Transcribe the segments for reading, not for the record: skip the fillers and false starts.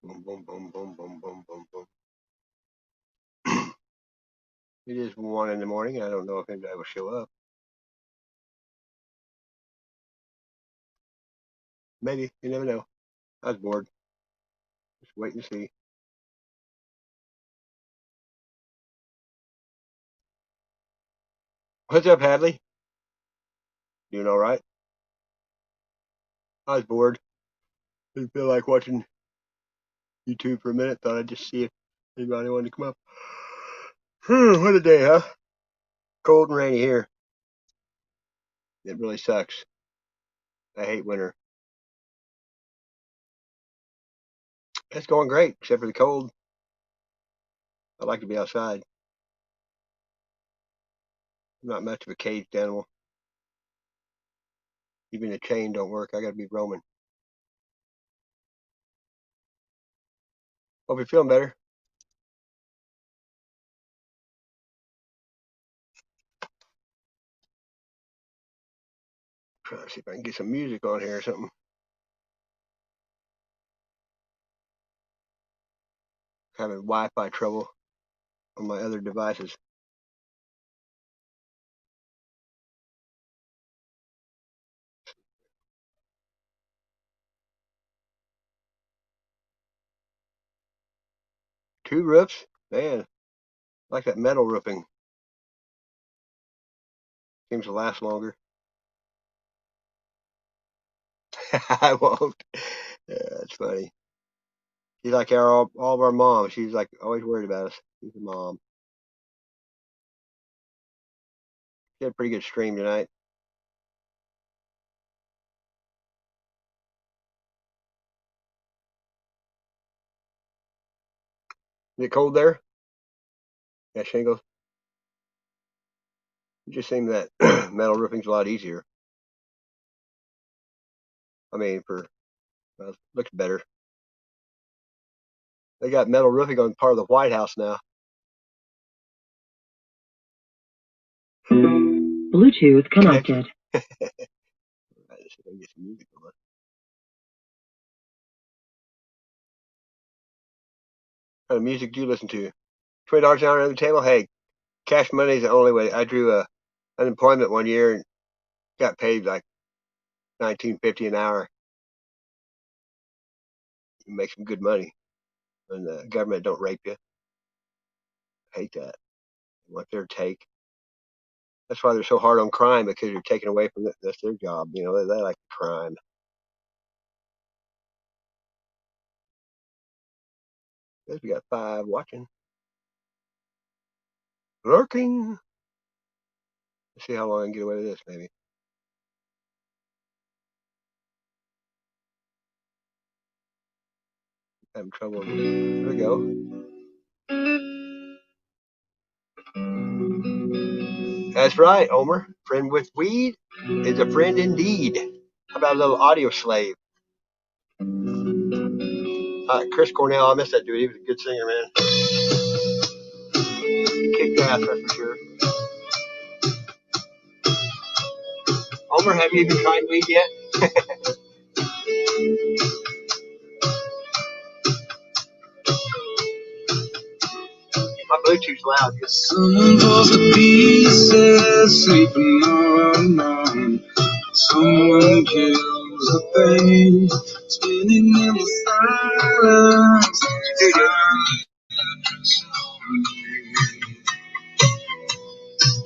Boom, boom, boom, boom, boom, boom, boom, boom. It is 1 in the morning. I don't know if anybody will show up. Maybe. You never know. I was bored. Just wait and see. What's up, Hadley? Doing all right? I was bored. Didn't feel like watching YouTube for a minute. Thought I'd just see if anybody wanted to come up. What a day, huh? Cold and rainy here. It really sucks. I hate winter. It's going great, except for the cold. I like to be outside. I'm not much of a caged animal. Even the chain don't work. I gotta be roaming. Hope you're feeling better. Trying to see if I can get some music on here or something. Having Wi-Fi trouble on my other devices. Two roofs? Man, I like that metal roofing. Seems to last longer. I won't. Yeah, that's funny. She's like all of our moms. She's like always worried about us. She's a mom. She had a pretty good stream tonight. Is it cold there? Yeah, shingles. It just seemed that metal roofing's a lot easier. I mean, looks better. They got metal roofing on part of the White House now. Bluetooth connected. Right, let's see if I can get some music on. What kind of music do you listen to? $20 an hour on the table? Hey, cash money is the only way. I drew unemployment one year and got paid like $19.50 an hour. You make some good money when the government don't rape you. I hate that. They want their take. That's why they're so hard on crime, because they're taken away from that's their job. You know, they like crime. Guess we got 5 watching. Lurking. Let's see how long I can get away with this, maybe. Having trouble. There we go. That's right, Omer. Friend with weed is a friend indeed. How about a little audio slave? Chris Cornell, I miss that dude. He was a good singer, man. Kicked ass, that's for sure. Omer, have you even tried weed yet? My Bluetooth's loud. Someone falls to pieces, sleeping all alone. Someone kills the pain, spinning in the silence.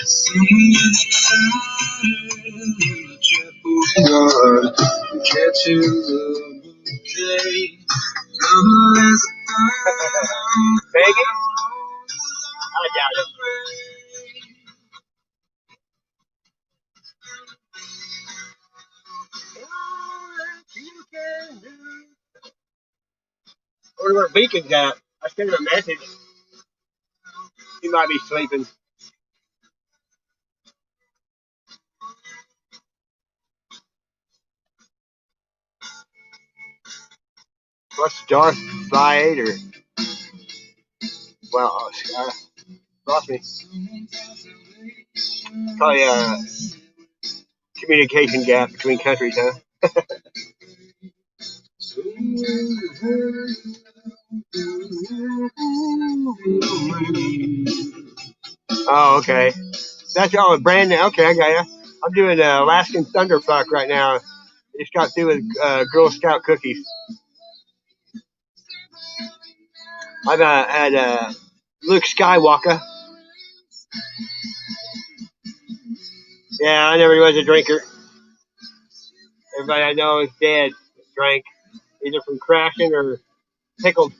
Someone gets excited in a chapel yard, catches a bouquet. Another has a Megan? I doubt it. I wonder where Beacon's at. I sent him a message. He might be sleeping. What's Darth Vader? Well, lost me. Probably a communication gap between countries, huh? Oh, okay. That's all Brandon. Okay, I got you. I'm doing Alaskan Thunderfuck right now. I just got through with Girl Scout cookies. I've had Luke Skywalker. Yeah, I never was a drinker. Everybody I know is dead. Drank either from crashing or pickled.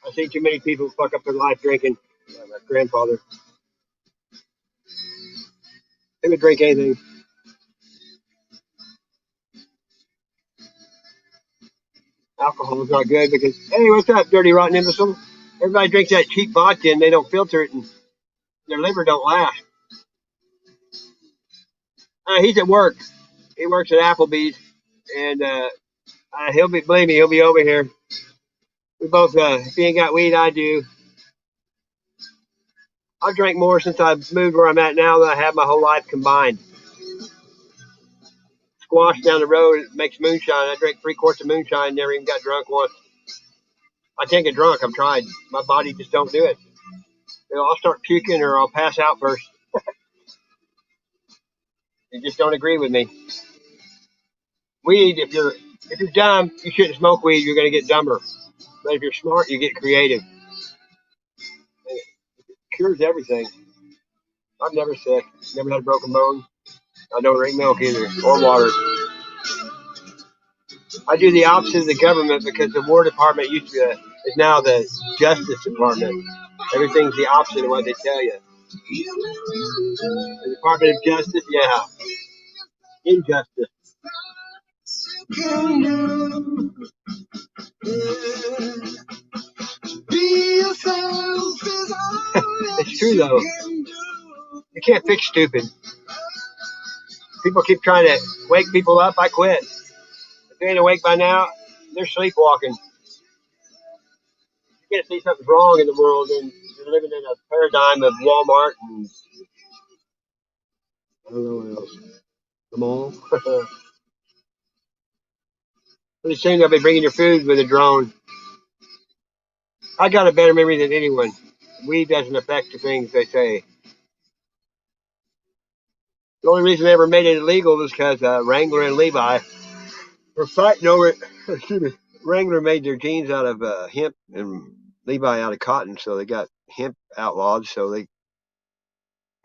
I've seen too many people fuck up their life drinking. My grandfather, he would drink anything. Alcohol is not good because, hey, what's up, dirty rotten imbecile? Everybody drinks that cheap vodka and they don't filter it and their liver don't last. He's at work. He works at Applebee's, and he'll be, believe me, he'll be over here. We both, if he ain't got weed, I do. I've drank more since I've moved where I'm at now than I have my whole life combined. Squash down the road makes moonshine. I drank 3 quarts of moonshine, never even got drunk once. I can't get drunk. I've tried. My body just don't do it. You know, I'll start puking or I'll pass out first. They just don't agree with me. Weed, if you're dumb, you shouldn't smoke weed. You're gonna get dumber. But if you're smart, you get creative. And it cures everything. I'm never sick. Never had a broken bone. I don't drink milk either or water. I do the opposite of the government because the War Department used to is now the Justice Department. Everything's the opposite of what they tell you. The Department of Justice, yeah, injustice. It's true though. You can't fix stupid. People keep trying to wake people up. I quit. If they ain't awake by now, they're sleepwalking. You can't see something's wrong in the world, and you're living in a paradigm of Walmart and I don't know what else. The mall. Pretty soon they'll be bringing your food with a drone. I got a better memory than anyone. Weed doesn't affect the things they say. The only reason they ever made it illegal was because Wrangler and Levi were fighting over it. Excuse me. Wrangler made their jeans out of hemp and Levi out of cotton, so they got hemp outlawed. So they,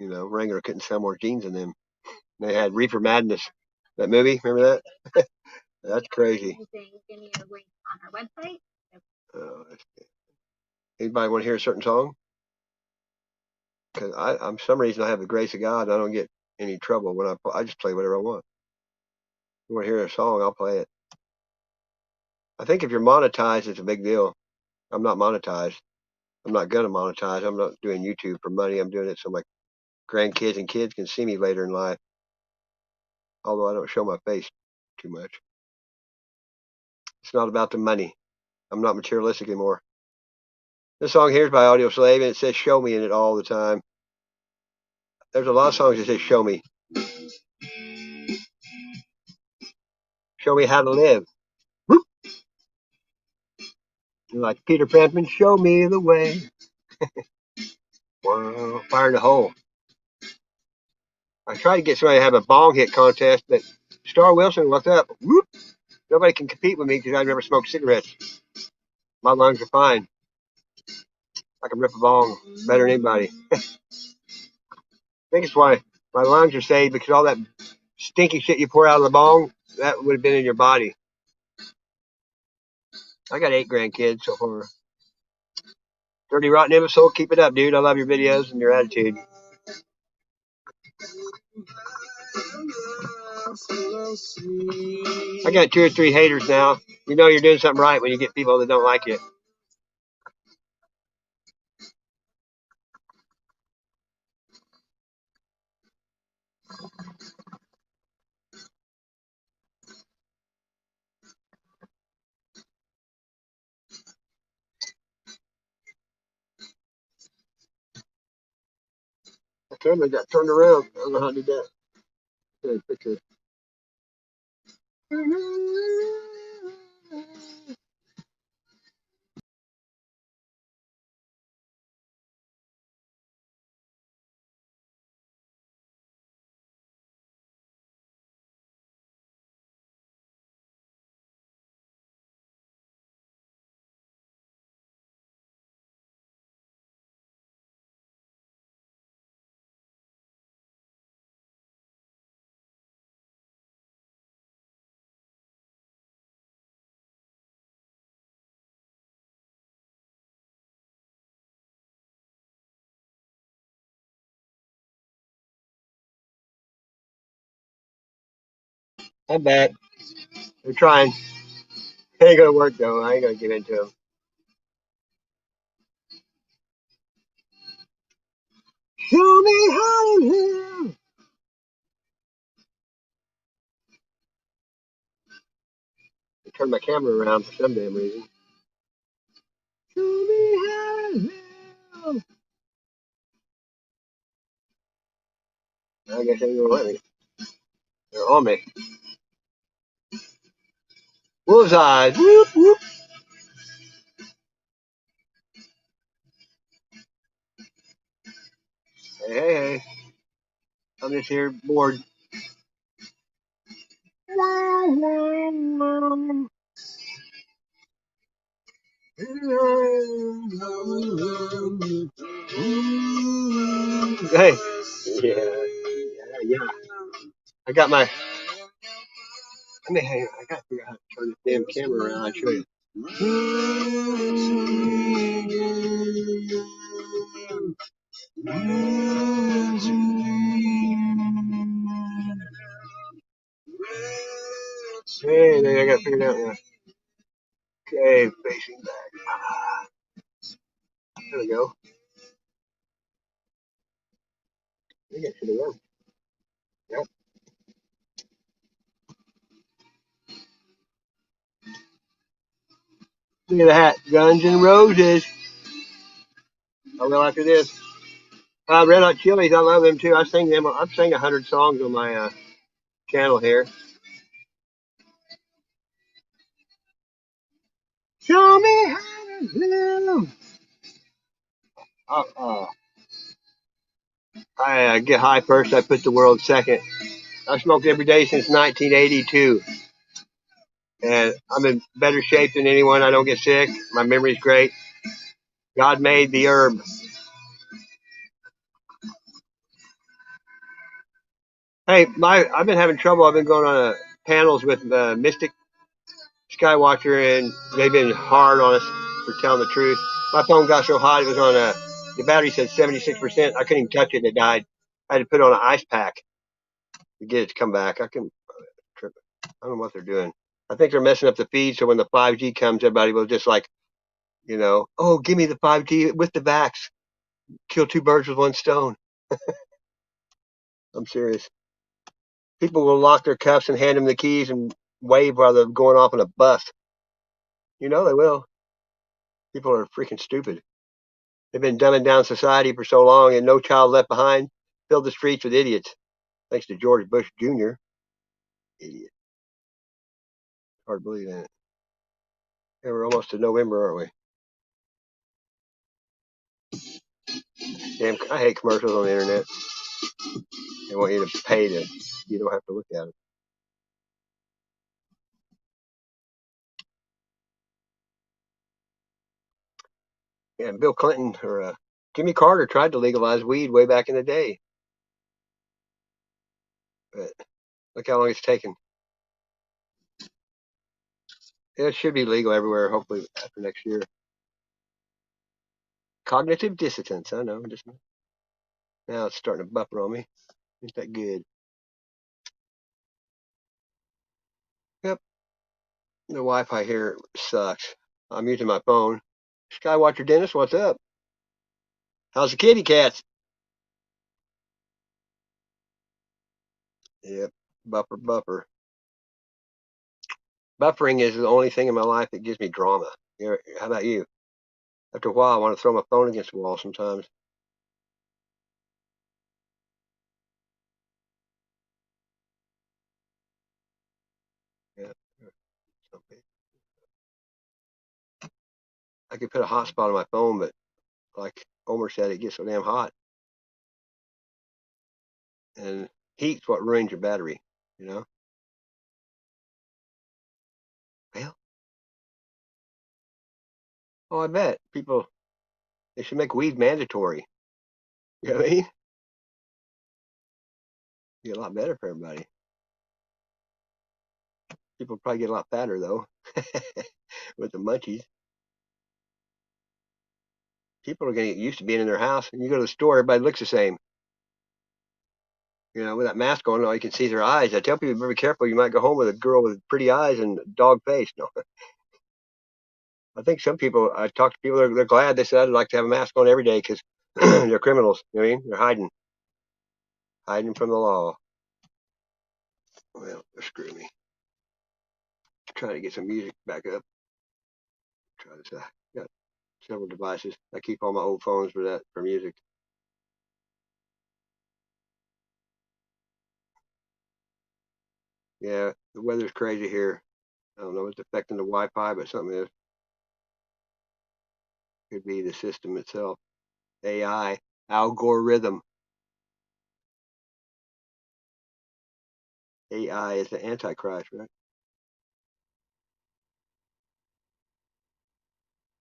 Wrangler couldn't sell more jeans than them. They had Reefer Madness. That movie, remember that? That's crazy. Give me a link on our website. Anybody want to hear a certain song? Because I'm some reason I have the grace of God and I don't get any trouble when I just play whatever I want. If you want to hear a song, I'll play it. I think if you're monetized, it's a big deal. I'm not monetized. I'm not going to monetize. I'm not doing YouTube for money. I'm doing it so my grandkids and kids can see me later in life. Although I don't show my face too much. It's not about the money. I'm not materialistic anymore. This song here is by Audio Slave, and it says show me in it all the time. There's a lot of songs that say show me. Show me how to live. Whoop. Like Peter Frampton, show me the way. Wow, fire in the hole. I tried to get somebody to have a bong hit contest, but Star Wilson, what's up? Whoop. Nobody can compete with me because I've never smoked cigarettes. My lungs are fine. I can rip a bong better than anybody. I think it's why my lungs are saved, because all that stinky shit you pour out of the bong, that would have been in your body. I got 8 grandkids so far. Dirty Rotten Imbecile, keep it up, dude. I love your videos and your attitude. I got 2 or 3 haters now. You know you're doing something right when you get people that don't like you. The camera got turned around. I don't know how to do that. Okay, picture. I'm back. They're trying. It ain't gonna work though. I ain't gonna get into them. Show me how to live. I turned my camera around for some damn reason. Show me how to live. I guess they ain't gonna let me. They're on me. Wolf's eyes. Whoop whoop. Hey, hey, hey. I'm just here bored. Hey. Yeah. Yeah, yeah. I got my. I mean, hang on. I gotta figure out how to turn this damn camera around. I'll show you. Hey, I gotta figure it out now. Okay, facing back. There we go. I think it should have worked. Yep. Look at that. Guns N' Roses. I will after this. Red Hot Chilies, I love them too. I sing them. I've sang 100 songs on my channel here. Show me how to live. Uh, I get high first. I put the world second. I smoked every day since 1982, and I'm in better shape than anyone. I don't get sick. My memory's great. God made the herb. Hey, I've been having trouble. I've been going on panels with Mystic Skywatcher, and they've been hard on us for telling the truth. My phone got so hot it was on the battery said 76%. I couldn't even touch it and it died. I had to put on an ice pack to get it to come back. I can trip it. I don't know what they're doing. I think they're messing up the feed so when the 5G comes, everybody will just like, oh, give me the 5G with the vax. Kill two birds with one stone. I'm serious. People will lock their cuffs and hand them the keys and wave while they're going off on a bus. You know they will. People are freaking stupid. They've been dumbing down society for so long, and No Child Left Behind filled the streets with idiots. Thanks to George Bush Jr. Idiot. Hard to believe that. Yeah, we're almost to November, aren't we? Damn, I hate commercials on the internet. They want you to pay to. You don't have to look at them. Yeah, Bill Clinton or Jimmy Carter tried to legalize weed way back in the day, but look how long it's taken. It should be legal everywhere, hopefully after next year. Cognitive dissonance, I know. Just now it's starting to buffer on me. Ain't that good? Yep, the Wi-Fi here sucks. I'm using my phone. Skywatcher Dennis, what's up? How's the kitty cats? Yep, buffer. Buffering is the only thing in my life that gives me drama. How about you? After a while, I want to throw my phone against the wall sometimes. Yeah. I could put a hotspot on my phone, but like Omer said, it gets so damn hot. And heat's what ruins your battery, you know? Well, oh, I bet. People, they should make weed mandatory. You know what I mean? Be a lot better for everybody. People probably get a lot fatter, though, with the munchies. People are going to get used to being in their house. And you go to the store, everybody looks the same. You know, with that mask on, all you can see is her eyes. I tell people, be careful. You might go home with a girl with pretty eyes and dog face. No, I think some people, I talk to people, they're glad. They said, I'd like to have a mask on every day because they're criminals. You know what I mean? They're hiding from the law. Well, screw me. Trying to get some music back up. Try this. Got several devices. I keep all my old phones for music. Yeah, the weather's crazy here. I don't know what's affecting the Wi-Fi, but something is. Could be the system itself. AI, algorithm. AI is the Antichrist, right?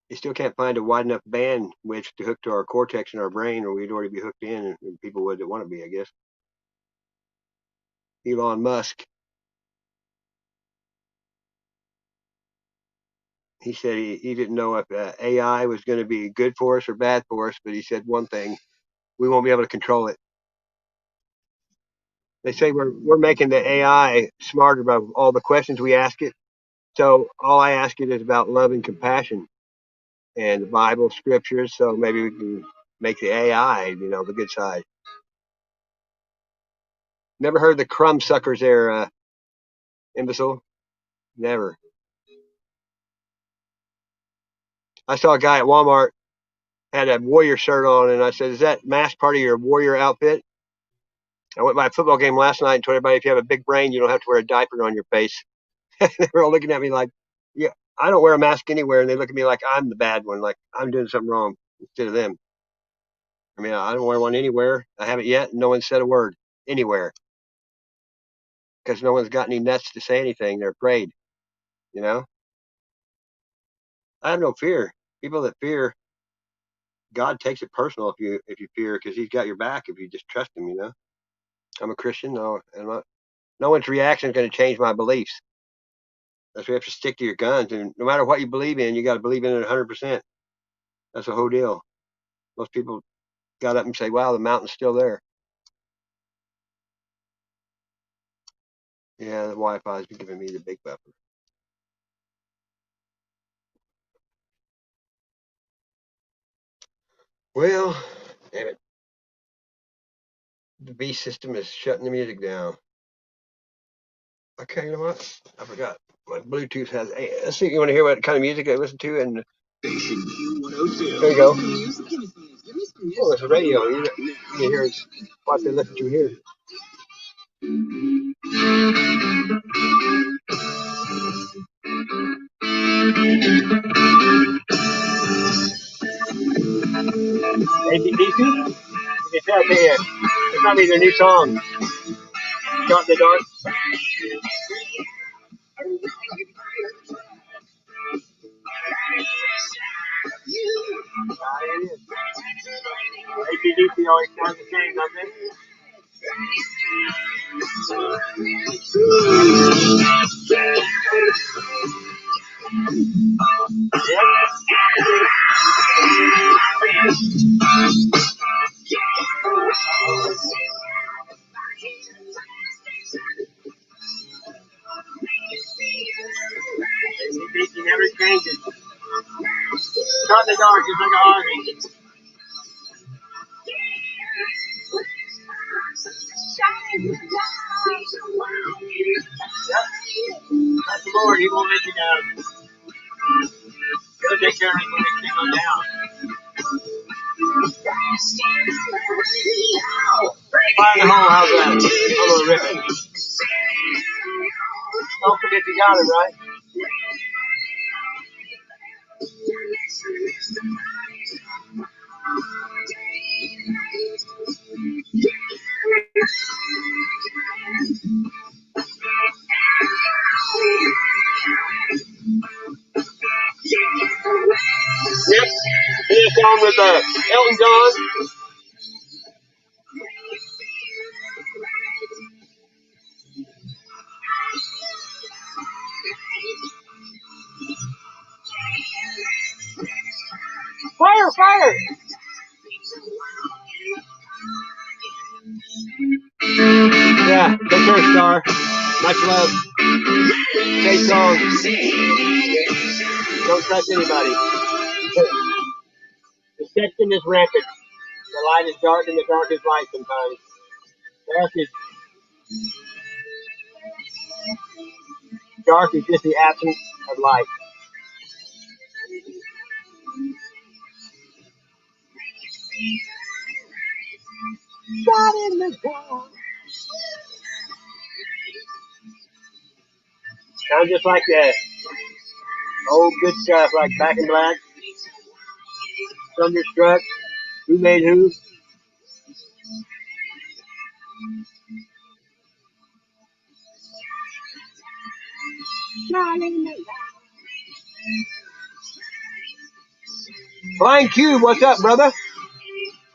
They still can't find a wide enough bandwidth to hook to our cortex in our brain, or we'd already be hooked in, and people wouldn't want to be, I guess. Elon Musk, he said he didn't know if AI was going to be good for us or bad for us, but he said one thing: we won't be able to control it. They say we're making the AI smarter by all the questions we ask it. So all I ask it is about love and compassion and the Bible scriptures. So maybe we can make the AI, the good side. Never heard the crumb suckers there, imbecile? Never. I saw a guy at Walmart had a Warrior shirt on, and I said, "Is that mask part of your Warrior outfit?" I went by a football game last night and told everybody, if you have a big brain, you don't have to wear a diaper on your face. They were all looking at me like, "Yeah, I don't wear a mask anywhere," and they look at me like I'm the bad one, like I'm doing something wrong instead of them. I mean, I don't wear one anywhere. I haven't yet. No one said a word anywhere because no one's got any nuts to say anything. They're afraid. You know, I have no fear. People that fear, God takes it personal if you fear because He's got your back if you just trust Him. I'm a Christian. No, and no one's reaction is going to change my beliefs. That's why you have to stick to your guns, and no matter what you believe in, you got to believe in it 100%. That's the whole deal. Most people got up and say, "Wow, the mountain's still there." Yeah, the Wi-Fi has been giving me the big buffer. Well, damn it. The B system is shutting the music down. Okay, you know what? I forgot. My Bluetooth has. Hey, let's see. You want to hear what kind of music I listen to? And there you go. Oh, it's a radio. You hear what they listen to here. ACDC? You can tell it's not even a new song. Shot in the dark. It is. ACDC always sounds the same, doesn't it? ACDC never changes. Shot in the dark is like an army. Yep. That's the Lord. He won't let you down. He'll take care of you when you go down. Find the hole. How's that? I'm gonna rip it. Smoke him if you got it, right? Yep. Here's on with Elton John. Fire, fire! Yeah, take care, Star. Much love. Stay strong. Don't trust anybody. Deception is rampant. The light is dark and the dark is light sometimes. Dark is just the absence of light. Shot in the dark. Sounds just like that old good stuff, like Back in Black, Thunderstruck, Who Made Who. Flying Cube, what's up, brother?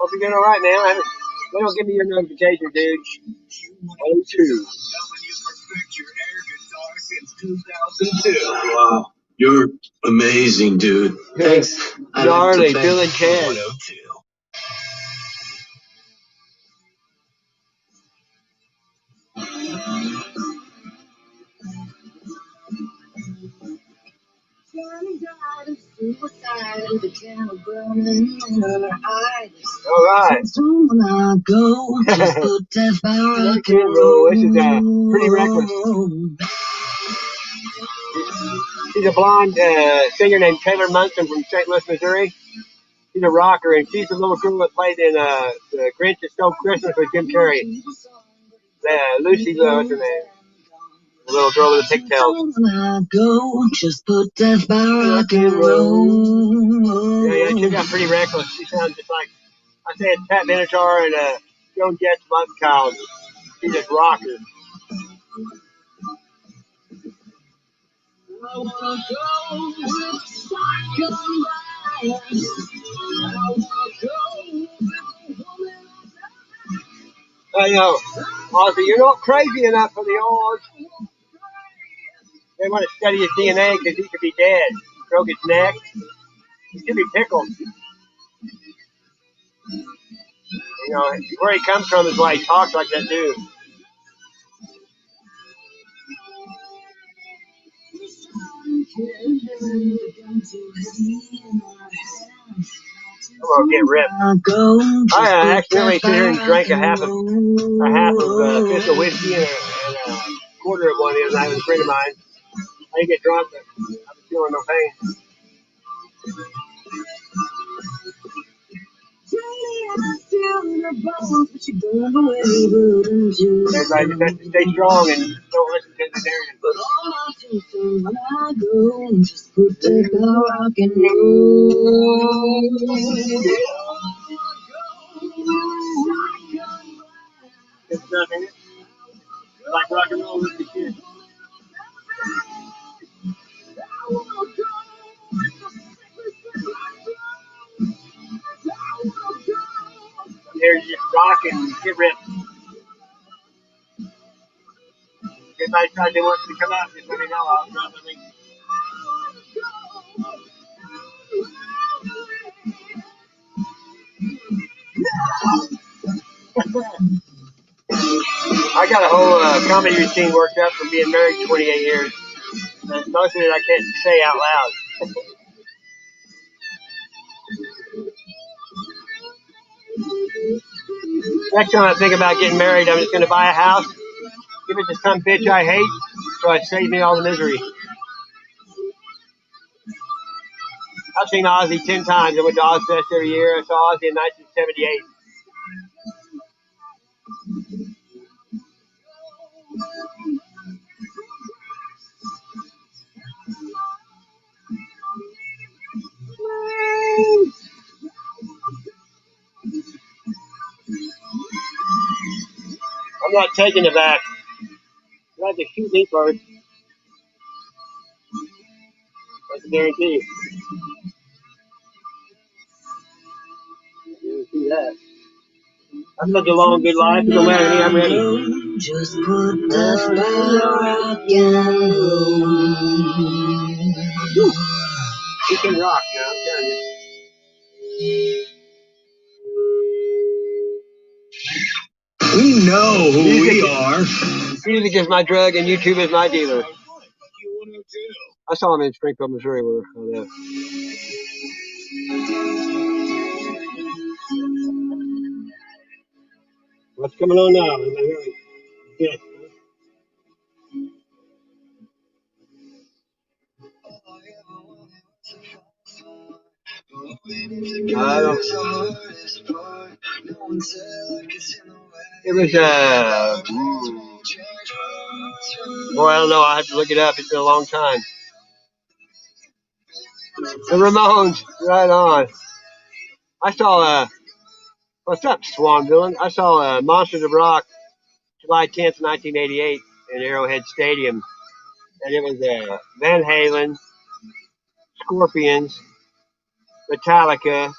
Hope you're doing all right, man. They don't give me your notification, dude. 02. Wow, you're amazing, dude. Thanks. Gnarly, Bill and Chad. All right. Rock and roll. This is Pretty Reckless. She's a blonde singer named Taylor Munson from St. Louis, Missouri. She's a rocker, and she's the little girl that played in the Grinch That Stole Christmas with Jim Carrey. Lucy, what's her name? The little girl with the pigtails. Just put death by rock and roll. Yeah, she got Pretty Reckless. She sounds just like, I say it's Pat Benatar and Joan Jett's Monk Child. She's a rocker. I know. Ozzy, you're not crazy enough for the odds. They want to study his DNA because he could be dead. Broke his neck. He should be pickled. You know, where he comes from is why he talks like that, too. I'm gonna get ripped. I accidentally sit here and drank a half of fist of whiskey and a quarter of one the other night with a friend of mine. I didn't get drunk, but I was feeling no pain. Everybody just has to stay strong and don't listen to the narrative. But all my people, when I go, just put the rock and roll. It's nothing. Like rock and roll with the kids. I'm here to just rock and get ripped. If I decide they want me to come out, just let me know. I'll drop the link. I got a whole comedy routine worked up from being married 28 years. And most of it I can't say out loud. Next time I think about getting married, I'm just going to buy a house, give it to some bitch I hate, so it saves me all the misery. I've seen Ozzy 10 times. I went to Ozfest every year. I saw Ozzy in 1978. I'm not taking it back. You have to shoot me first. That's a guarantee. Guarantee that. I've lived a long, good life. No matter me, I'm ready. Just put the rock and roll. You can rock now, I'm telling you. We know who we are. Music is my drug and YouTube is my dealer. I saw him in Springfield, Missouri. What's coming on now? Yeah. It was boy, I don't know. I have to look it up. It's been a long time. The Ramones, right on. I saw what's up, Swan Villain? I saw Monsters of Rock, July 10th, 1988, in Arrowhead Stadium, and it was Van Halen, Scorpions, Metallica,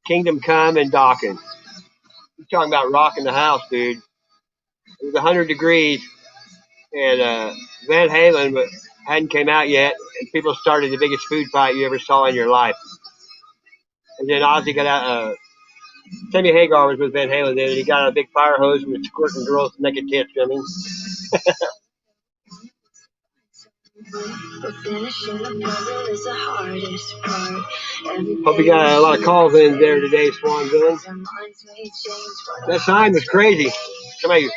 Kingdom Come, and Dawkins. You're talking about rocking the house, dude. It was 100 degrees, and Van Halen hadn't came out yet, and people started the biggest food fight you ever saw in your life. And then Ozzy got out. Sammy Hagar was with Van Halen then, and he got out a big fire hose and was squirting girls' naked tits. I mean, hope you got a lot of calls in there today, Swan Villain. That sign was crazy. Somebody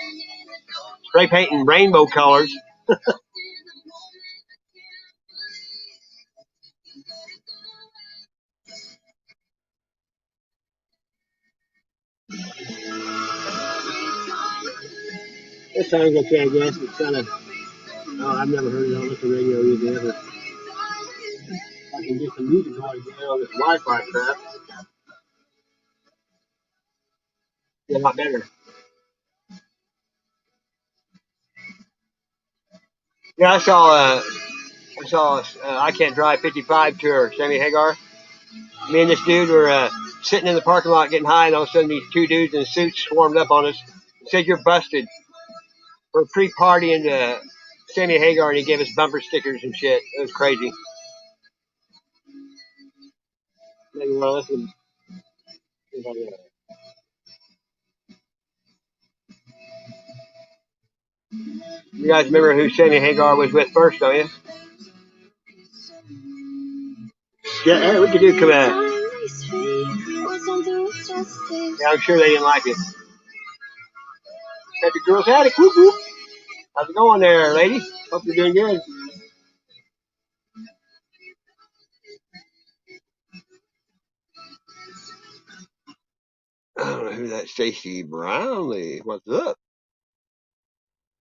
spray painting rainbow colors. This sounds okay, I guess. It's kind of. Oh, I've never heard it on the radio either. I can get some music going again on this Wi-Fi crap. It's a lot better. Yeah, I saw I Can't Drive 55 tour, Sammy Hagar. Me and this dude were sitting in the parking lot getting high, and all of a sudden these two dudes in suits swarmed up on us and said, "You're busted." We're pre-partying Sammy Hagar, and he gave us bumper stickers and shit. It was crazy. Maybe we'll listen. You guys remember who Sammy Hagar was with first, don't you? Yeah, hey, we could do come out. Yeah, I'm sure they didn't like it. Happy Girls Attic, whoop whoop. How's it going there, lady? Hope you're doing good. I don't know who that Stacey Brownlee. What's up?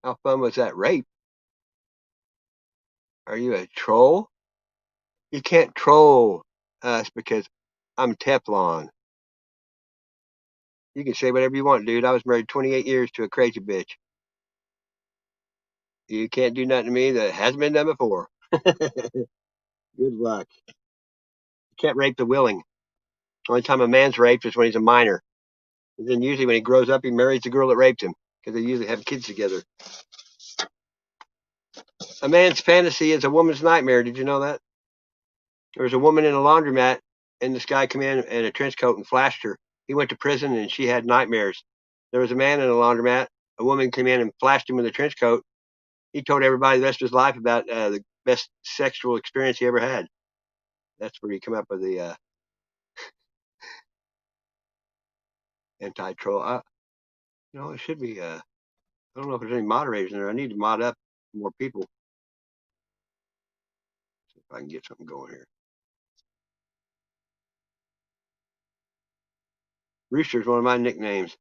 How fun was that rape? Are you a troll? You can't troll us because I'm Teflon. You can say whatever you want, dude. I was married 28 years to a crazy bitch. You can't do nothing to me that hasn't been done before. Good luck. You can't rape the willing. Only time a man's raped is when he's a minor. And then usually when he grows up, he marries the girl that raped him because they usually have kids together. A man's fantasy is a woman's nightmare. Did you know that? There was a woman in a laundromat, and this guy came in a trench coat and flashed her. He went to prison, and she had nightmares. There was a man in a laundromat. A woman came in and flashed him with a trench coat. He told everybody the rest of his life about the best sexual experience he ever had. That's where he came up with the anti-troll. It should be. I don't know if there's any moderators in there. I need to mod up more people. See if I can get something going here. Rooster's one of my nicknames.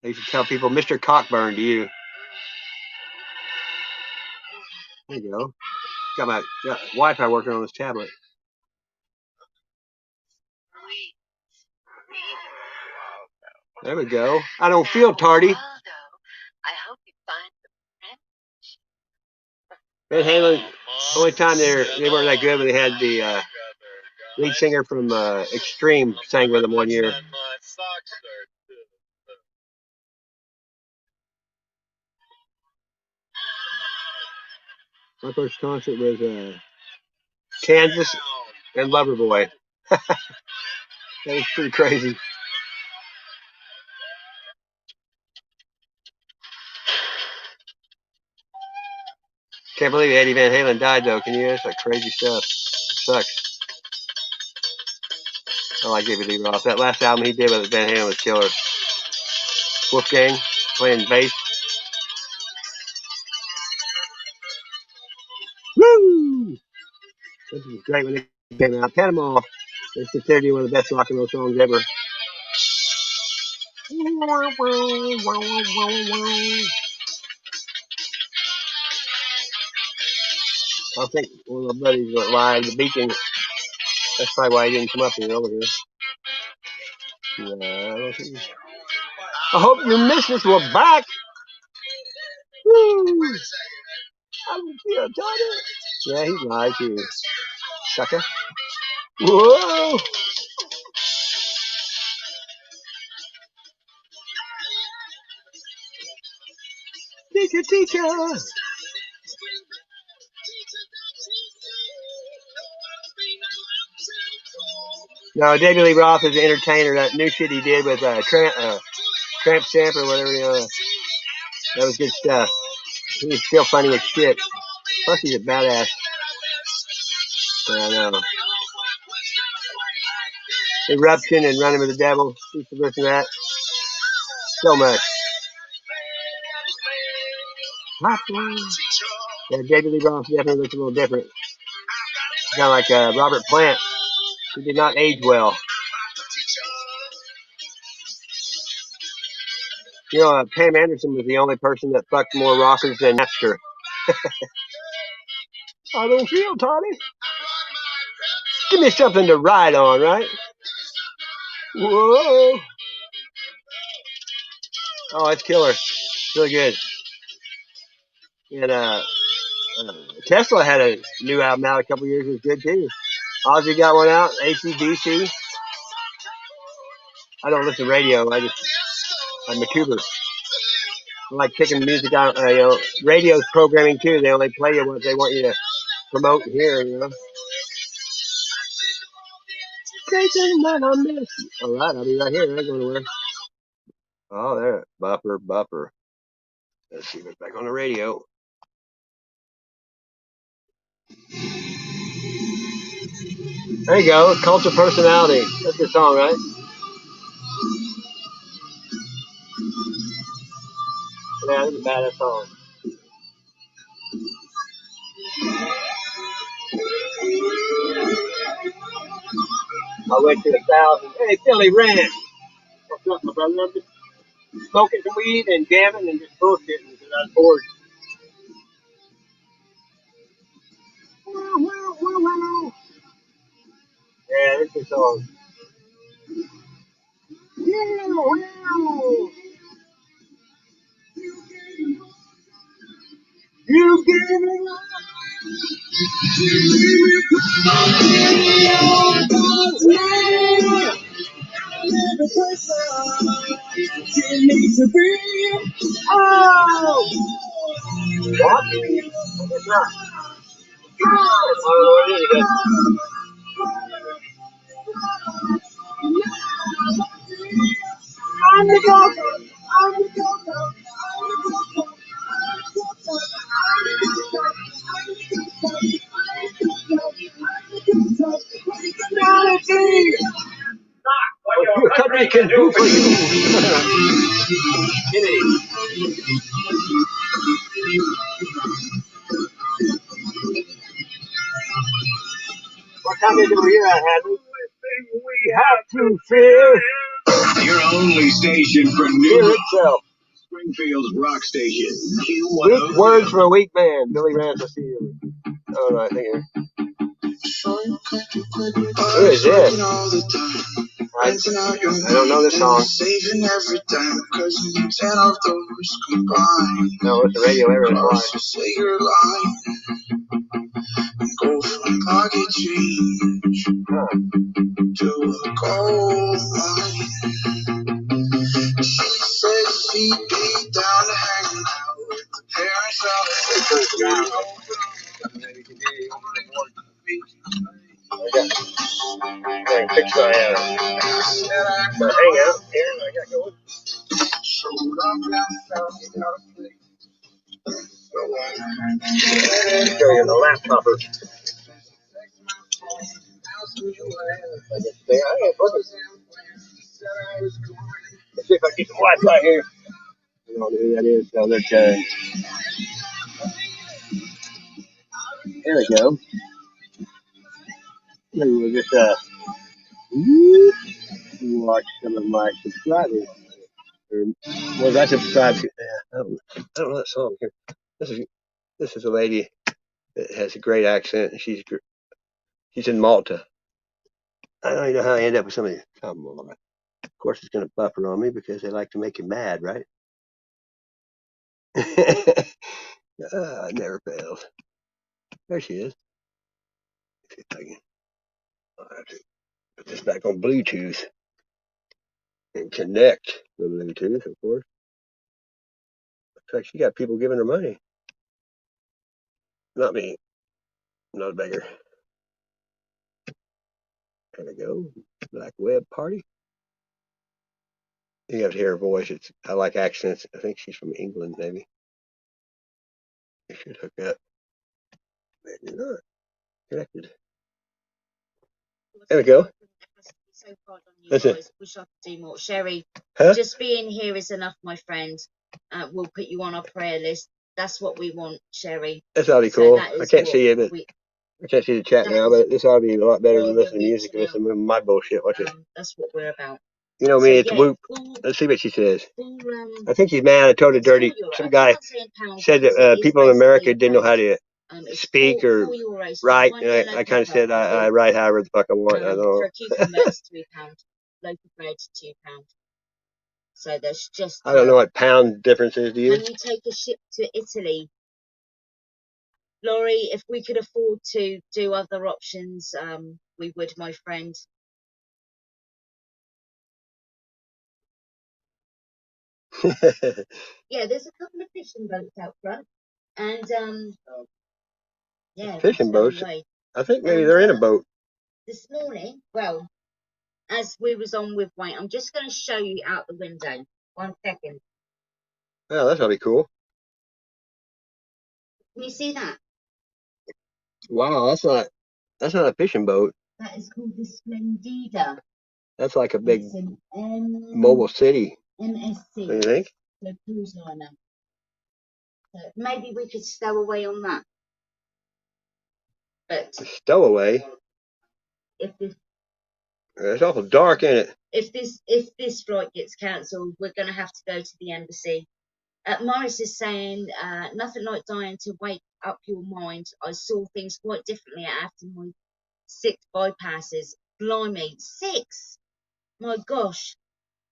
I used to tell people, Mr. Cockburn to you. There you go. Got my Wi-Fi working on this tablet. There we go. I don't feel tardy. Van Halen, only time they weren't that good when they had the lead singer from Extreme sang with them one year. My first concert was Kansas and Loverboy. That was pretty crazy. Can't believe Eddie Van Halen died, though. Can you? That's like crazy stuff. It sucks. I like David Lee Roth. That last album he did with Van Halen was killer. Wolfgang playing bass. Woo! This was great when it came out. Panama is considered to be one of the best rock and roll songs ever. I think one of my buddies went live, the Beacon. That's probably why he didn't come up here over here. I hope you missed us. We're back. Woo! I don't feel tired. Yeah, he's live too. Sucker. Whoa! Teacher, teacher. No, David Lee Roth is an entertainer. That new shit he did with Tramp Stamp or whatever, that was good stuff. He's still funny as shit. Plus, he's a badass. I know. Eruption and Running with the Devil. Used to listen to that so much. Yeah, David Lee Roth definitely looks a little different. Kind of like Robert Plant. He did not age well. You know, Pam Anderson was the only person that fucked more rockers than Napster. I don't feel, Tommy. Give me something to ride on, right? Whoa. Oh, it's killer. It's really good. And Tesla had a new album out a couple years. It was good too. Ozzy got one out. AC/DC. I don't listen to radio. I'm a tuber. I like picking music out. Radio's programming too. They only play you what they want you to promote here. All right, I'll be right here. I ain't going nowhere. Oh, there. Buffer. Let's see what's back on the radio. There you go. Cult of Personality. That's the song, right? Yeah, that's a badass song. I went to 1,000. Hey, Philly Rand. What's up, my brother? I'm just smoking some weed and jamming and just bullshitting because I was bored. Yeah, this is a song. You gave it up. Oh! What? It's not. I'm the doctor. What your country can do for you. What time is it over here at, Hadley? We have to fear. Your only station for Fear itself. Springfield's rock station. Weak words from a weak man. Billy Rand. Oh, no, I think here. Who is this? I don't know this song. No, it's the radio everywhere. Go from pocket change to a gold mine. She said she'd be down to hang out with the parents of the fix my hangout here. I got going. Showed up and I found out a place. So Show you the laptop. Let's see if I can get some Wi-Fi here. I don't know who that is, so let's there we go. Maybe we'll just watch some of my subscribers. Or was I subscribed to? Yeah, I don't know that song here. This is a lady that has a great accent, and she's in Malta. I don't even know how I end up with somebody. Of course, it's going to buffer on me because they like to make you mad, right? It never fails. There she is. Let's see if I can. I'll have to put this back on Bluetooth and connect the Bluetooth, of course. Looks like she got people giving her money. Not me. I'm not a beggar. There we go. Black Web Party. You have to hear her voice. I like accents. I think she's from England, maybe. You should hook up. Maybe not. Connected. There we go. Listen. Wish I could do more. Sherry, huh? Just being here is enough, my friend. We'll put you on our prayer list. That's what we want, Sherry. That's already cool. I can't see it, but I can't see the chat now, but this ought to be a lot better than listening to music and listening to my bullshit. Watch it. That's what we're about. You know me, it's whoop. Let's see what she says. I think she's mad. I told her dirty. Some guy said that people in America didn't know how to speak or write, and I kind of said I write however the fuck I want. I don't know. For a cucumber, it's £3. Loaf of bread, £2. So there's just. I don't know what pound difference is. Do you? Can you take a ship to Italy? Laurie, if we could afford to do other options, we would, my friend. Yeah, there's a couple of fishing boats out front, and yeah, fishing boats. I think maybe they're in a boat. This morning, well, as we was on with Wayne, I'm just going to show you out the window. 1 second. Oh, that's gonna be cool. Can you see that? Wow, that's not a fishing boat. That is called the Splendida. That's like a big mobile city. MSC. What do you think? The cruise liner. So maybe we could stow away on that. But stowaway. It's awful dark, ain't it? If this flight gets cancelled, we're going to have to go to the embassy. Morris is saying, nothing like dying to wake up your mind. I saw things quite differently after my 6 bypasses. Blimey, 6! My gosh.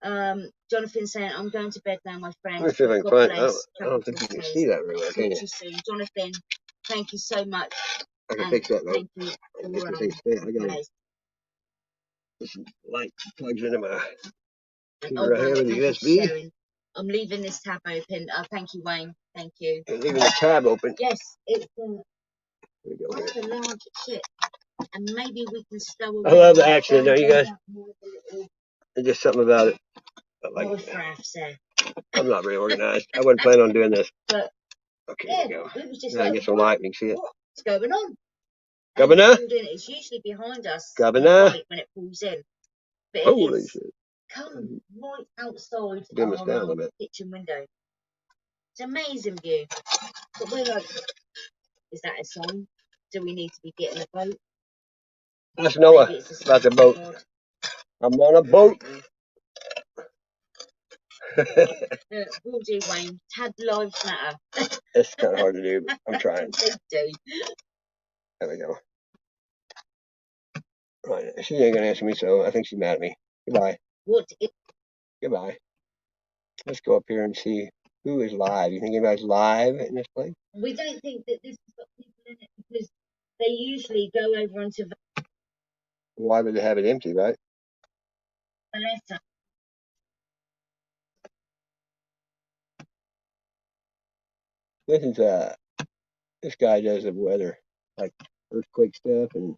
Jonathan saying, I'm going to bed now, my friend. Let me see if I can find. I don't think you can see that very well, can you? Soon. Jonathan, thank you so much. I can fix that though. Thank you. I got it. This light plugs into my computer right here with the USB. I'm leaving this tab open. Thank you, Wayne. Thank you. You're leaving the tab open. Yes, it's that's a large ship, and maybe we can stow away. I love the action, don't you guys? There's just something about it. Like, I'm not very organized. I wasn't planning on doing this. But okay, there we go. Now I get some light and you can see it. What's going on? Governor? It's usually behind us. Governor? When it pulls in. But holy shit. Come right outside dim this down a little bit. Kitchen window. It's an amazing view. But we're like, is that a song? Do we need to be getting a boat? That's Noah about the boat. I'm on a boat. We'll do, Wayne. Tad lives matter. It's kind of hard to do, but I'm trying. They do. There we go. Right, she ain't gonna answer me, so I think she's mad at me. Goodbye. Goodbye. Let's go up here and see who is live. You think anybody's live in this place? We don't think that this has got people in it because they usually go over onto. Why would they have it empty, right? Vanessa. This guy does the weather, like earthquake stuff and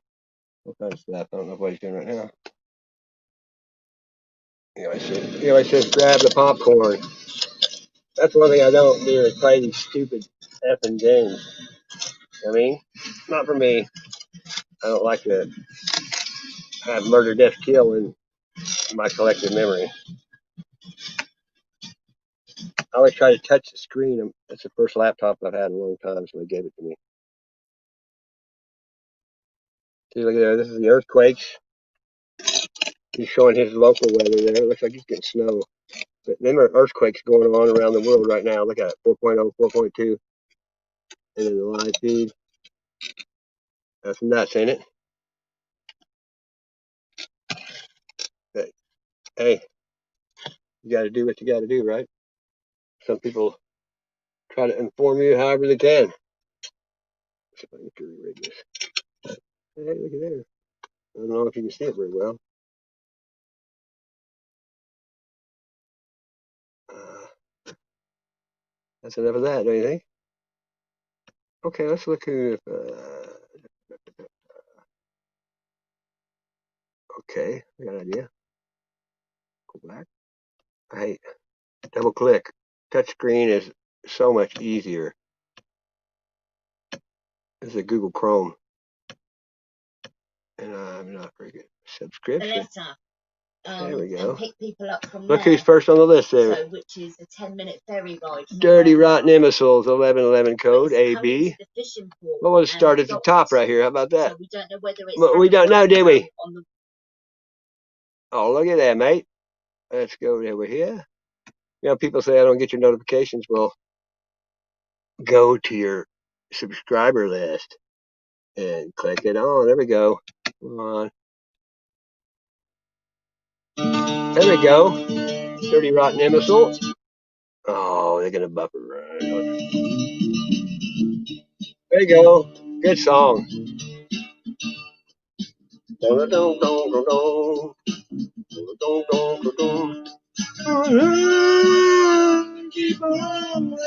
all kinds of stuff. I don't know what he's doing right now. He always says grab the popcorn. That's one thing I don't do is play these stupid effing games. I mean, not for me. I don't like to have murder, death, kill in my collective memory. I always try to touch the screen. It's the first laptop I've had in a long time, so they gave it to me. See, look at there. This is the earthquakes. He's showing his local weather there. It looks like he's getting snow. But there are earthquakes going on around the world right now. Look at it, 4.0, 4.2. And then the live feed. That's nuts, ain't it? But, hey, you got to do what you got to do, right? Some people try to inform you however they can. Let's see if I can reread this. Hey, look at there. I don't know if you can see it very well. That's enough of that, don't you think? Okay, let's look at. Okay, I got an idea. Go back. Hey, double click. Touchscreen is so much easier. This is a Google Chrome. And I'm not very good. Subscription. The letter. There we go. And pick people up from Look there. who's first on the list there. So, which is a 10-minute ferry ride. Dirty Rotten Imbeciles, 1111 code, AB. What was start at the top right here? How about that? So we don't know whether it's. Well, we don't know, do we? Oh, look at that, mate. Let's go over here. You know, people say I don't get your notifications. Well, go to your subscriber list and click it on. There we go. Come on. There we go. Dirty Rotten Imbecile. Oh, they're gonna buffer right. There you go. Good song. Keep on.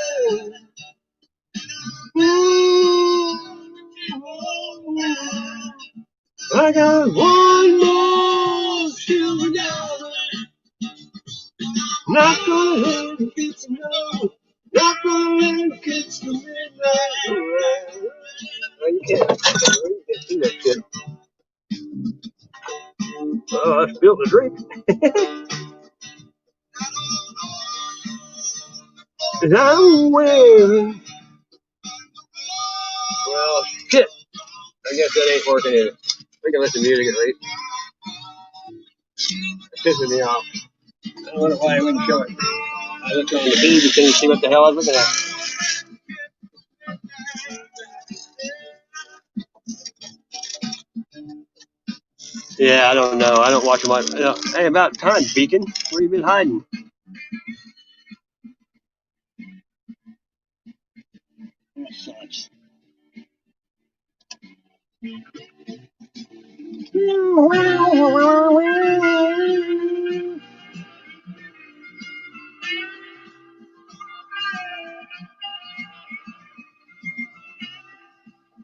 I got one more silver dollar. Not gonna let it get to know. Not gonna let it get to midnight. Oh, you can't see that shit. Oh, I spilled the drink. And I'm wearing. Well, shit. I guess that ain't working either. We can listen to music at least. It's pissing me off. I don't know why I wouldn't show it. I looked on the feed and couldn't see what the hell I was looking at. Yeah, I don't know. I don't watch them. Hey, about time, Beacon. Where you been hiding? That sucks.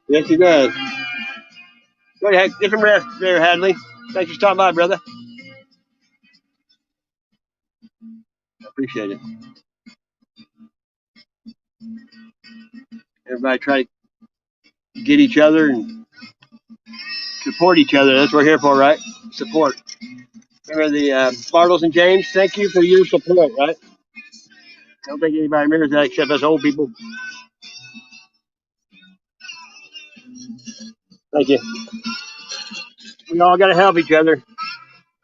Yes, he does. Go ahead, get some rest there, Hadley. Thanks for stopping by, brother. I appreciate it. Everybody try to get each other and support each other. That's what we're here for, right? Support. Remember the Bartles and James? Thank you for your support, right? I don't think anybody remembers that except us old people. Thank you. We all got to help each other.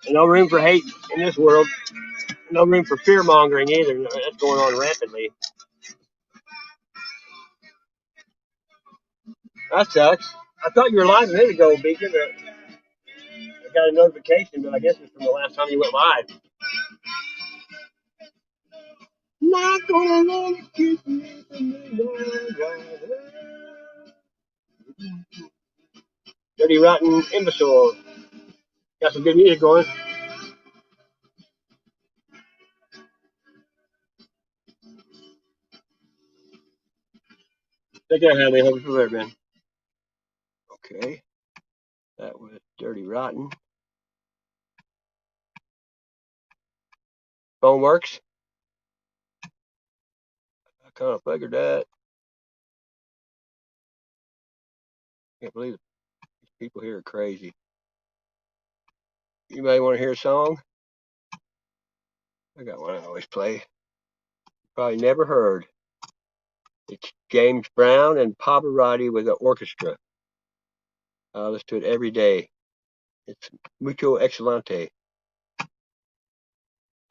There's no room for hate in this world. No room for fear mongering either. That's going on rampantly. That sucks. I thought you were live a minute ago, Beacon. I got a notification, but I guess it's from the last time you went live. Not gonna let it keep me from Dirty Rotten Imbecile. Got some good music going. Take care, Hadley. Hope you feel better, man. Okay. That was Dirty Rotten. Phone works. I kind of figured that. Can't believe it. These people here are crazy. Anybody want to hear a song? I got one I always play. Probably never heard. It's James Brown and Pavarotti with an orchestra. I listen to it every day. It's Mucho Excelente.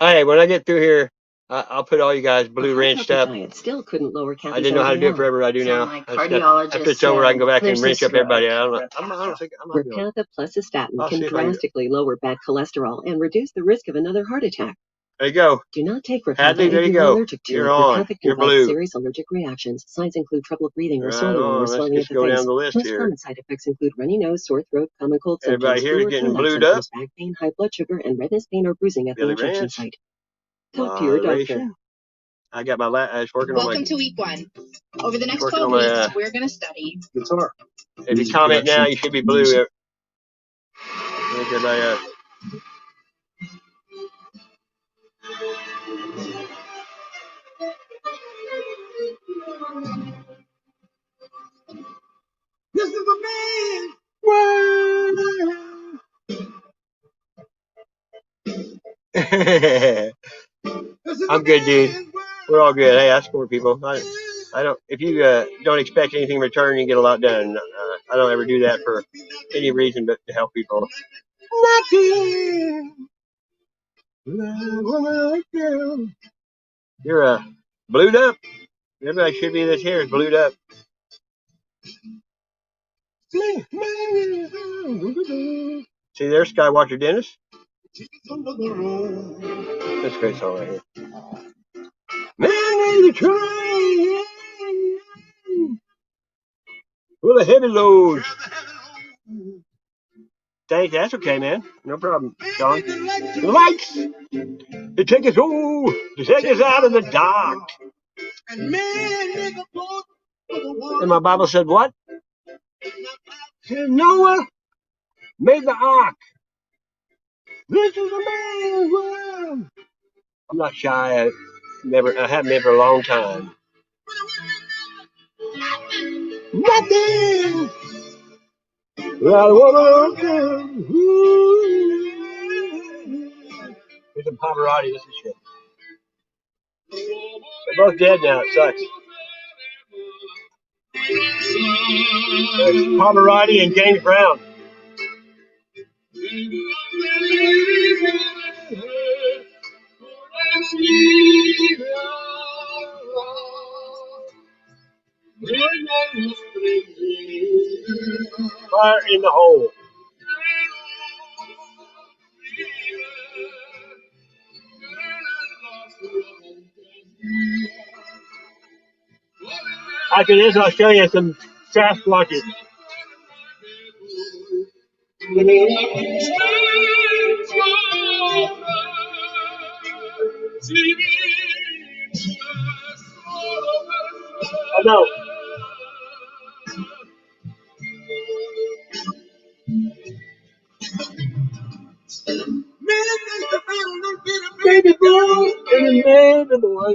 Hey, when I get through here, I'll put all you guys Blue Rinsed up. Still couldn't lower I didn't know how to do it forever. I do now. After it's over, I can go back and rinse up everybody. I don't think I'm not doing it. Repatha plus cystatin I'll can see if I can- drastically lower bad cholesterol and reduce the risk of another heart attack. There you go. Do not take Repatha Hadley, there if you you're go. allergic to it. You're on. Repatha can You're cause blue. serious allergic reactions. Signs include trouble breathing or Right swallowing on. or Let's swelling of just the go face. down the list Most here. common side effects include runny nose, sore throat, common cold Everybody symptoms, here is fluid getting conduct blued up. symptoms, back pain, high blood sugar, and redness, pain, or bruising at the Billy injection Ranch. site. Talk to your doctor. Moderation. I got my I was working on my. Welcome to week 1. Over the next Working 12 on my, weeks, we're going to study Guitar. If you comment now, you should be blue. Look everybody up. This is a man. I'm good, dude. We're all good. Hey, I support people. I don't. If you don't expect anything in return, you get a lot done. I don't ever do that for any reason but to help people. Nothing. You're blued up. Everybody should be this here is blued up. See, there's Skywatcher Dennis. That's a great song right here. Man in the train with a heavy load. Thanks, that's okay, man. No problem, John. The lights to take us out of the dark. And my Bible said what? Said Noah made the ark. This is a man's world. I'm not shy. I haven't been for a long time. Nothing. Here's some Pavarotti. This is shit. They're both dead now. It sucks. There's Pavarotti and James Brown. Fire in the hole. After this, I'll show you some Sasquatches. I know. Baby boy and a baby boy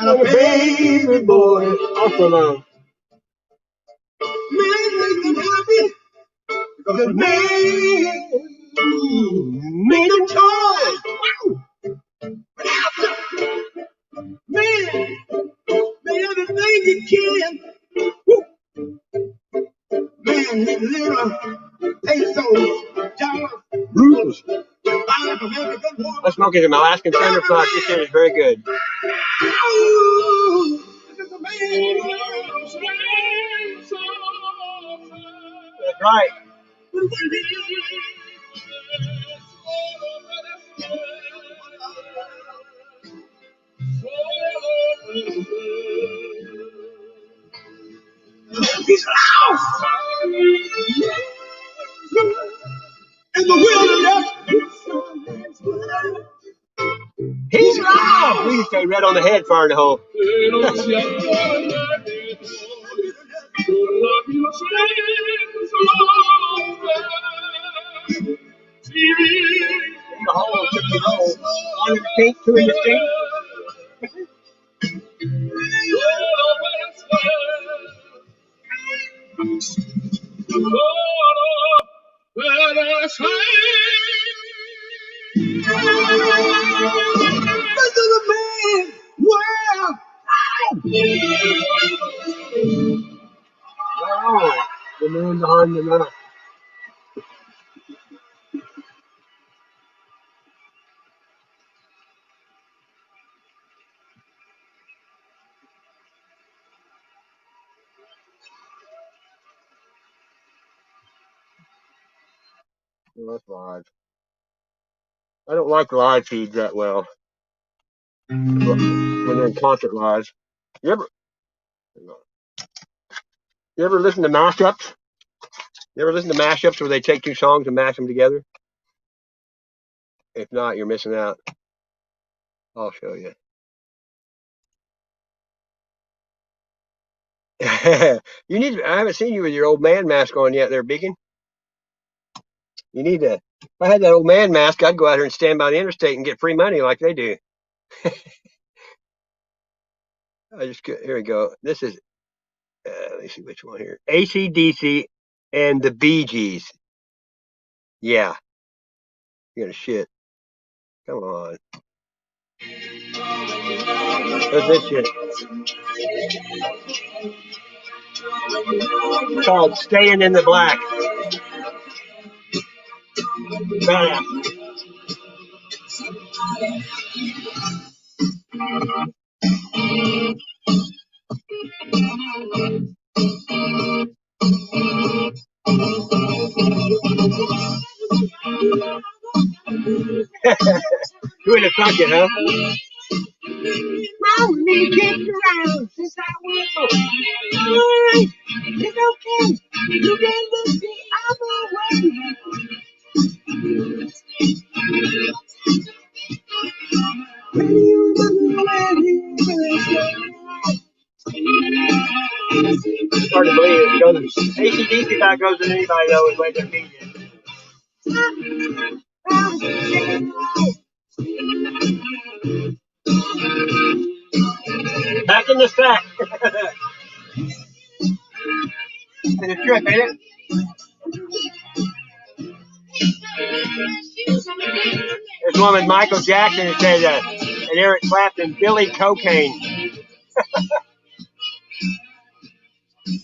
and a baby boy. Also known. The man made them toys. Man, made everything you can. Man, made little pesos, dollars, rubles. I'm smoking some Alaskan Thunder Puff. This shit is very good. That's right. He's lost in the wilderness. He's lost. We can stay red on the head, fire in the hole. The hole took the hole. One in the pink, two in the stink. Oh, the man behind the mask. Oh, that's live. I don't like live feeds that well when they're in concert live. You ever listen to mashups? You ever listen to mashups where they take two songs and mash them together? If not, you're missing out. I'll show you. You need. I haven't seen you with your old man mask on yet, there, Beacon. You need to. If I had that old man mask, I'd go out here and stand by the interstate and get free money like they do. Here we go. This is. Let me see which one here. AC/DC and the Bee Gees. Yeah. You're gonna shit. Come on. What's this shit? It's called Staying in the Black. Bam. You would have thought it, huh? Mom, me kicked around since I was alright. It's okay. You can look the other way. When you look away, it's hard to believe it goes. AC/DC back goes to anybody though is way their feet is. Back in the sack. It's a trip, ain't it? There's one with Michael Jackson that says, and Eric Clapton, Billy Cocaine.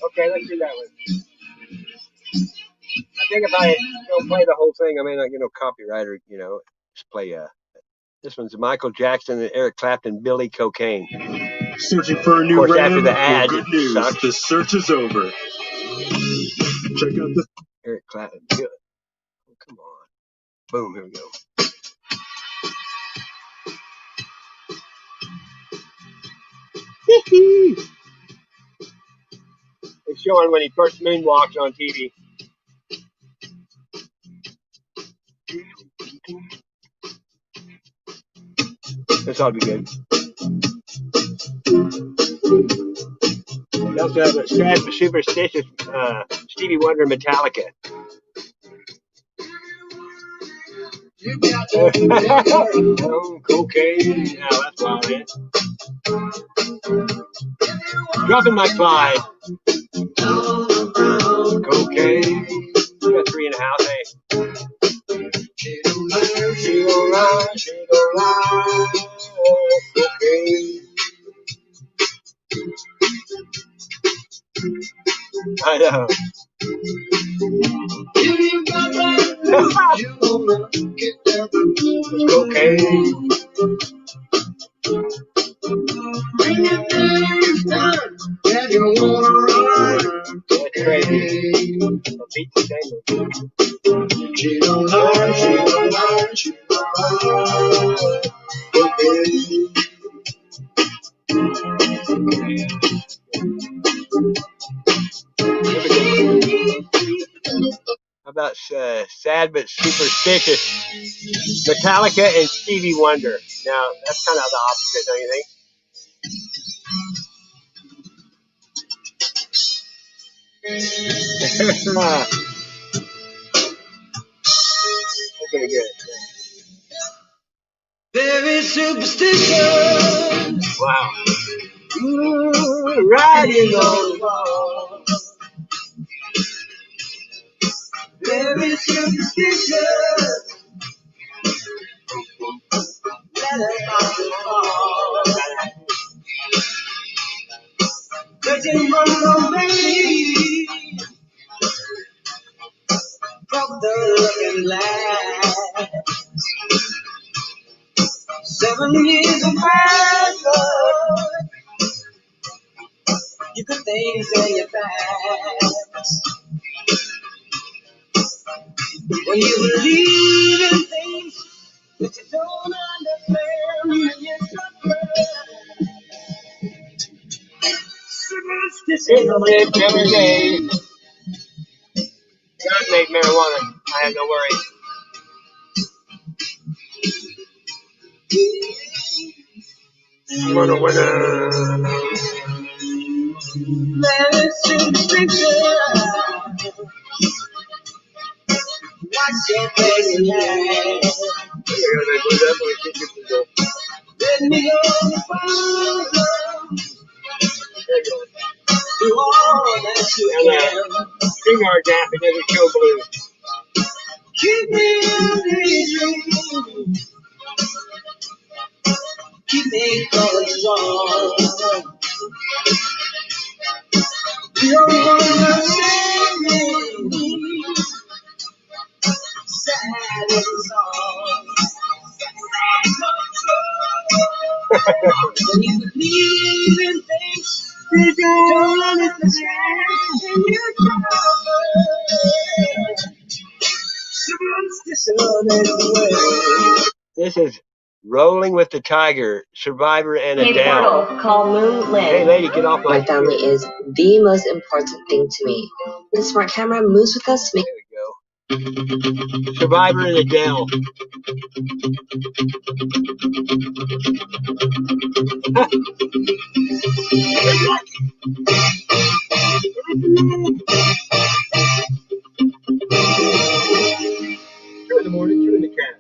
Okay, let's do that one. I think if I don't play the whole thing, I may not get no copyright or, just play this one's Michael Jackson and Eric Clapton, Billy Cocaine. Searching for a new of course, RAM? after the ad, well, good news. Sucks. The search is over. Check out the Eric Clapton. Oh, come on. Boom, here we go. It's showing when he first moonwalks on TV. This ought to be good. We also have a sad but superstitious Stevie Wonder Metallica. Oh, cocaine. Yeah, that's wild, man. Dropping my Clyde. Cocaine. We got 3 in the house, eh? She don't lie, she don't lie. Cocaine. I know. Cocaine. That's crazy. Beat the tango. She don't lie, she don't lie, she don't lie. How about sad but superstitious? Metallica and Stevie Wonder. Now, that's kind of the opposite, don't you think? That's pretty good. Very superstition. Wow. Ooh, riding on the wall. Very superstitious. Let it fall. waiting for somebody from the looking glass. 7 years of bad luck. You could things in your past. When you believe in things that you don't understand, and you suffer. People live every day. God made marijuana. I have no worries. Winner, winner. Medicine drinker. Watch your face in hand. Let me go the fire. Do all that you can. Sing our gap and never kill blue. Keep me in daydream. Keep me going strong. You're one of me. Sad and song. When you believe in things you don't understand, and you travel. Superstition is the way. This is Rolling with the Tiger, Survivor, and Hey, Adele. Portal, call Moon Lynn. Hey, lady, get off my My family is the most important thing to me. The smart camera moves with us to make. There we go. Survivor and Adele. Two in the morning, two in the cat.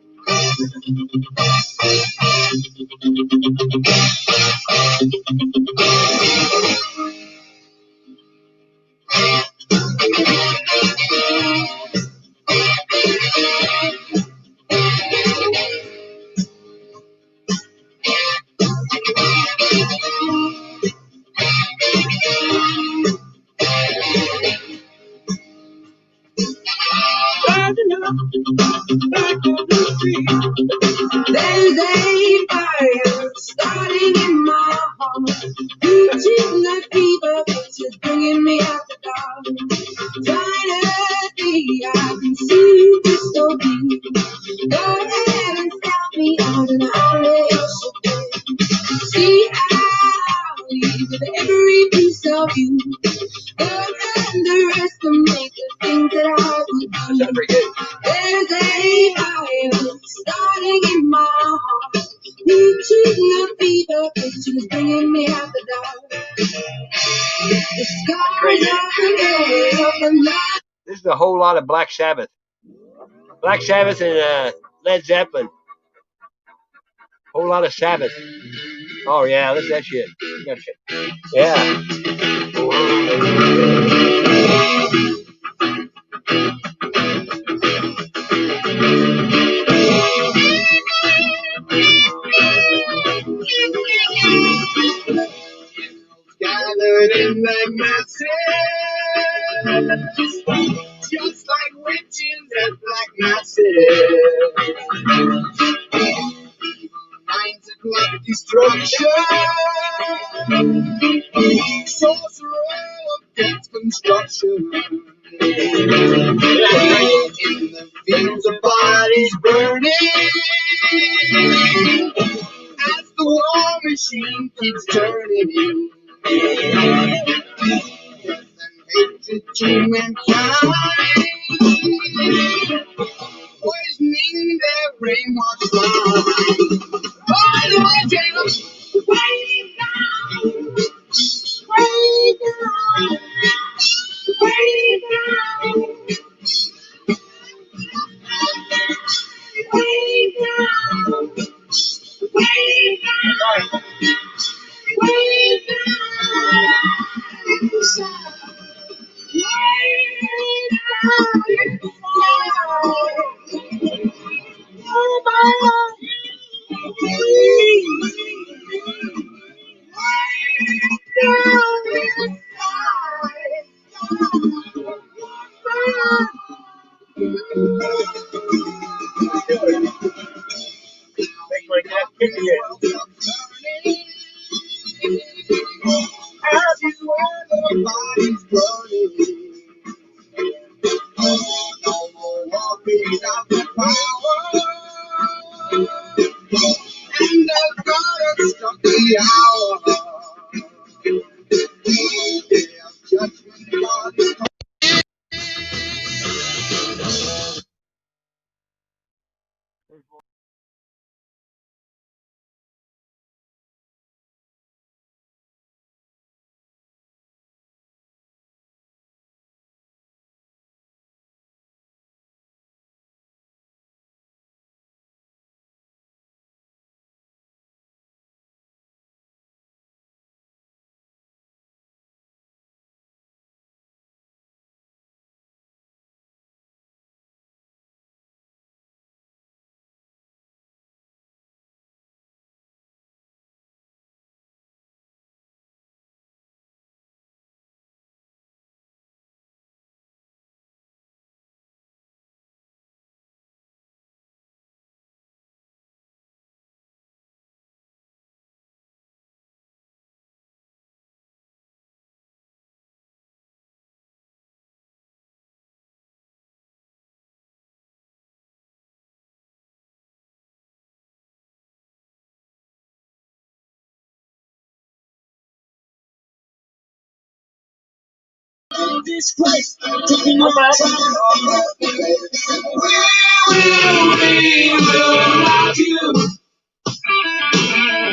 There's a fire starting in my heart. Reaching the fever, which is bringing me out the dark. Finally, I can see you crystal clear. Go ahead and stop me on an outlet. See how you with every piece of you. Don't underestimate the things that I would do. There's a fire starting in my heart. Reaching the fever, which is bringing me out the dark. The scars of the day of the night. This is a whole lot of Black Sabbath. Black Sabbath and Led Zeppelin. Whole lot of Sabbath. Oh yeah, listen to that shit. Yeah. Gathered in the masses, just like witches at black masses. Minds of black destruction, sorcerer of death construction. In the fields of bodies burning, as the war machine keeps turning. Hatred to mankind, poisoning their brainwashed minds. Oh, the jail, way down, way down, way down, way down, way down, way down. body's burning. No more walking without the power. And the God has struck the hour. Judgment God is coming. This place, taking over. We will rock you.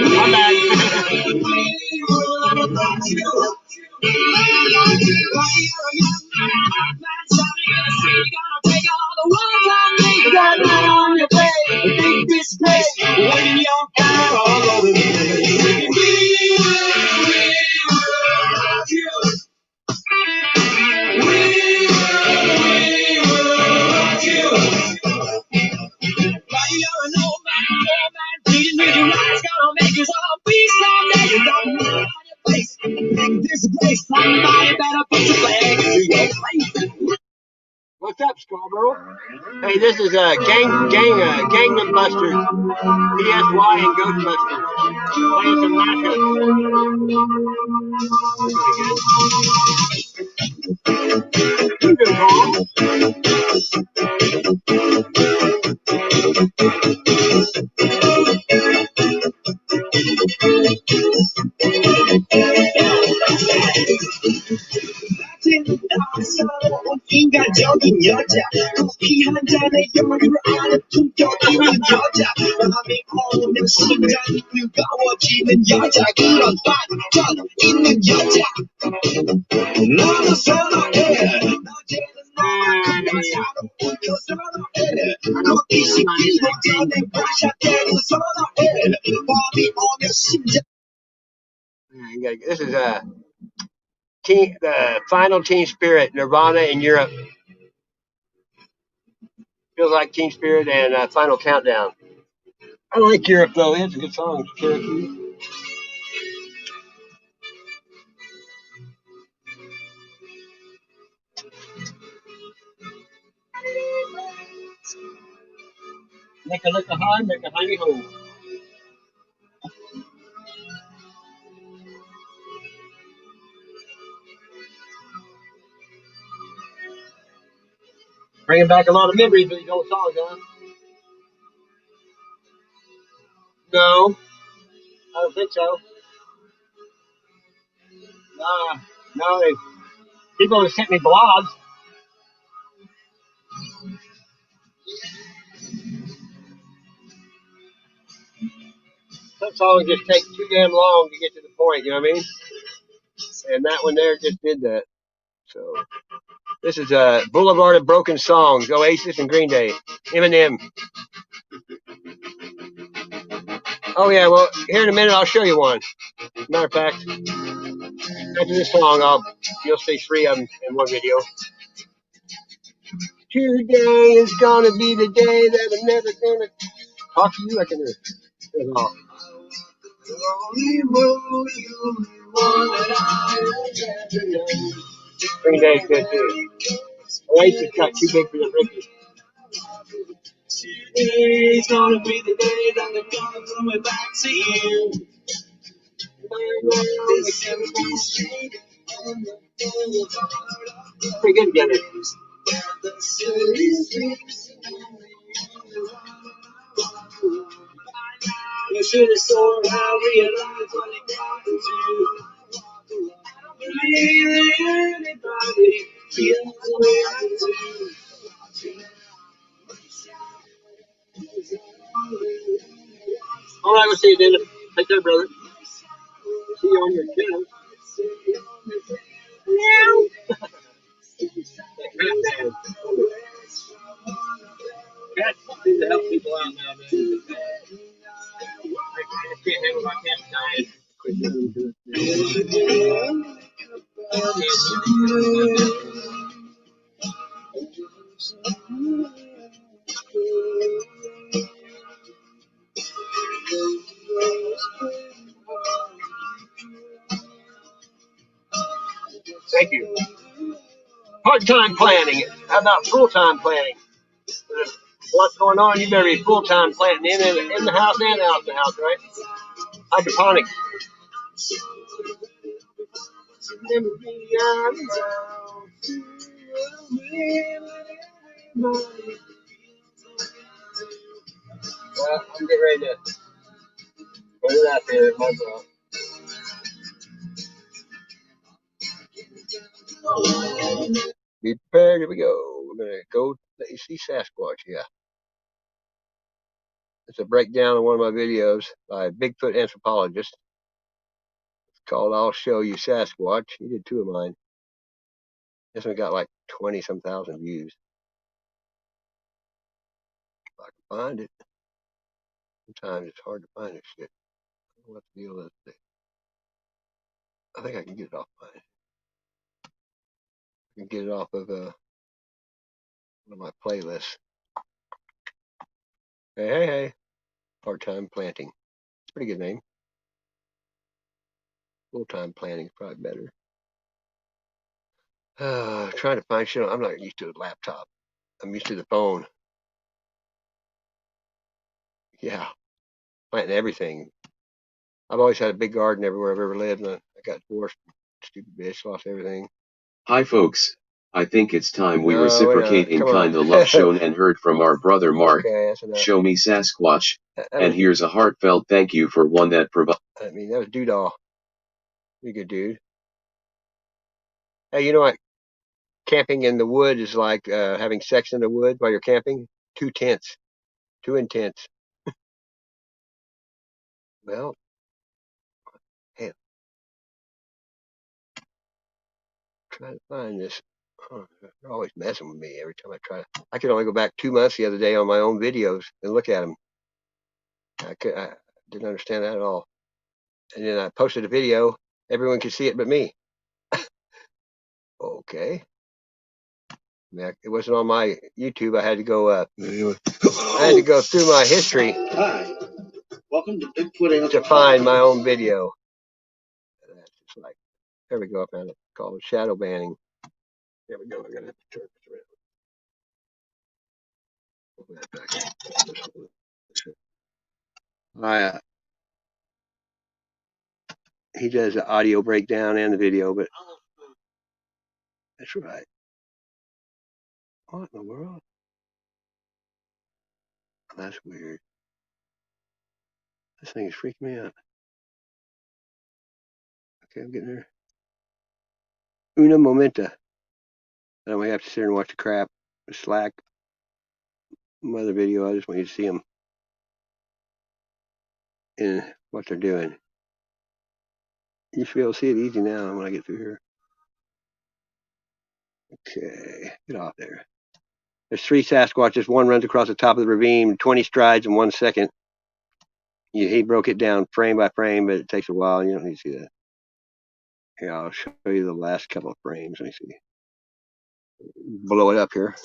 I'm back. We will rock you. Take all the world and make that light on your face. Take this place, when you're down all over the place. We will rock you. What's up, Scarborough? Hey, this is Gangnam Busters, PSY and Ghostbusters. Playing some mashups. You good, Carl? 인간적인 여자 커피 한 잔에 여유를 아는 품격 있는 여자 마음이 오면 심장이 뜨거워지는 여자 그런 반전 있는 여자 너도 선호해 낮에는 너만큼 사랑꾼 그 선호해 커피 식기 전에 마셔 때도 선호해 밤이 오면 심장. This is the final Teen Spirit, Nirvana in Europe. Feels like Teen Spirit and Final Countdown. I like Europe though. They have some good songs. Cherokee. Make a lick a high, make a honey hole. Bringing back a lot of memories of these old songs, huh? No, I don't think so. No, people have sent me blogs. Some songs just take too damn long to get to the point, you know what I mean? And that one there just did that. So this is Boulevard of Broken Songs, Oasis and Green Day, Eminem. Oh yeah, well here in a minute I'll show you one. Matter of fact, after this song you'll see 3 of them in one video. Today is gonna be the day that I'm never gonna talk to you. I can hear it all. Green Day's good too. Oasis got too big for the Rickies. Today's gonna be the day that they're gonna throw it back to you. This empty street Pretty good together. You should have saw how realized what it got into. I don't believe that anybody feels the way I do. All right, we'll see you, Dennis. Take care, brother. See you on your channel. Cats seem to help people out nowadays. I can't handle my cat dying. Quit letting them do it. Thank you. Part-time planning. How about full-time planning? There's what's going on? You better be full-time planting in the house and out the house, right? Hydroponics. Well, I'm getting ready to put it out there. Be prepared. Here we go. We're going to go let you see Sasquatch. Yeah. It's a breakdown of one of my videos by a Bigfoot anthropologist. It's called I'll Show You Sasquatch. He did 2 of mine. This one got like 20-some thousand views. If I can find it. Sometimes it's hard to find this shit. I don't know what the deal is. I think I can get it off mine. I can get it off of one of my playlists. Hey. Part-time planting. Pretty good name. Full-time planting is probably better. Trying to find shit. I'm not used to a laptop. I'm used to the phone. Yeah. Planting everything. I've always had a big garden everywhere I've ever lived, and I got divorced. Stupid bitch, lost everything. Hi folks. I think it's time we No, reciprocate in come on. kind of love shown and heard from our brother Mark. Okay, that's enough. Show me Sasquatch. That And was, here's a heartfelt thank you for one that provides. I mean, that was Doodah. Pretty good dude. Hey, you know what? Camping in the wood is like having sex in the wood while you're camping. Too tense. Too intense. Well, hell. Trying to find this. Oh, they're always messing with me every time I try to. I could only go back 2 months the other day on my own videos and look at them. I didn't understand that at all. And then I posted a video. Everyone could see it but me. Okay. It wasn't on my YouTube. I had to go. I had to go through my history. Hi. Welcome to Bigfoot To find my own video. That's just like, there we go. I found it. Called shadow banning. There we go. I'm gonna have to turn this around. He does the audio breakdown and the video, but that's right. What in the world? That's weird. This thing is freaking me out. Okay, I'm getting there. Una momenta. Then we have to sit here and watch the crap. The Slack. My other video, I just want you to see them and what they're doing. You should be able to see it easy now when I get through here. Okay, get off there. There's 3 Sasquatches. One runs across the top of the ravine, 20 strides in 1 second. He broke it down frame by frame, but it takes a while. You don't need to see that. Here, I'll show you the last couple of frames. Let me see. Blow it up here.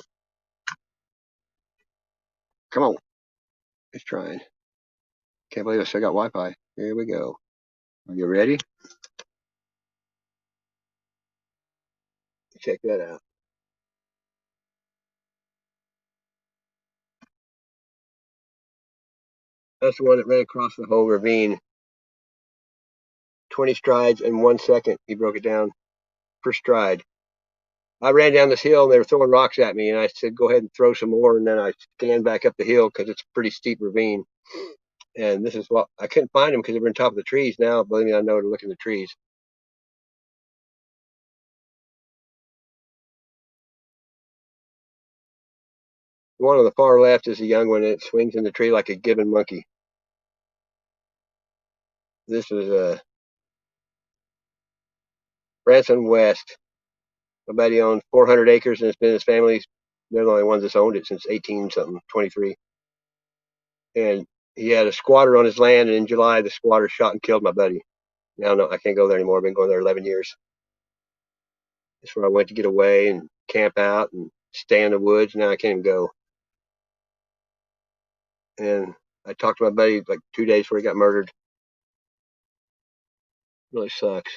Come on. It's trying. Can't believe I still got Wi-Fi. Here we go. Are you ready? Check that out. That's the one that ran across the whole ravine. 20 strides in 1 second. He broke it down. per stride. I ran down this hill and they were throwing rocks at me, and I said, go ahead and throw some more. And then I scanned back up the hill because it's a pretty steep ravine. And this is what I couldn't find them because they were on top of the trees. Now, believe me, I know to look in the trees. The one on the far left is a young one, and it swings in the tree like a gibbon monkey. This is Branson West. My buddy owns 400 acres, and it's been his family's. They're the only ones that's owned it since 23. And he had a squatter on his land, and in July, the squatter shot and killed my buddy. Now, no, I can't go there anymore. I've been going there 11 years. That's where I went to get away and camp out and stay in the woods. Now I can't even go. And I talked to my buddy like 2 days before he got murdered. Really sucks.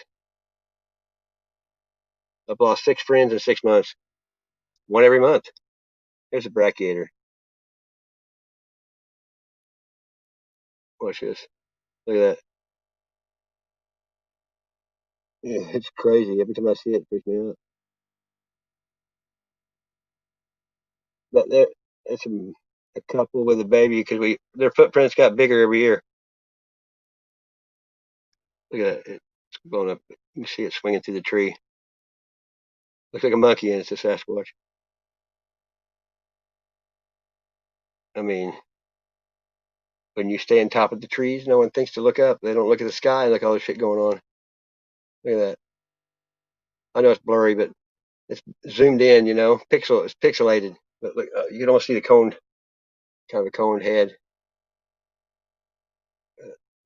I've lost 6 friends in 6 months. One every month. Here's a brachiator. Watch this. Look at that. Yeah, it's crazy. Every time I see it, it freaks me out. But there, it's a couple with a baby because their footprints got bigger every year. Look at that. It's going up. You can see it swinging through the tree. Looks like a monkey, and it's a Sasquatch. I mean, when you stay on top of the trees, no one thinks to look up. They don't look at the sky and look at all this shit going on. Look at that. I know it's blurry, but it's zoomed in, you know. It's pixelated. But look, you can almost see the coned, kind of a coned head.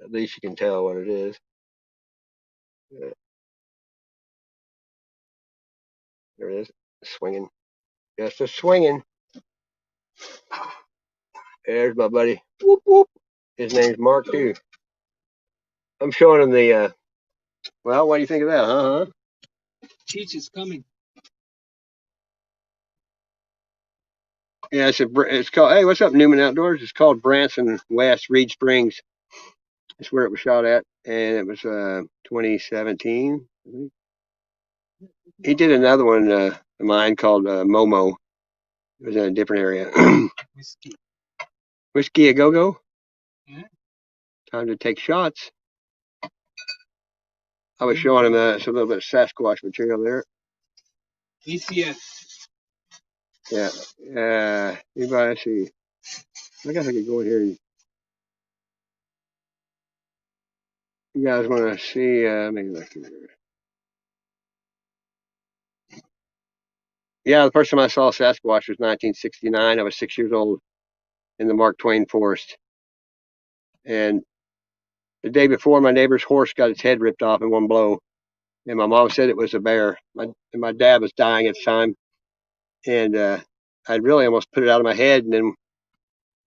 At least you can tell what it is. There it is. Swinging. Just a swinging. There's my buddy. Whoop, whoop. His name's Mark, too. I'm showing him the, well, what do you think of that, huh? Teach is coming. Yeah, it's called, hey, what's up, Newman Outdoors? It's called Branson West, Reed Springs. That's where it was shot at, and it was 2017. I think. He did another one of mine called Momo. It was in a different area. Whiskey. Whiskey a go-go? Yeah. Time to take shots. I was showing him it's a little bit of Sasquatch material there. ECS. Yeah. Anybody see? I guess I could go in here. You guys want to see? Maybe look here. Yeah, the first time I saw Sasquatch was 1969. I was 6 years old in the Mark Twain Forest. And the day before, my neighbor's horse got its head ripped off in one blow. And my mom said it was a bear. My dad was dying at the time. And I really almost put it out of my head. And then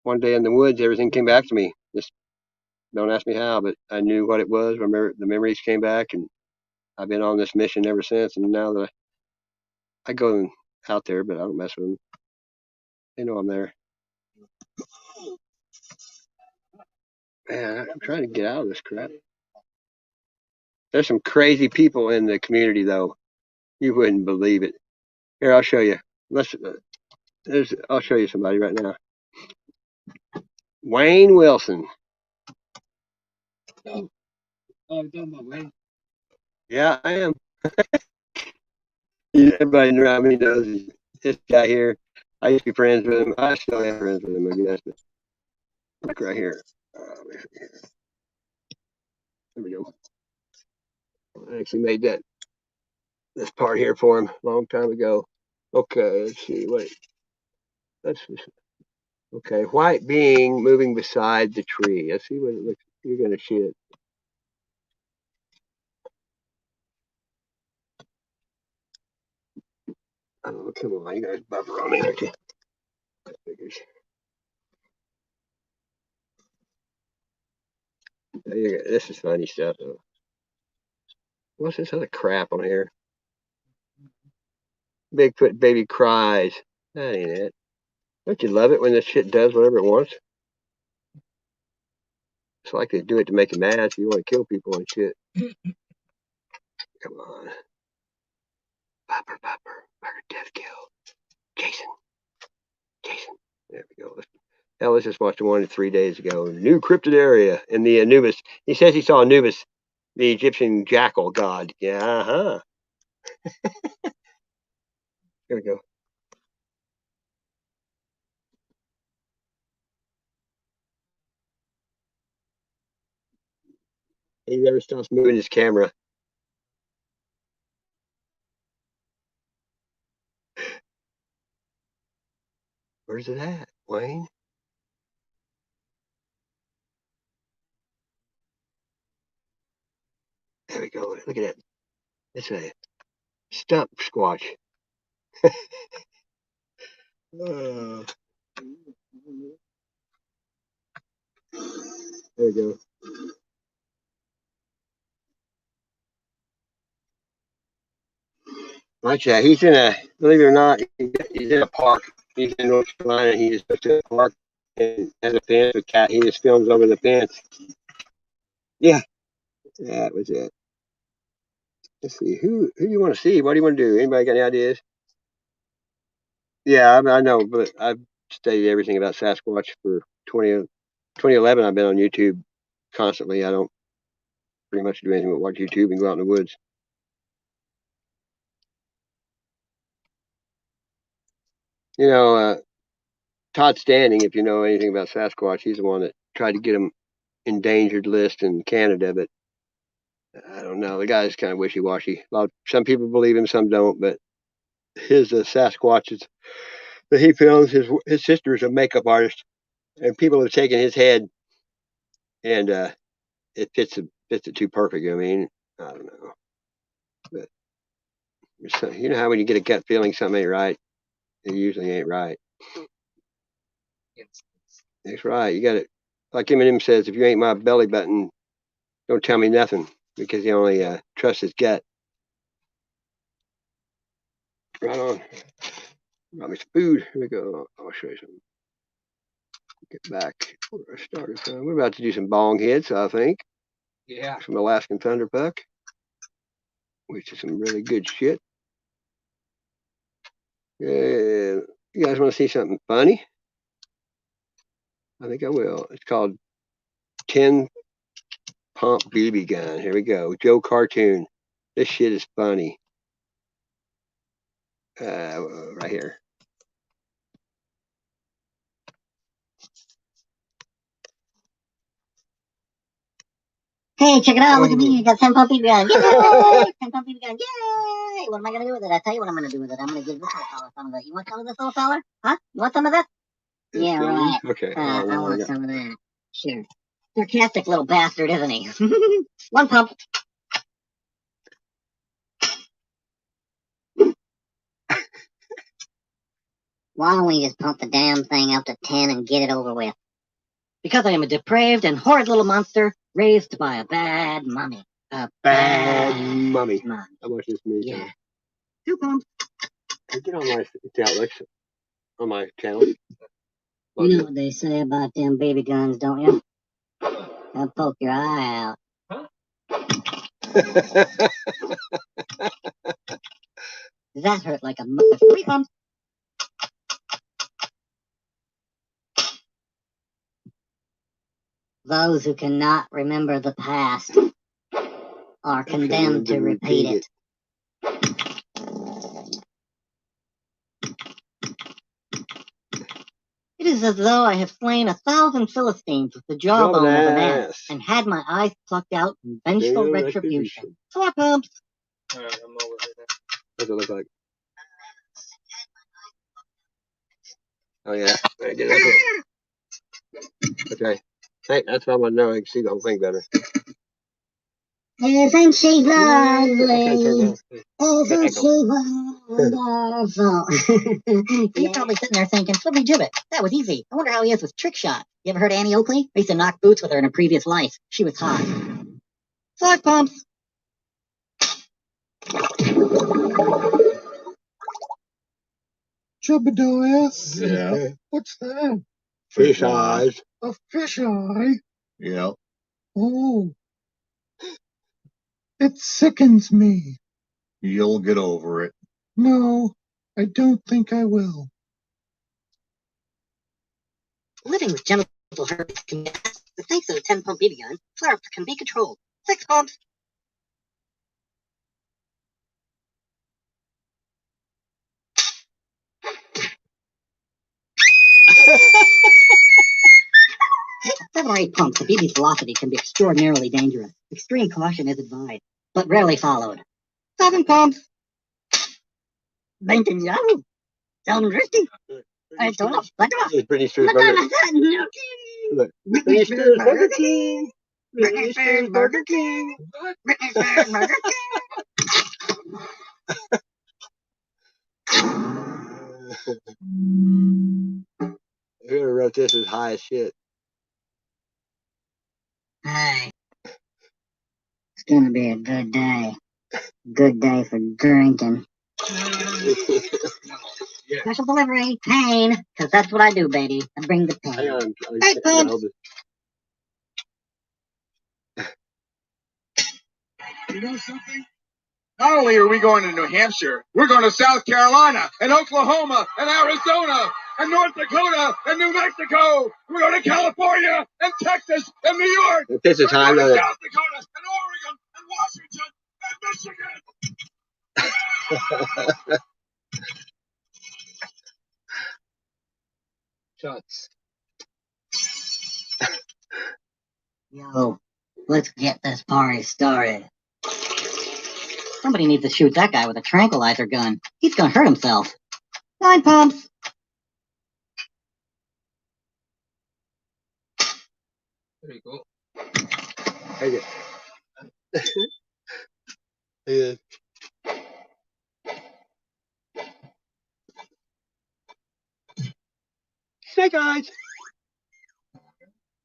one day in the woods, everything came back to me. Just don't ask me how, but I knew what it was. Remember, the memories came back, and I've been on this mission ever since. And now that I go out there, but I don't mess with them. They know I'm there. Man, I'm trying to get out of this crap. There's some crazy people in the community, though. You wouldn't believe it. Here, I'll show you. I'll show you somebody right now. Wayne Wilson. Oh, you're talking about Wayne? Yeah, I am. Everybody around me knows this guy here. I used to be friends with him. I still am friends with him, I guess. But look right here. There we go. I actually made this part here for him a long time ago. Okay, let's see. Wait. Okay, white being moving beside the tree. Let's see what it looks like. You're going to see it. Oh, come on. You guys buffer on me, aren't you? That figures. This is funny stuff, though. What's this other crap on here? Bigfoot baby cries. That ain't it. Don't you love it when this shit does whatever it wants? It's like they do it to make you mad, so you want to kill people and shit. Come on. hell, let's just watch the one 3 days ago. New cryptid area in the Anubis. He says he saw Anubis, the Egyptian jackal god. Yeah, Here we go. He never stops moving his camera. Where's it at, Wayne? There we go. Look at that. It's a stump squatch. There we go. Watch that. He's in a, believe it or not, he's in a park. He's in North Carolina. He just goes to a park and has a fence with cat. He just films over the fence. Yeah, that was it. Let's see. Who do you want to see? What do you want to do? Anybody got any ideas? Yeah, I know, but I've studied everything about Sasquatch for 2011. I've been on YouTube constantly. I don't pretty much do anything but watch YouTube and go out in the woods. You know, Todd Standing, if you know anything about Sasquatch, he's the one that tried to get him endangered list in Canada, but I don't know. The guy's kind of wishy-washy. Some people believe him, some don't, but his Sasquatches that he films, his sister is a makeup artist, and people have taken his head, and it fits it too perfect. I mean, I don't know, but you know how when you get a gut feeling something ain't right, it usually ain't right. That's right. You got it. Like Eminem says, if you ain't my belly button, don't tell me nothing, because he only trusts his gut. Right on. Got me some food. Here we go. I'll show you something. Get back where I started from. We're about to do some bong hits, I think. Yeah. Some Alaskan Thunderbuck, which is some really good shit. You guys want to see something funny? I think I will. It's called 10 Pump BB Gun. Here we go. Joe Cartoon. This shit is funny. Right here. Hey, check it out. Look at me. I got 10 pump BB gun. Yay! 10 pump BB gun. Yay! What am I going to do with it? I'll tell you what I'm going to do with it. I'm going to give this little fella some of that. You want some of this little fella? Huh? You want some of this? Yeah, right. Okay. I want some of that. Sure. Sarcastic little bastard, isn't he? One pump. Why don't we just pump the damn thing up to 10 and get it over with? Because I am a depraved and horrid little monster raised by a bad mummy. A bad mummy. mummy. I watch this movie. Yeah. 2 pumps. Get on my channel. You know what they say about them baby guns, don't you? They'll poke your eye out. That hurt like a mother. 3 pumps. Those who cannot remember the past are condemned to repeat it. It is as though I have slain 1,000 Philistines with the jawbone of an ass and had my eyes plucked out in vengeful retribution. 4 pumps. I'm over here. What's it look like? Oh yeah, I did it. Okay. Hey, that's how I know I can see the whole thing better. Isn't she lovely? Isn't she wonderful? You're probably sitting there thinking, flippy gibbet, that was easy. I wonder how he is with trick shot. You ever heard of Annie Oakley? I used to knock boots with her in a previous life. She was hot. 5 pumps. Jebediah? Yeah. What's that? Fish eyes. A fish eye? Yeah. Oh. It sickens me. You'll get over it. No, I don't think I will. Living with genital herpes can be a mess, but thanks to the 10-pump BB gun, flare-ups can be controlled. 6 pumps. At 7 or 8 pumps, the BB's velocity can be extraordinarily dangerous. Extreme caution is advised, but rarely followed. 7 pumps. 20 yards. Sound risky. I don't know. It's Britney Spears Burger. Look, Britney Spears Burger King. Britney Spears Burger King. Britney Spears Burger Whoever wrote this is high as shit. Hey. It's gonna be a good day. Good day for drinking. Special delivery, pain, because that's what I do, baby. I bring the pain. Hang on. 8 pumps. You know something? Not only are we going to New Hampshire, we're going to South Carolina and Oklahoma and Arizona and North Dakota and New Mexico. We're going to California and Texas and New York. This is time We're though. going to South Dakota and Oregon and Washington and Michigan. Shots. Yo, let's get this party started. Somebody needs to shoot that guy with a tranquilizer gun. He's gonna hurt himself. 9 pumps. There you go. Take it. Snake eyes.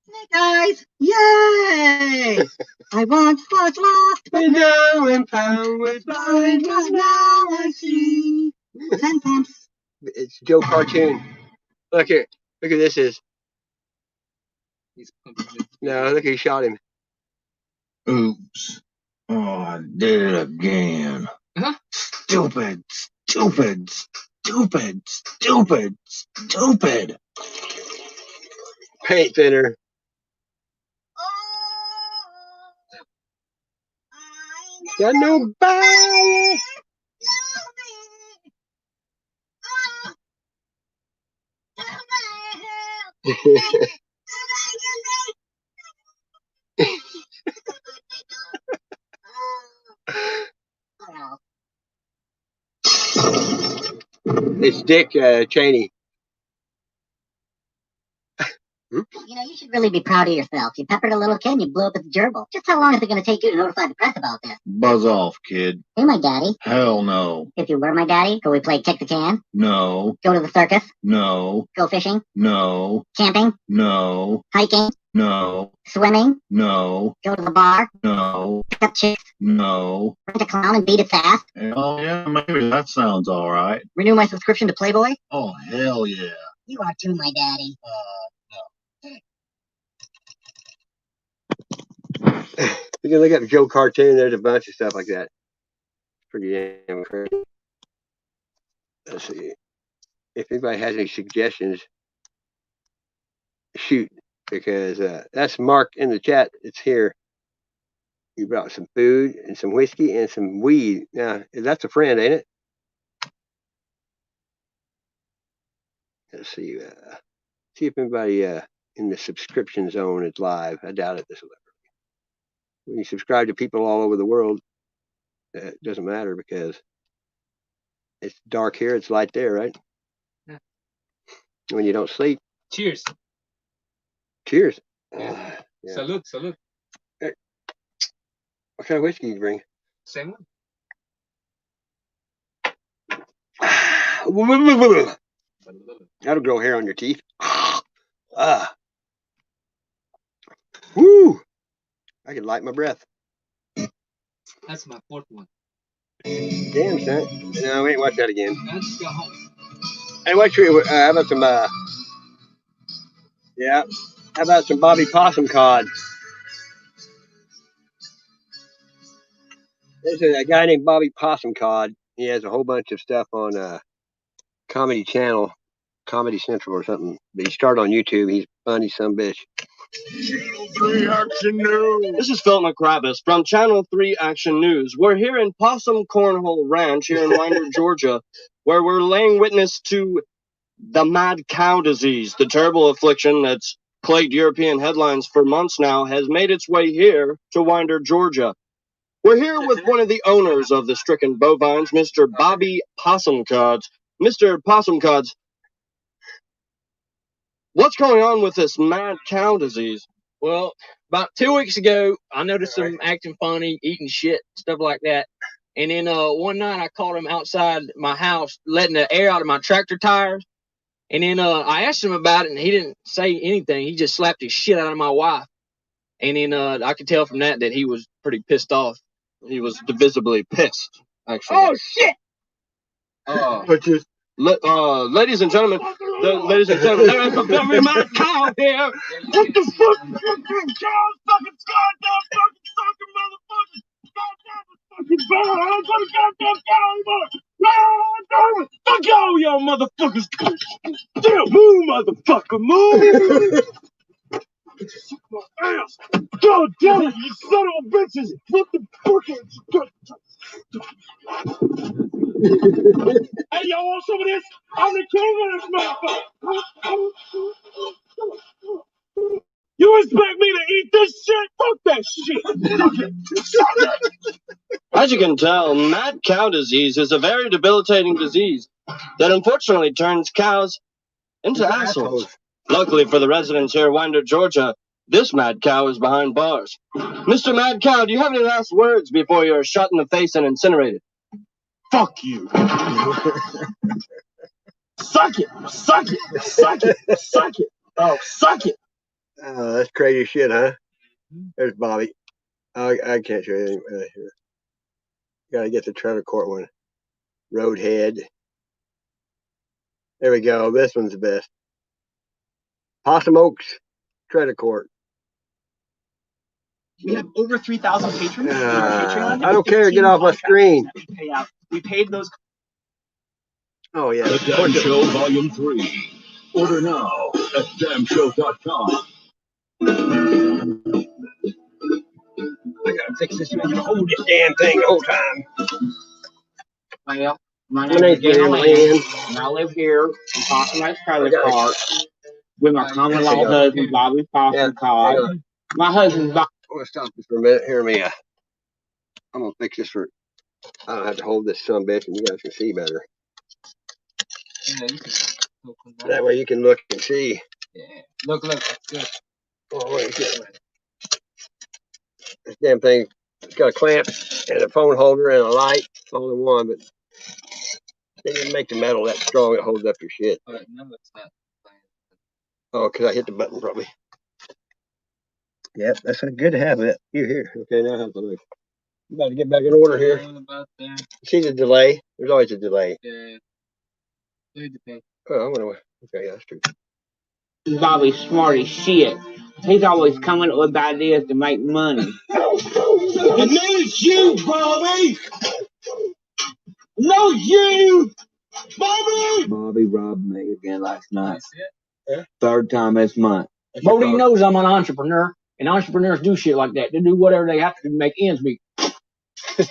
Snake eyes. Yay! I once was lost, but now I'm found with blind, but now I see. 10 pumps. It's Joe Cartoon. Look here. Look at this is. He's pumping it. No, look, he shot him. Oops. Oh, I did it again. Huh? Stupid, stupid, stupid, stupid, stupid. Paint thinner. Got nobody. It's Dick Cheney. You know, you should really be proud of yourself. You peppered a little kid and you blew up at the gerbil. Just how long is it going to take you to notify the press about this? Buzz off, kid. Hey, my daddy. Hell no. If you were my daddy, could we play kick the can? No. Go to the circus? No. Go fishing? No. Camping? No. Hiking? No. Swimming? No. Go to the bar? No. Pick up chicks? No. Rent a clown and beat its ass? Oh, yeah, maybe that sounds all right. Renew my subscription to Playboy? Oh, hell yeah. You are too, my daddy. You can look up Joe Cartoon. There's a bunch of stuff like that. It's pretty damn crazy. Let's see. If anybody has any suggestions, shoot. Because that's Mark in the chat. It's here. You brought some food and some whiskey and some weed. Now, that's a friend, ain't it? Let's see. See if anybody in the subscription zone is live. I doubt it. This will ever. When you subscribe to people all over the world, it doesn't matter because it's dark here, it's light there, right? Yeah. When you don't sleep. Cheers. Cheers. Yeah. Yeah. Salute, salute. Hey, what kind of whiskey you bring? Same one. That'll grow hair on your teeth. Woo! I can light my breath. That's my 4th one. Damn, son. No, we ain't watch that again. I just got home. Hey, how about some, yeah, how about some Bobby Possum cod? There's a guy named Bobby Possum Cod. He has a whole bunch of stuff on Comedy Channel. Comedy Central or something. But he started on YouTube. He's funny, some bitch. Channel 3 Action News. This is Phil McRavis from Channel 3 Action News. We're here in Possum Cornhole Ranch here in Winder, Georgia, where we're laying witness to the mad cow disease. The terrible affliction that's plagued European headlines for months now has made its way here to Winder, Georgia. We're here with one of the owners of the stricken bovines, Mr. Bobby Possumcods. Mr. Possumcods, what's going on with this mad cow disease? Well, about 2 weeks ago, I noticed them acting funny, eating shit, stuff like that. And then one night I caught them outside my house, letting the air out of my tractor tires. And then I asked him about it, and he didn't say anything. He just slapped his shit out of my wife. And then I could tell from that he was pretty pissed off. He was visibly pissed, actually. Oh, shit! Ladies and gentlemen, there's a very mad cow here. What the fuck? Fucking cow, fucking goddamn fucking sucking motherfuckers. Goddamn fucking bear. I don't got a goddamn cow anymore. No, fuck y'all, y'all motherfuckers. Damn, move, motherfucker, move. Suck my ass. God damn it, you son of a bitches. What the fuck is Hey, y'all want some of this? I'm the king of this motherfucker. You expect me to eat this shit? Fuck that shit. As you can tell, mad cow disease is a very debilitating disease that unfortunately turns cows into assholes. Luckily for the residents here in Winder, Georgia, this mad cow is behind bars. Mr. Mad Cow, do you have any last words before you're shot in the face and incinerated? Fuck you. Suck it. Suck it. Suck it. Suck it. Oh, suck it. That's crazy shit, huh? There's Bobby. I can't show you anything right here. Gotta get the Trevor Court one. Roadhead. There we go. This one's the best. Possum Oaks, Treasure Court. We have over 3,000 patrons. I don't care. Get off my screen. We paid those. Oh, yeah. The Damn Show Volume 3. Order now at damshow.com. I gotta fix this. I can hold this damn thing the whole time. Well, my name is Daniel Lynn, and I live here in Possum Oaks Trailer Park with my common law husband, Bobby Possumcod. My husband's Bobby. I'm gonna stop this for a minute. Hear me. I'm gonna fix this for. I don't have to hold this son bitch, and you guys can see better. Yeah, you can that way you can look and see. Yeah. Look, that's good. Oh, wait, this damn thing, it's got a clamp and a phone holder and a light, all in one, but they didn't make the metal that strong it holds up your shit. No, it's not. Oh, because I hit the button probably. Yep, that's good to have that. Here. Okay, now I have to look. I'm about to get back in order here. See the delay? There's always a delay. Yeah. Oh, I'm gonna. Okay, that's true. Bobby's smart as shit. He's always coming up with ideas to make money. And there's you, Bobby! No, you! Bobby! Bobby robbed me again last night. Yeah. Third time this month. Bodie knows I'm an entrepreneur, and entrepreneurs do shit like that. They do whatever they have to make ends meet.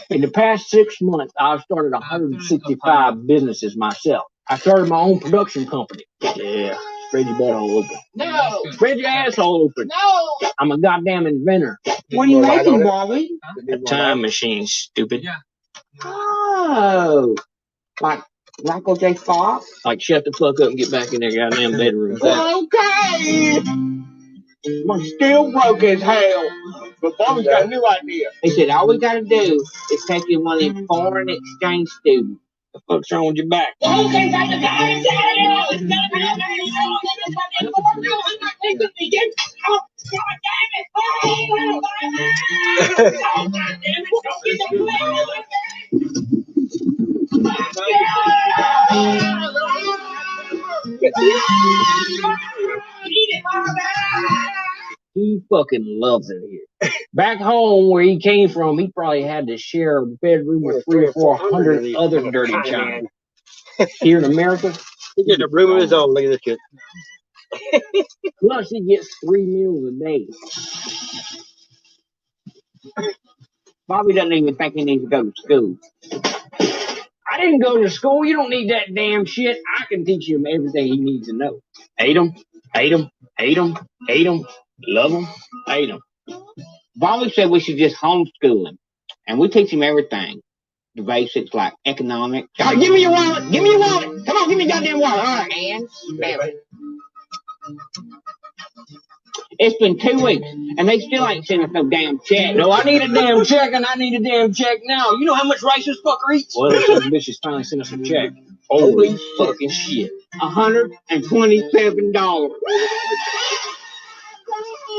In the past 6 months, I've started 165 businesses myself. I started my own production company. Yeah, spread your butthole open. No! Spread your asshole open. No! I'm a goddamn inventor. What are you making, Bobby? A time machine, stupid. Yeah. Oh! Like Michael J. Fox? Like, shut the fuck up and get back in their goddamn bedroom. Okay! I'm still broke as hell. But Bobby's got a new idea. He said, all we gotta do is take you one of them foreign exchange students. The fuck's wrong with your back? He fucking loves it here. Back home where he came from, he probably had to share a bedroom with 300 or 400 other dirty Chinamen. Here in America, He gets a room of his own. Look at this shit. Plus, he gets 3 meals a day. Bobby doesn't even think he needs to go to school. I didn't go to school. You don't need that damn shit. I can teach him everything he needs to know. Hate him, hate him, hate him, hate him, love him, hate him. Bobby said we should just homeschool him. And we teach him everything. The basics like economics. All right, give me your wallet. Give me your wallet. Come on, give me your goddamn wallet. All right, and spell it. It's been 2 weeks, and they still ain't sent us no damn check. No, I need a damn check, and I need a damn check now. You know how much rice this fucker eats? Well, this bitch finally sent us a check. Holy fucking shit. $127.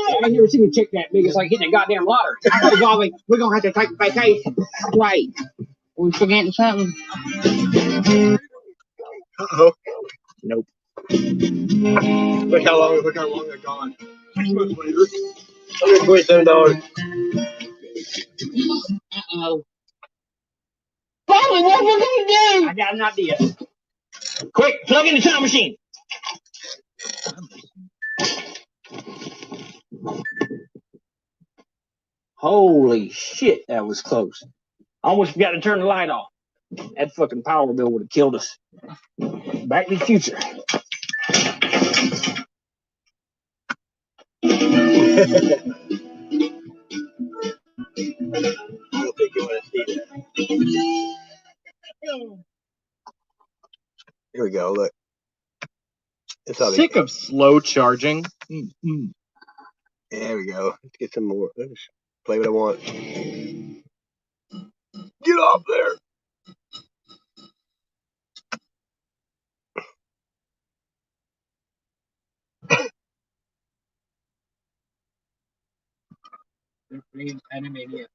I never seen a check that big. It's like hitting a goddamn lottery. Hey, Bobby, we're going to have to take a vacation. Wait. We forgetting something? Uh-oh. Nope. Look how long they're gone. 6 months later. $127. Uh-oh. Bobby, what we gonna do? I got an idea. Quick, plug in the time machine. Holy shit, that was close. I almost forgot to turn the light off. That fucking power bill would have killed us. Back to the Future. I don't think you want to see that. Here we go, look. Sick of slow charging. There we go. Let's get some more. Let's play what I want. Get off there. They're bringing Animaniacs.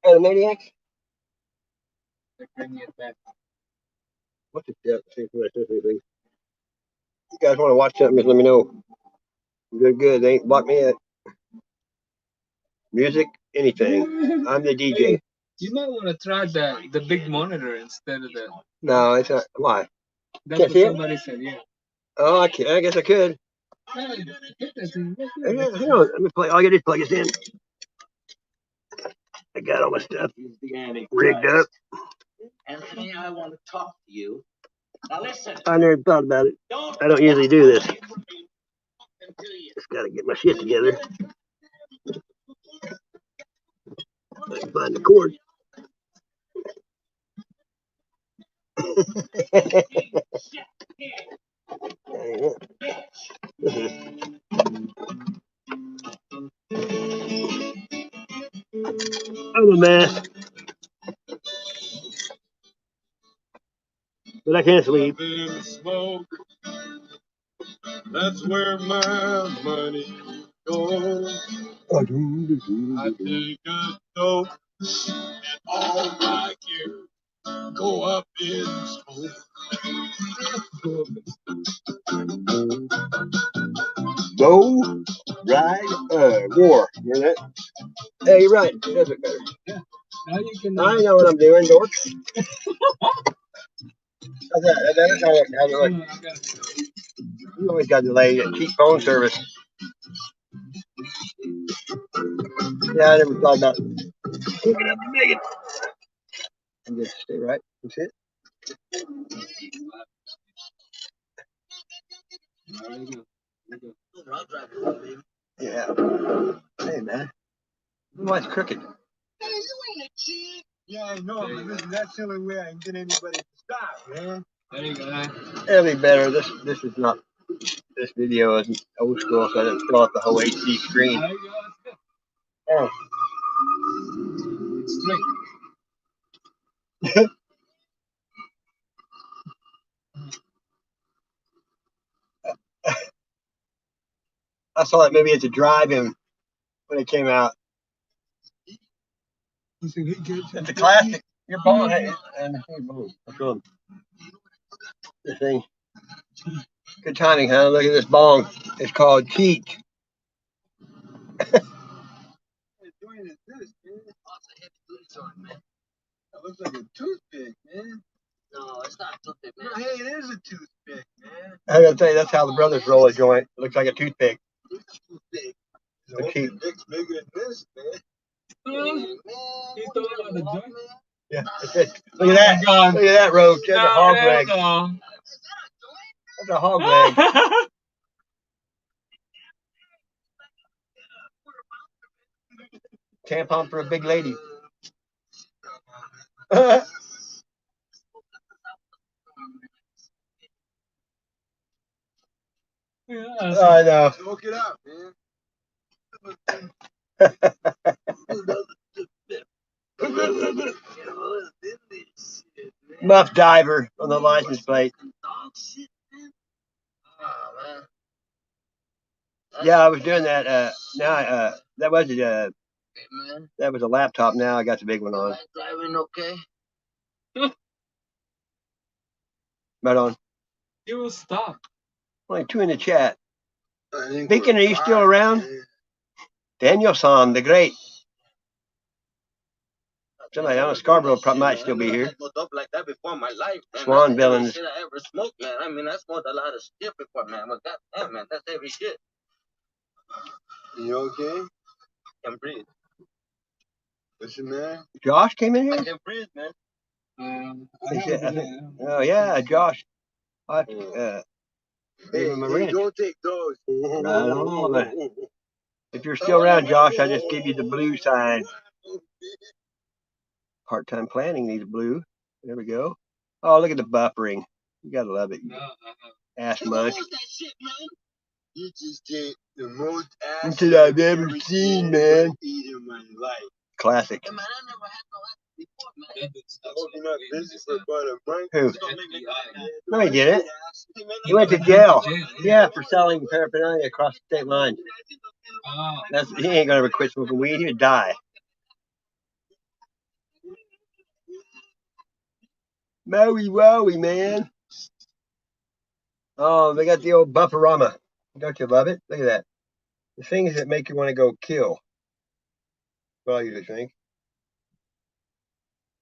Animaniacs? They're bringing it back. What's it? Yeah, see what it is. You guys want to watch something, just let me know. Good. They ain't blocked me yet. Music, anything. I'm the DJ. Hey, you might want to try the big monitor instead of the. No, it's not. Why? That's Can't what see somebody said, yeah. Oh, I guess I could. Hey, hit that thing. Hang on. Let me play. All I gotta do is plug this in. I got all my stuff rigged up. Anthony, I want to talk to you. Now listen. I never thought about it. I don't usually do this. Just gotta get my shit together. Let's find the cord. I'm a mess. But I can't sleep. Smoke. That's where my money goes. I take a dope and all my gear go up in smoke. Go ride war. You hear that? Hey, you're right. It does look better. Yeah. Now you can. I know what I'm doing, Dork. How's that? How's it look? You always got delayed at cheap phone service. Yeah, I never thought about hooking up to Megan. I'm just stay right. That's it. Yeah. Hey, man. Why it's crooked? Hey, you ain't a cheat. Yeah, I know, but listen, that's the only way I can get anybody to stop, man. There you go. It'll be better. This is not. This video isn't old school, so I didn't fill out the whole HD screen. There you go. Oh. It's straight. I saw that movie at the drive-in when it came out. It's a classic. You're bald, hey, and this thing. Good timing, huh? Look at this bong. It's called Cheech. That looks like a toothpick, man. No, it's not toothpick, man. Hey, it is a toothpick, man. I gotta tell you, that's how the brothers roll a joint. It looks like a toothpick. Toothpick. So cheap. It's bigger than this, man. He's talking about the joint. Yeah. Look at that. God. Look at that, Roach. That's a hog hell leg. no. That's a hog leg. Tampon for a big lady. I know. Smoke it up, man. Muff Diver on the license plate. Yeah, I was doing that. Now, that was a laptop. Now I got the big one on. Driving okay? Right on. You will stop. Only 2 in the chat. Beacon, are you still around? Daniel-san, the great. Somebody on Scarborough might still be here. Like that before my life, man. Swan Billings. Shit I ever smoked, man. I mean, I smoked a lot of shit before, man. But goddamn, man, that's heavy shit. You okay? I can breathe. Listen, man. Josh came in here? I can breathe, man. Oh, yeah, Josh. Gave him a wrench. Don't take those. Right on. If you're still around, Josh, I just give you the blue sign. Part-time planning needs blue. There we go. Oh, look at the buffering. You gotta love it. Ass munch. You just did the most ass that I've ever seen, man. in my life. Classic. Hey, man, I never had no ass before, man. Holding up business for about a month. Who? No, he didn't. He went to jail. Yeah, for selling paraphernalia across the state line. He ain't gonna ever quit smoking weed. He'd die. Maui wowie, man. Oh, they got the old Bufferama. Don't you love it? Look at that. The things that make you want to go kill. Well, I usually think.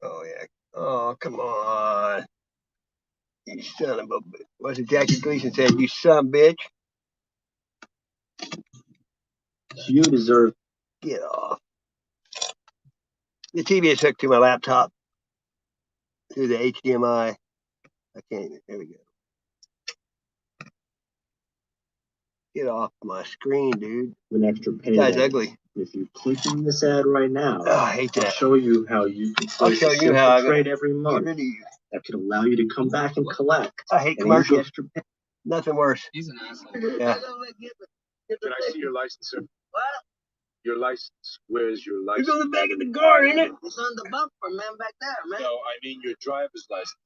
Oh, yeah. Oh, come on. You son of a bitch. What's it Jackie Gleason said? You son of a bitch. You deserve. Get off. The TV is hooked to my laptop through the HDMI. I can't even. There we go. Get off my screen, dude. An extra pay. This guy's ugly. If you click on this ad right now, I hate that. I'll show you how you can I'll place show a you simple how I trade every month that can allow you to come back and collect. I hate And commercials. extra pay. Nothing worse. He's an asshole. Yeah. Can I see your license, sir? What? Your license. Where's your license? It's on the back of the car, ain't it? It's on the bumper, man, back there, man. No, I mean your driver's license.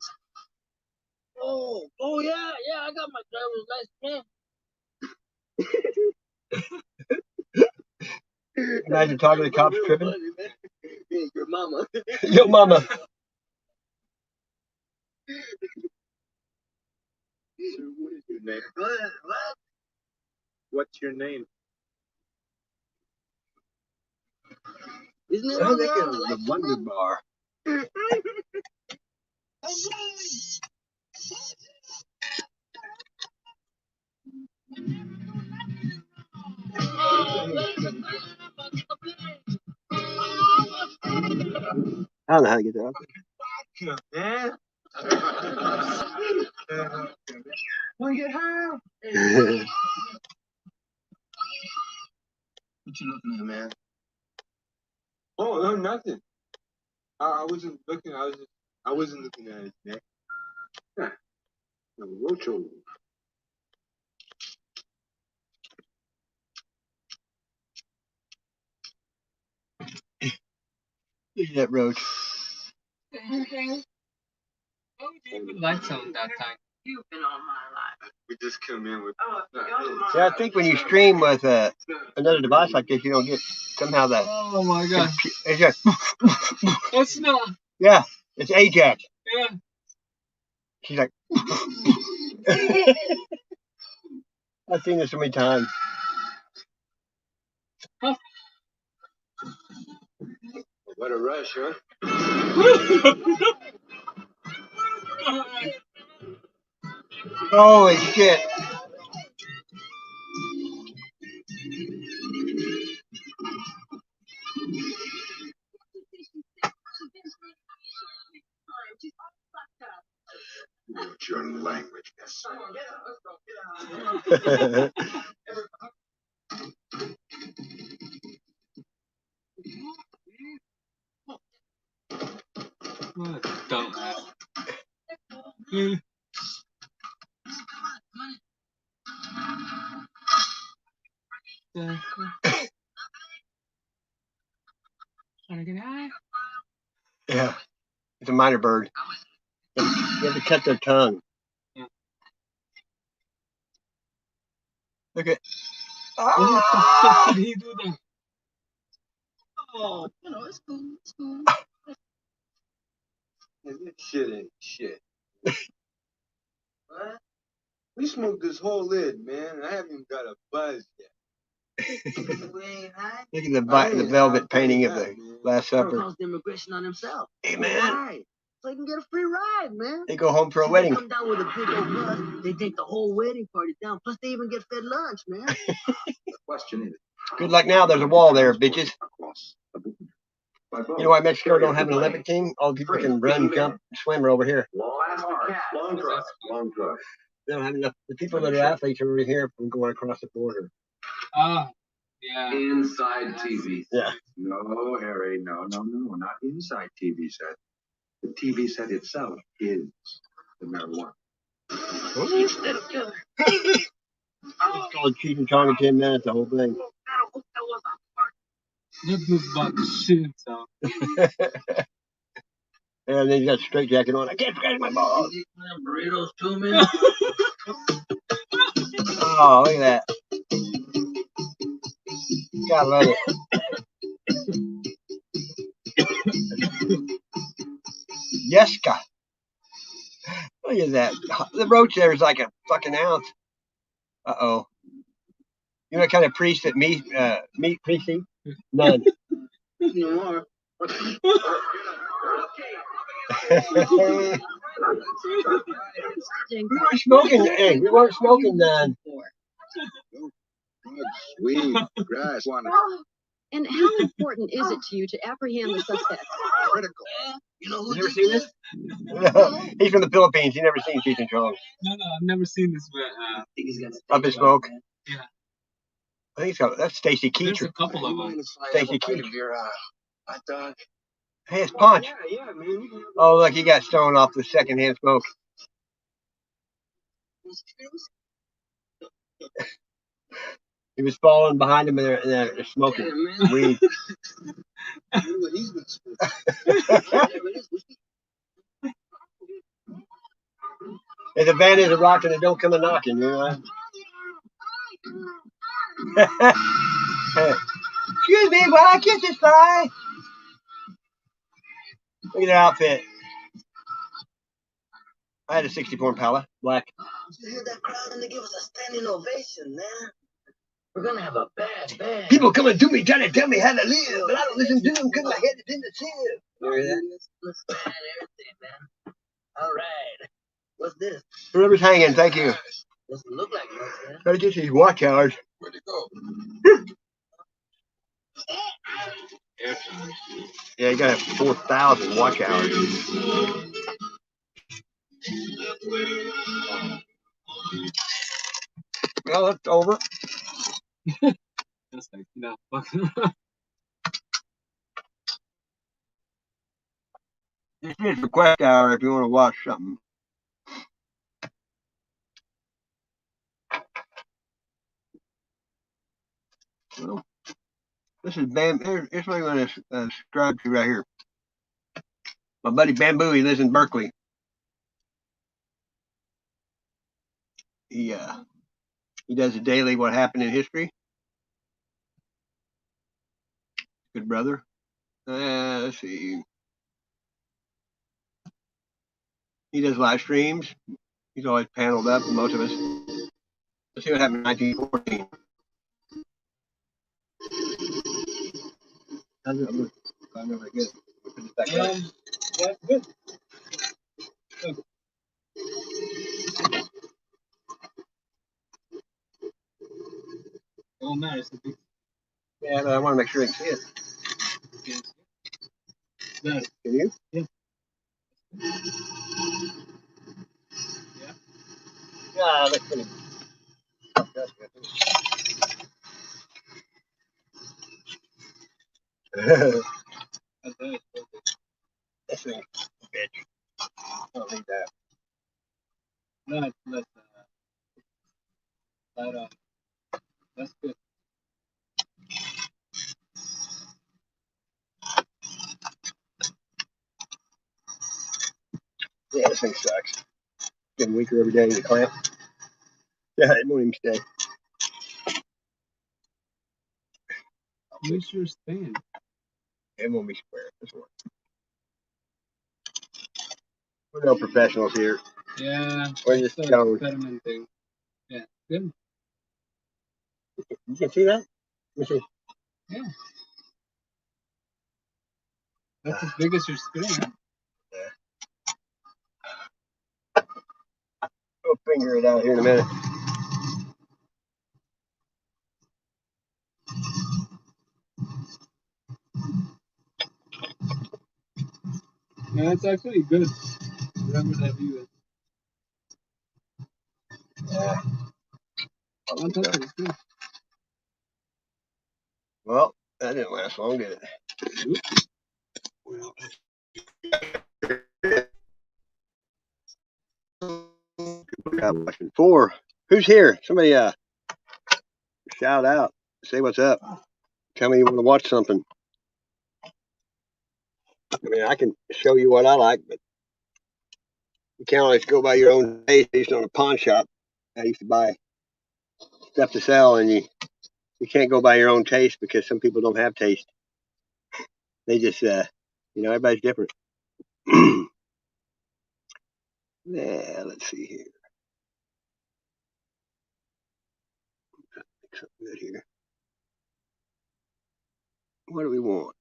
Oh, yeah, I got my driver's license, man. Imagine talking to the cops tripping. Hey, your mama. Yo, mama. So what is your name? What? What's your name? Isn't it I on think there on it's the the Wonder Bar. I don't know how to get that up. Wanna get high? What you looking at, man? Oh, no, nothing. I wasn't looking. I wasn't looking at his neck. Yeah. No, Rocho. Look at that roach. Why would you even like some that time? You've been on my life. We just come in with. Yeah, I think when you stream with another device like this, you don't get somehow that. Oh my god. It's just, It's not. yeah, it's Ajax. Yeah. She's like. I've seen this so many times. Huh. What a rush, huh? Holy shit. What's your language, miss? What a dumbass. Trying to get high? Yeah. It's a minor bird. You have to cut their tongue. Yeah. Look at. What the fuck did he do that? Oh, you know, it's cool. It's cool. Man, this shit ain't shit. What? We smoked this whole lid, man, and I haven't even got a buzz yet. We ain't high. Look at the velvet painting of the Last Supper. Calls the immigration on himself. Hey, man. Right. So he can get a free ride, man. They go home for a See, wedding. They come down with a big old bus. They take the whole wedding party down. Plus, they even get fed lunch, man. The question is, Good luck now. There's a wall there, bitches. You know why Mexico don't have an Olympic team? All the people can run, jump, swim are over here. long drive, long drive. They don't have enough. The people that are athletes are over here from going across the border. Oh, yeah. Inside TV. Yeah. No, Harry, no, not inside TV set. The TV set itself is the marijuana. It's called Cheech and Chong in 10 minutes, the whole thing. That dude's about to shit himself. And then he's got a straight jacket on. I can't forget my balls. Burritos too, man. Oh, look at that. Gotta love it. Yeska. Look at that. The roach there is like a fucking ounce. Uh-oh. You know what kind of priest that meat priest eat? None. You are. We weren't smoking. Hey, we weren't smoking none. Sweet grass. And how important is it to you to apprehend the suspect? Critical. You know who You never did seen this? He's from the Philippines. He never seen Cheech and Chong. No, I've never seen this, but I think he's got Up in smoke. yeah. I think it's got, that's Stacy There's Keach. a couple of them. Stacy Keach. Your hot dog. Hey, it's Punch. Yeah, man. You can have Oh, look, he got stoned off the secondhand smoke. He was following behind him and they're smoking weed. what he's been smoking. If the band isn't rocking, it don't come a knocking, you know. Hey, excuse me while I kiss this guy. Look at their outfit. I had a 64 Impala, black. You hear that crowd and they give us a standing ovation, man. We're gonna have a bad. People coming to me trying to tell me how to live, but I don't listen to them because my head is in the sieve. You hear that? Let's plan everything, man. All right. What's this? Whoever's hanging, thank you. Doesn't look like much, man. Gotta get these watch hours. Where'd it go? Yeah, you gotta have 4,000 watch hours. Well, it's over. That's like, no, fucking around. This is request hour if you want to watch something. Well, this is Bamboo. Here's what I'm going to subscribe to right here. My buddy Bamboo, he lives in Berkeley. He does a daily what happened in history. Good brother. Let's see. He does live streams. He's always paneled up, most of us. Let's see what happened in 1914. I know I guess. Yeah, good. don't matter. It's a big. Yeah, but I want to make sure I can see it. Better. Can you? Yeah. Yeah, that's pretty. That's good. This thing, bitch. I don't need that. No, let's light on. That's good. Yeah, this thing sucks. Getting weaker every day. The clamp. Yeah, it won't even stay. Use your stand. It won't be square. This one. We're no professionals here. Yeah. We're just going. Experimenting. Yeah. Good. You can see that? Let me see. Yeah. That's as big as your screen. We'll figure it out here in a minute. Yeah, that's actually good. Whatever that view is. Yeah. Oh, that's good. Well, that didn't last long, did it? Well, people got watching. 4. Who's here? Somebody shout out. Say what's up. Tell me you want to watch something. I mean, I can show you what I like, but you can't always go by your own taste. I used to own a pawn shop. I used to buy stuff to sell, and you can't go by your own taste because some people don't have taste. They just, everybody's different. Yeah, let's see here. Something good here. What do we want?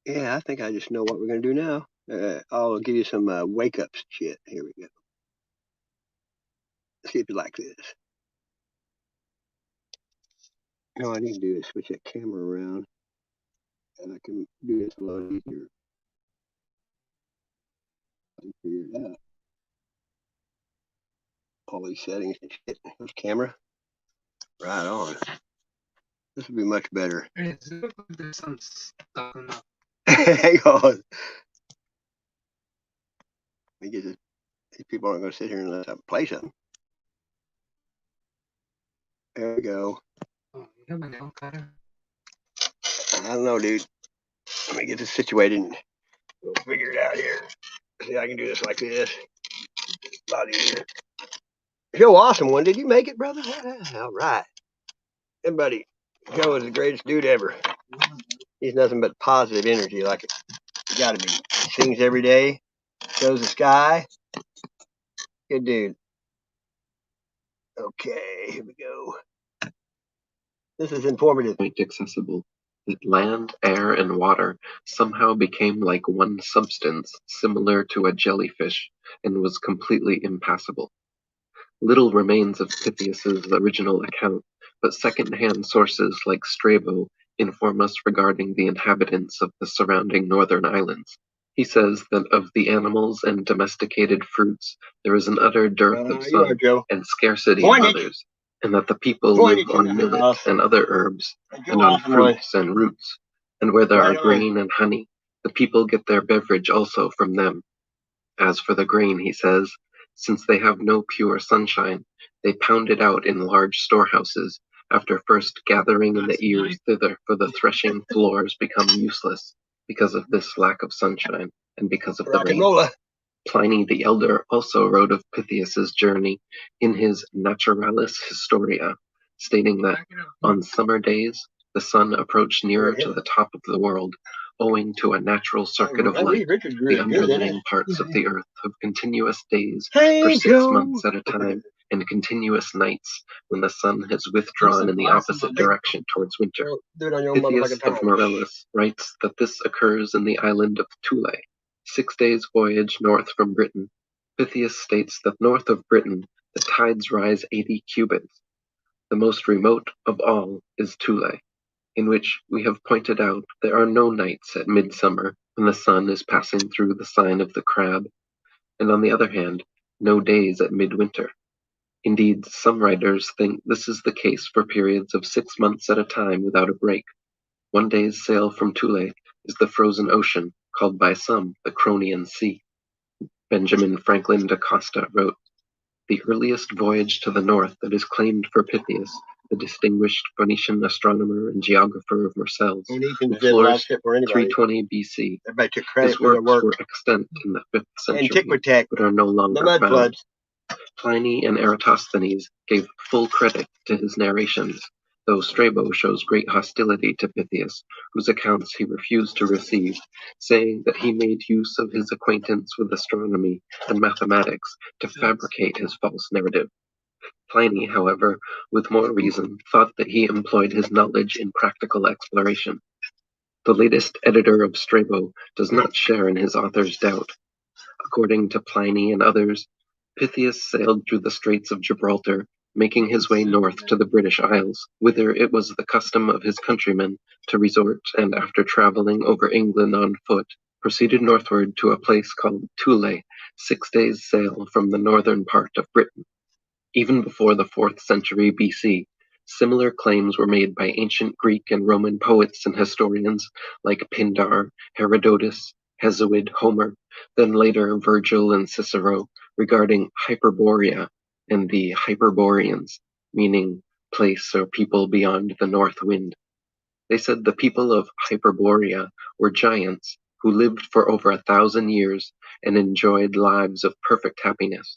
Yeah, I think I just know what we're going to do now. I'll give you some wake up shit. Here we go. See if you like this. All I need to do is switch that camera around, and I can do this a lot easier. I can figure it out. All these settings and shit. This camera. Right on. This would be much better. It looks like there's some stuff in that. Hang on. Let me get this. These people aren't going to sit here unless I play something. There we go. Oh, you have a nail cutter? I don't know, dude. Let me get this situated and we'll figure it out here. See, I can do this like this. A lot easier. Joe, awesome one. Did you make it, brother? All right. Everybody, Joe is the greatest dude ever. He's nothing but positive energy, like it gotta be. He sings every day, shows the sky. Good dude. Okay, here we go. This is informative. Accessible. That land, air, and water somehow became like one substance, similar to a jellyfish, and was completely impassable. Little remains of Pythias's original account, but second-hand sources like Strabo inform us regarding the inhabitants of the surrounding northern islands. He says that of the animals and domesticated fruits, there is an utter dearth of some and scarcity of others, and that the people live on millet and other herbs, and on fruits and roots, and where there are grain and honey, the people get their beverage also from them. As for the grain, he says, since they have no pure sunshine, they pound it out in large storehouses, after first gathering in the ears thither, for the threshing floors become useless because of this lack of sunshine and because of the rain. Pliny the Elder also wrote of Pythias's journey in his Naturalis Historia, stating that on summer days the sun approached nearer to the top of the world, owing to a natural circuit of light. The underlying parts of the earth have continuous days for 6 months at a time, and continuous nights when the sun has withdrawn in the opposite direction towards winter. Pythias of Morellus writes that this occurs in the island of Thule, 6 days' voyage north from Britain. Pythias states that north of Britain the tides rise 80 cubits. The most remote of all is Thule, in which we have pointed out there are no nights at midsummer when the sun is passing through the sign of the crab, and on the other hand, no days at midwinter. Indeed, some writers think this is the case for periods of 6 months at a time without a break. One day's sail from Thule is the frozen ocean, called by some the Cronian Sea. Benjamin Franklin da Costa wrote, "The earliest voyage to the north that is claimed for Pytheas, the distinguished Phoenician astronomer and geographer of Marseilles, who flourished 320 BC. Everybody took credit His for their works work. were extant in the 5th century, Antiquitech, but are no the longer mud found. floods. Pliny and Eratosthenes gave full credit to his narrations, though Strabo shows great hostility to Pytheas, whose accounts he refused to receive, saying that he made use of his acquaintance with astronomy and mathematics to fabricate his false narrative. Pliny, however, with more reason, thought that he employed his knowledge in practical exploration. The latest editor of Strabo does not share in his author's doubt. According to Pliny and others, Pytheas sailed through the Straits of Gibraltar, making his way north to the British Isles, whither it was the custom of his countrymen to resort, and after travelling over England on foot, proceeded northward to a place called Thule, 6 days' sail from the northern part of Britain. Even before the 4th century BC, similar claims were made by ancient Greek and Roman poets and historians like Pindar, Herodotus, Hesiod, Homer, then later Virgil and Cicero, regarding Hyperborea and the Hyperboreans, meaning place or people beyond the north wind. They said the people of Hyperborea were giants who lived for over 1,000 years and enjoyed lives of perfect happiness.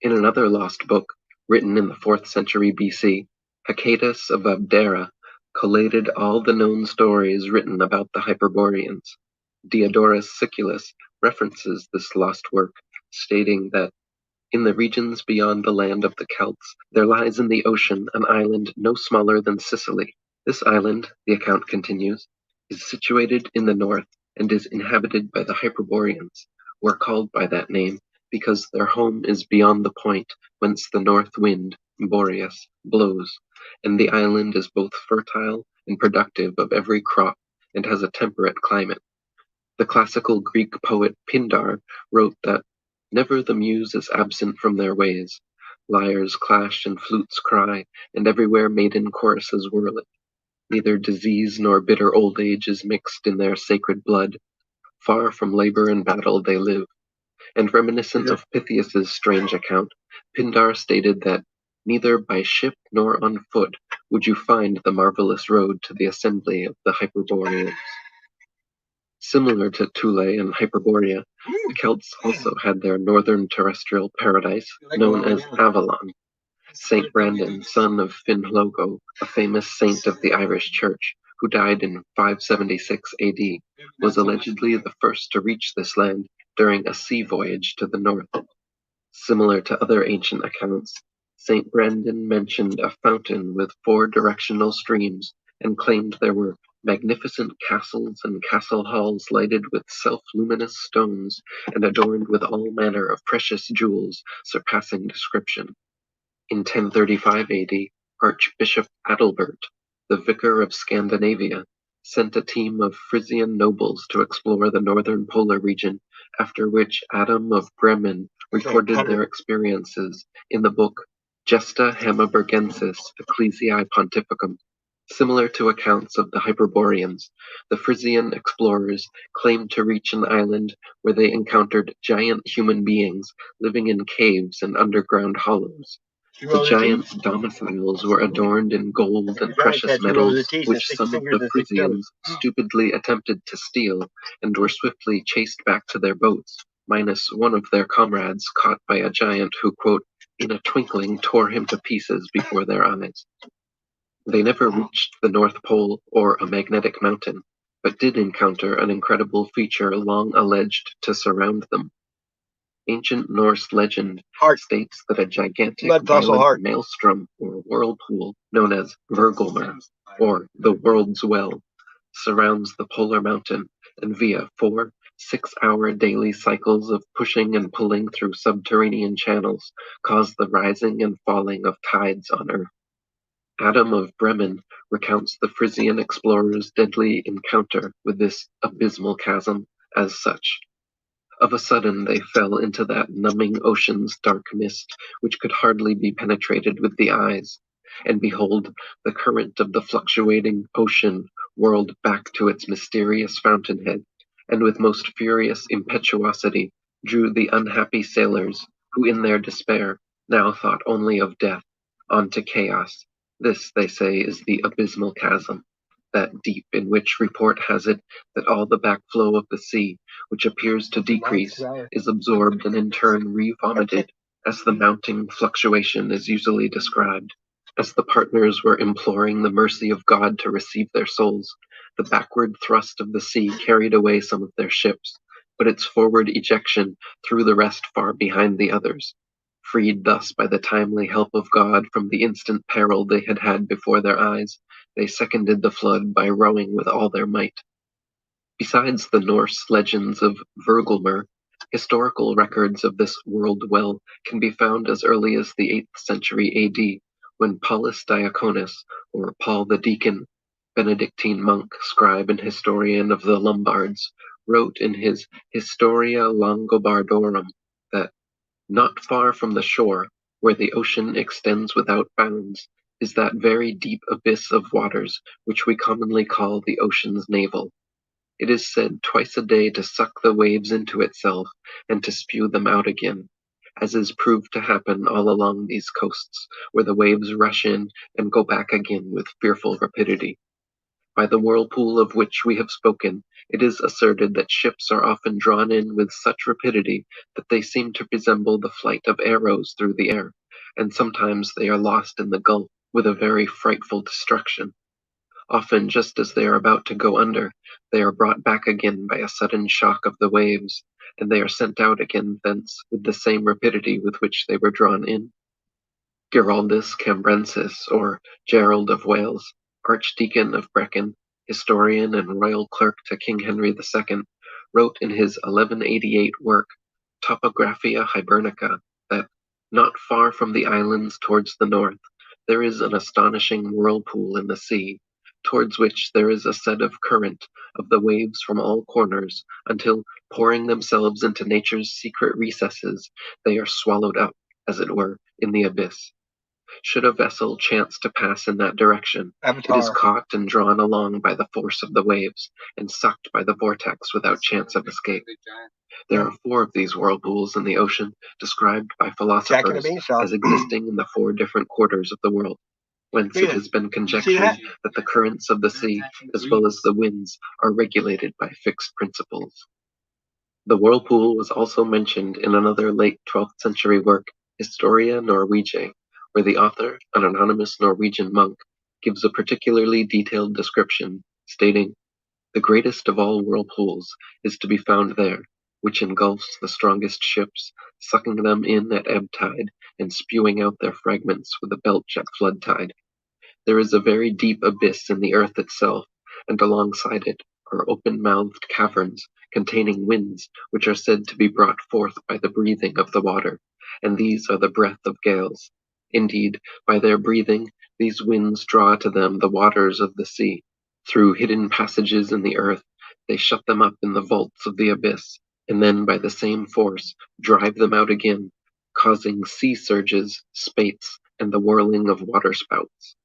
In another lost book, written in the 4th century BC, Hecatus of Abdera collated all the known stories written about the Hyperboreans. Diodorus Siculus references this lost work, stating that in the regions beyond the land of the Celts, there lies in the ocean an island no smaller than Sicily. This island, the account continues, is situated in the north and is inhabited by the Hyperboreans, who are called by that name because their home is beyond the point whence the north wind, Boreas, blows, and the island is both fertile and productive of every crop and has a temperate climate. The classical Greek poet Pindar wrote that never the muse is absent from their ways. Lyres clash and flutes cry, and everywhere maiden choruses whirl it. Neither disease nor bitter old age is mixed in their sacred blood. Far from labor and battle they live. And reminiscent of Pythias's strange account, Pindar stated that neither by ship nor on foot would you find the marvelous road to the assembly of the Hyperboreans. Similar to Thule and Hyperborea, the Celts also had their northern terrestrial paradise, known as Avalon. Saint Brandon, son of Finlogo, a famous saint of the Irish Church, who died in 576 AD, was allegedly the first to reach this land during a sea voyage to the north. Similar to other ancient accounts, Saint Brandon mentioned a fountain with 4 directional streams and claimed there were magnificent castles and castle halls lighted with self-luminous stones and adorned with all manner of precious jewels surpassing description. In 1035 AD, Archbishop Adalbert, the vicar of Scandinavia, sent a team of Frisian nobles to explore the northern polar region, after which Adam of Bremen recorded their experiences in the book Gesta Hamburgensis Ecclesiae Pontificum. Similar to accounts of the Hyperboreans, the Frisian explorers claimed to reach an island where they encountered giant human beings living in caves and underground hollows. The giant domiciles were adorned in gold and precious metals, which some of the Frisians stupidly attempted to steal and were swiftly chased back to their boats, minus one of their comrades caught by a giant who, quote, in a twinkling tore him to pieces before their eyes. They never reached the North Pole or a magnetic mountain, but did encounter an incredible feature long alleged to surround them. Ancient Norse legend states that a gigantic violent maelstrom or whirlpool known as Vergolmer, or the World's Well, surrounds the polar mountain, and via 4 6-hour daily cycles of pushing and pulling through subterranean channels cause the rising and falling of tides on Earth. Adam of Bremen recounts the Frisian explorer's deadly encounter with this abysmal chasm as such. Of a sudden they fell into that numbing ocean's dark mist, which could hardly be penetrated with the eyes. And behold, the current of the fluctuating ocean whirled back to its mysterious fountainhead, and with most furious impetuosity drew the unhappy sailors, who in their despair now thought only of death, on to chaos. This, they say, is the abysmal chasm, that deep in which report has it that all the backflow of the sea, which appears to decrease, is absorbed and in turn re-vomited, as the mounting fluctuation is usually described. As the partners were imploring the mercy of God to receive their souls, the backward thrust of the sea carried away some of their ships, but its forward ejection threw the rest far behind the others. Freed thus by the timely help of God from the instant peril they had had before their eyes, they seconded the flood by rowing with all their might. Besides the Norse legends of Vergelmer, historical records of this world well can be found as early as the 8th century AD, when Paulus Diaconus, or Paul the Deacon, Benedictine monk, scribe, and historian of the Lombards, wrote in his Historia Langobardorum that not far from the shore, where the ocean extends without bounds, is that very deep abyss of waters which we commonly call the ocean's navel. It is said twice a day to suck the waves into itself and to spew them out again, as is proved to happen all along these coasts, where the waves rush in and go back again with fearful rapidity. By the whirlpool of which we have spoken, it is asserted that ships are often drawn in with such rapidity that they seem to resemble the flight of arrows through the air, and sometimes they are lost in the gulf with a very frightful destruction. Often, just as they are about to go under, they are brought back again by a sudden shock of the waves, and they are sent out again thence with the same rapidity with which they were drawn in. Giraldus Cambrensis, or Gerald of Wales, Archdeacon of Brecon, historian and royal clerk to King Henry II, wrote in his 1188 work Topographia Hibernica that, not far from the islands towards the north, there is an astonishing whirlpool in the sea, towards which there is a set of current of the waves from all corners, until, pouring themselves into nature's secret recesses, they are swallowed up, as it were, in the abyss. Should a vessel chance to pass in that direction, It is caught and drawn along by the force of the waves, and sucked by the vortex without chance of escape. There are 4 of these whirlpools in the ocean, described by philosophers as existing in the 4 different quarters of the world, whence it has been conjectured that the currents of the sea, as well as the winds, are regulated by fixed principles. The whirlpool was also mentioned in another late 12th century work, Historia Norwegiae, where the author, an anonymous Norwegian monk, gives a particularly detailed description, stating, "The greatest of all whirlpools is to be found there, which engulfs the strongest ships, sucking them in at ebb tide, and spewing out their fragments with a belch at flood tide. There is a very deep abyss in the earth itself, and alongside it are open-mouthed caverns containing winds which are said to be brought forth by the breathing of the water, and these are the breath of gales. Indeed, by their breathing, these winds draw to them the waters of the sea. Through hidden passages in the earth, they shut them up in the vaults of the abyss, and then by the same force drive them out again, causing sea surges, spates, and the whirling of waterspouts.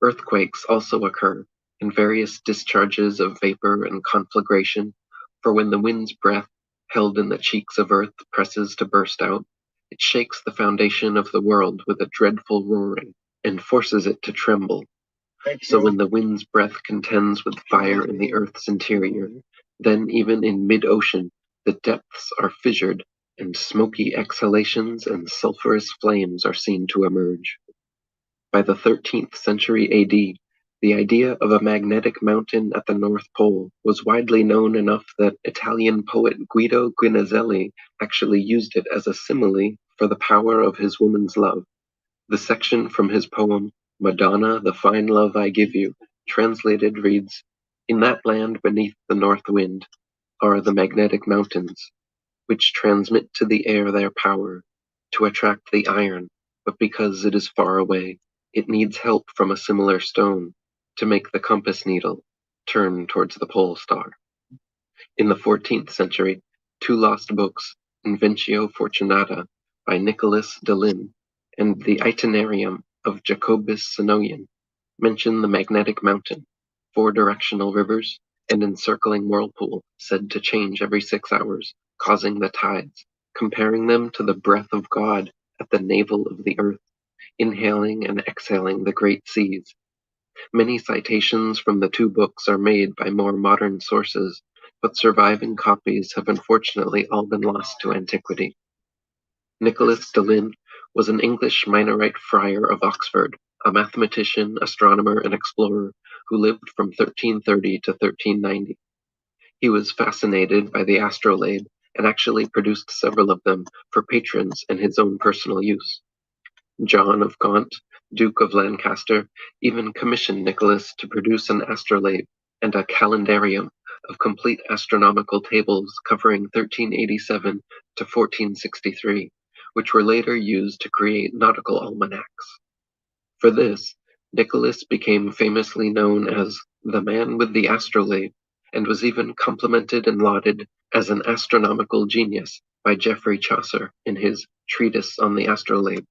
Earthquakes also occur, and various discharges of vapor and conflagration, for when the wind's breath, held in the cheeks of earth, presses to burst out, it shakes the foundation of the world with a dreadful roaring, and forces it to tremble. So when the wind's breath contends with fire in the earth's interior, then even in mid-ocean the depths are fissured, and smoky exhalations and sulphurous flames are seen to emerge." By the 13th century AD, the idea of a magnetic mountain at the North Pole was widely known enough that Italian poet Guido Guinizelli actually used it as a simile for the power of his woman's love. The section from his poem, "Madonna, the Fine Love I Give You," translated reads, "In that land beneath the north wind are the magnetic mountains, which transmit to the air their power, to attract the iron, but because it is far away, It needs help from a similar stone to make the compass needle turn towards the pole star. In the 14th century, two lost books, Inventio Fortunata by Nicholas de Lin and the Itinerarium of Jacobus Sinoian, mention the magnetic mountain, 4 directional rivers, and encircling whirlpool said to change every 6 hours, causing the tides, comparing them to the breath of God at the navel of the earth, inhaling and exhaling the great seas. Many citations from the two books are made by more modern sources, but surviving copies have unfortunately all been lost to antiquity. Nicholas de Lin was an English Minorite friar of Oxford, a mathematician, astronomer, and explorer who lived from 1330 to 1390. He was fascinated by the astrolabe and actually produced several of them for patrons and his own personal use. John of Gaunt, Duke of Lancaster, even commissioned Nicholas to produce an astrolabe and a calendarium of complete astronomical tables covering 1387 to 1463, which were later used to create nautical almanacs. For this, Nicholas became famously known as the man with the astrolabe, and was even complimented and lauded as an astronomical genius by Geoffrey Chaucer in his Treatise on the Astrolabe.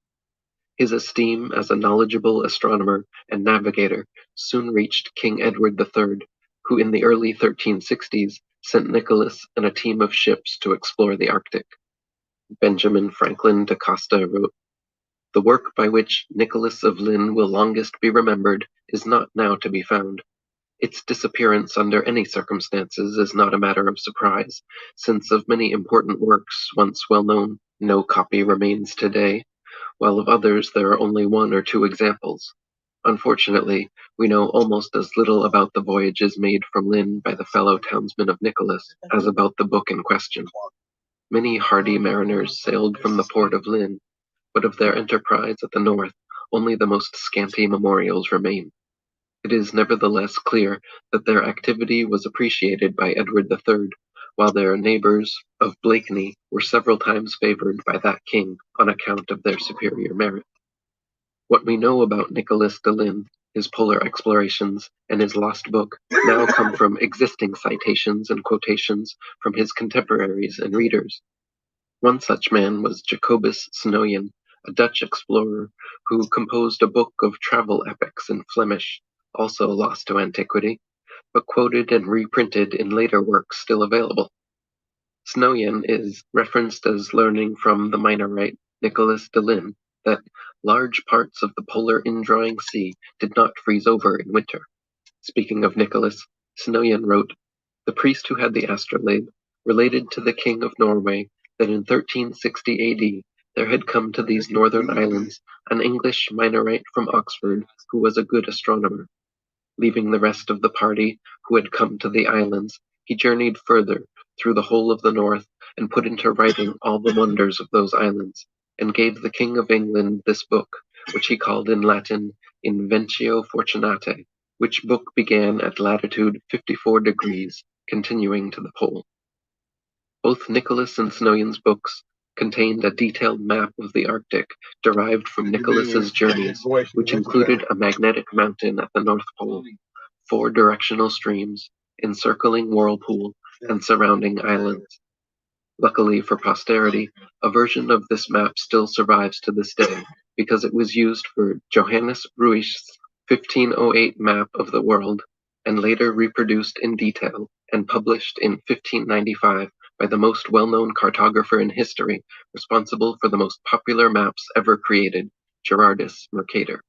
His esteem as a knowledgeable astronomer and navigator soon reached King Edward III, who in the early 1360s sent Nicholas and a team of ships to explore the Arctic. Benjamin Franklin da Costa wrote, "The work by which Nicholas of Lin will longest be remembered is not now to be found. Its disappearance under any circumstances is not a matter of surprise, since of many important works once well known, no copy remains today, while of others there are only 1 or 2 examples. Unfortunately, we know almost as little about the voyages made from Lin by the fellow townsmen of Nicholas as about the book in question. Many hardy mariners sailed from the port of Lin, but of their enterprise at the north only the most scanty memorials remain. It is nevertheless clear that their activity was appreciated by Edward III, while their neighbours of Blakeney were several times favoured by that king on account of their superior merit. What we know about Nicholas de Lin, his polar explorations, and his lost book now come from existing citations and quotations from his contemporaries and readers. One such man was Jacobus Sinoian, a Dutch explorer who composed a book of travel epics in Flemish, also lost to antiquity, but quoted and reprinted in later works still available. Sinoian is referenced as learning from the Minorite Nicholas de Lin that large parts of the polar indrawing sea did not freeze over in winter. Speaking of Nicholas, Sinoian wrote, "The priest who had the astrolabe related to the king of Norway that in 1360 AD there had come to these northern islands an English Minorite from Oxford who was a good astronomer. Leaving the rest of the party who had come to the islands, he journeyed further through the whole of the north and put into writing all the wonders of those islands, and gave the King of England this book, which he called in Latin Inventio Fortunatae, which book began at latitude 54 degrees, continuing to the pole." Both Nicholas and Sinoian's books contained a detailed map of the Arctic derived from Nicholas's journeys, which included a magnetic mountain at the North Pole, 4 directional streams, encircling whirlpool, and surrounding islands. Luckily for posterity, a version of this map still survives to this day, because it was used for Johannes Ruij's 1508 map of the world, and later reproduced in detail and published in 1595 by the most well-known cartographer in history, responsible for the most popular maps ever created, Gerardus Mercator.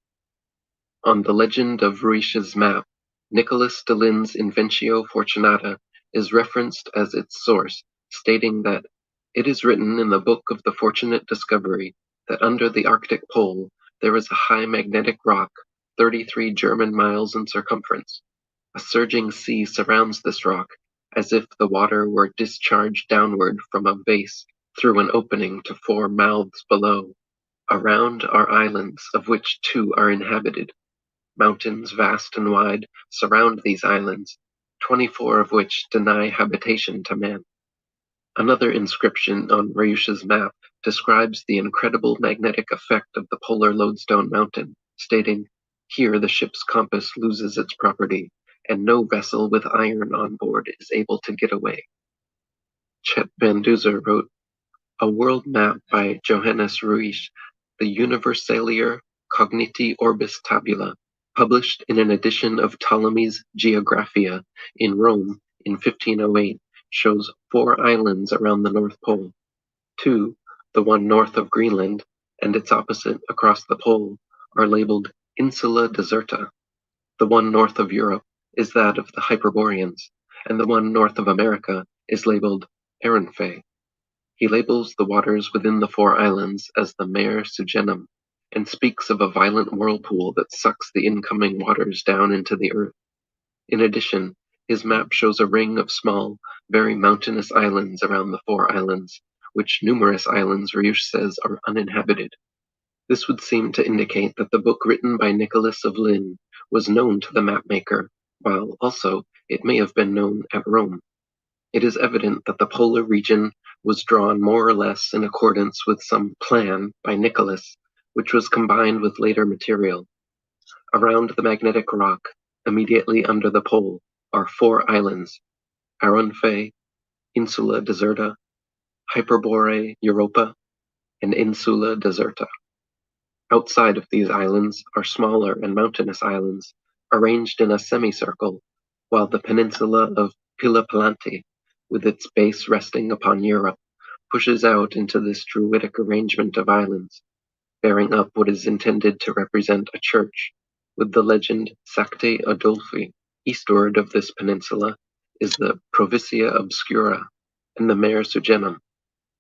On the legend of Ruij's map, Nicholas de Lin's Inventio Fortunata is referenced as its source, stating that it is written in the Book of the Fortunate Discovery that under the Arctic Pole there is a high magnetic rock, 33 German miles in circumference. A surging sea surrounds this rock, as if the water were discharged downward from a vase through an opening to 4 mouths below. Around are islands, of which 2 are inhabited. Mountains vast and wide surround these islands, 24 of which deny habitation to man. Another inscription on Ruij's map describes the incredible magnetic effect of the polar lodestone mountain, stating, "Here the ship's compass loses its property, and no vessel with iron on board is able to get away." Chet Van Duzer wrote, "A world map by Johannes Ruisch, the Universalia Cogniti Orbis Tabula, published in an edition of Ptolemy's Geographia in Rome in 1508, shows 4 islands around the North Pole. 2, the one north of Greenland, and its opposite across the pole, are labeled Insula Deserta. The one north of Europe is that of the Hyperboreans, and the one north of America is labeled Aranfe." He labels the waters within the 4 islands as the Mare Sugenum, and speaks of a violent whirlpool that sucks the incoming waters down into the earth. In addition, his map shows a ring of small, very mountainous islands around the 4 islands, which numerous islands Riouche says are uninhabited. This would seem to indicate that the book written by Nicholas of Lynn was known to the mapmaker, while also it may have been known at Rome. It is evident that the polar region was drawn more or less in accordance with some plan by Nicholas, which was combined with later material. Around the magnetic rock, immediately under the pole, are 4 islands: Aranfe, Insula Deserta, Hyperbore Europa, and Insula Deserta. Outside of these islands are smaller and mountainous islands, arranged in a semicircle, while the peninsula of Pilopalanti, with its base resting upon Europe, pushes out into this druidic arrangement of islands, bearing up what is intended to represent a church, with the legend Sancti Adolphi. Eastward of this peninsula is the Provincia Obscura and the Mare Sugenum.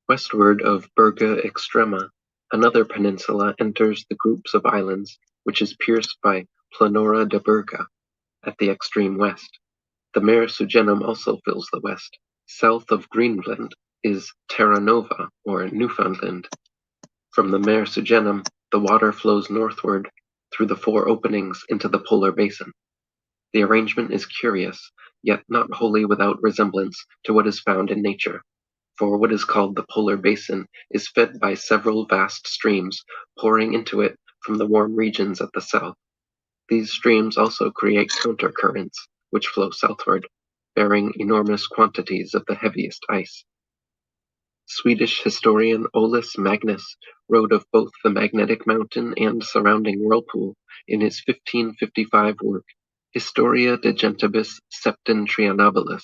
Westward of Berga Extrema, another peninsula enters the groups of islands, which is pierced by Planura de Berga at the extreme west. The Mare Sugenum also fills the west. South of Greenland is Terra Nova, or Newfoundland. From the Mare Sugenum, the water flows northward through the 4 openings into the polar basin. The arrangement is curious, yet not wholly without resemblance to what is found in nature, for what is called the polar basin is fed by several vast streams pouring into it from the warm regions at the south. These streams also create countercurrents, which flow southward, bearing enormous quantities of the heaviest ice. Swedish historian Olaus Magnus wrote of both the magnetic mountain and surrounding whirlpool in his 1555 work Historia de Gentibus Septentrionabilis,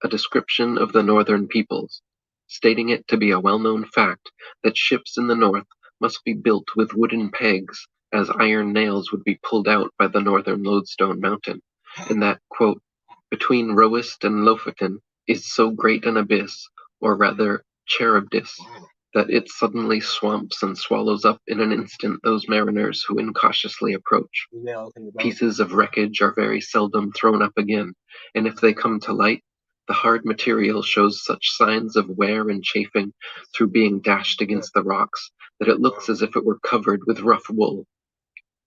a description of the northern peoples, stating it to be a well-known fact that ships in the north must be built with wooden pegs, as iron nails would be pulled out by the northern lodestone mountain, and that, quote, "between Roest and Lofoten is so great an abyss, or rather Charybdis, that it suddenly swamps and swallows up in an instant those mariners who incautiously approach. Pieces of wreckage are very seldom thrown up again, and if they come to light, the hard material shows such signs of wear and chafing through being dashed against the rocks that it looks as if it were covered with rough wool."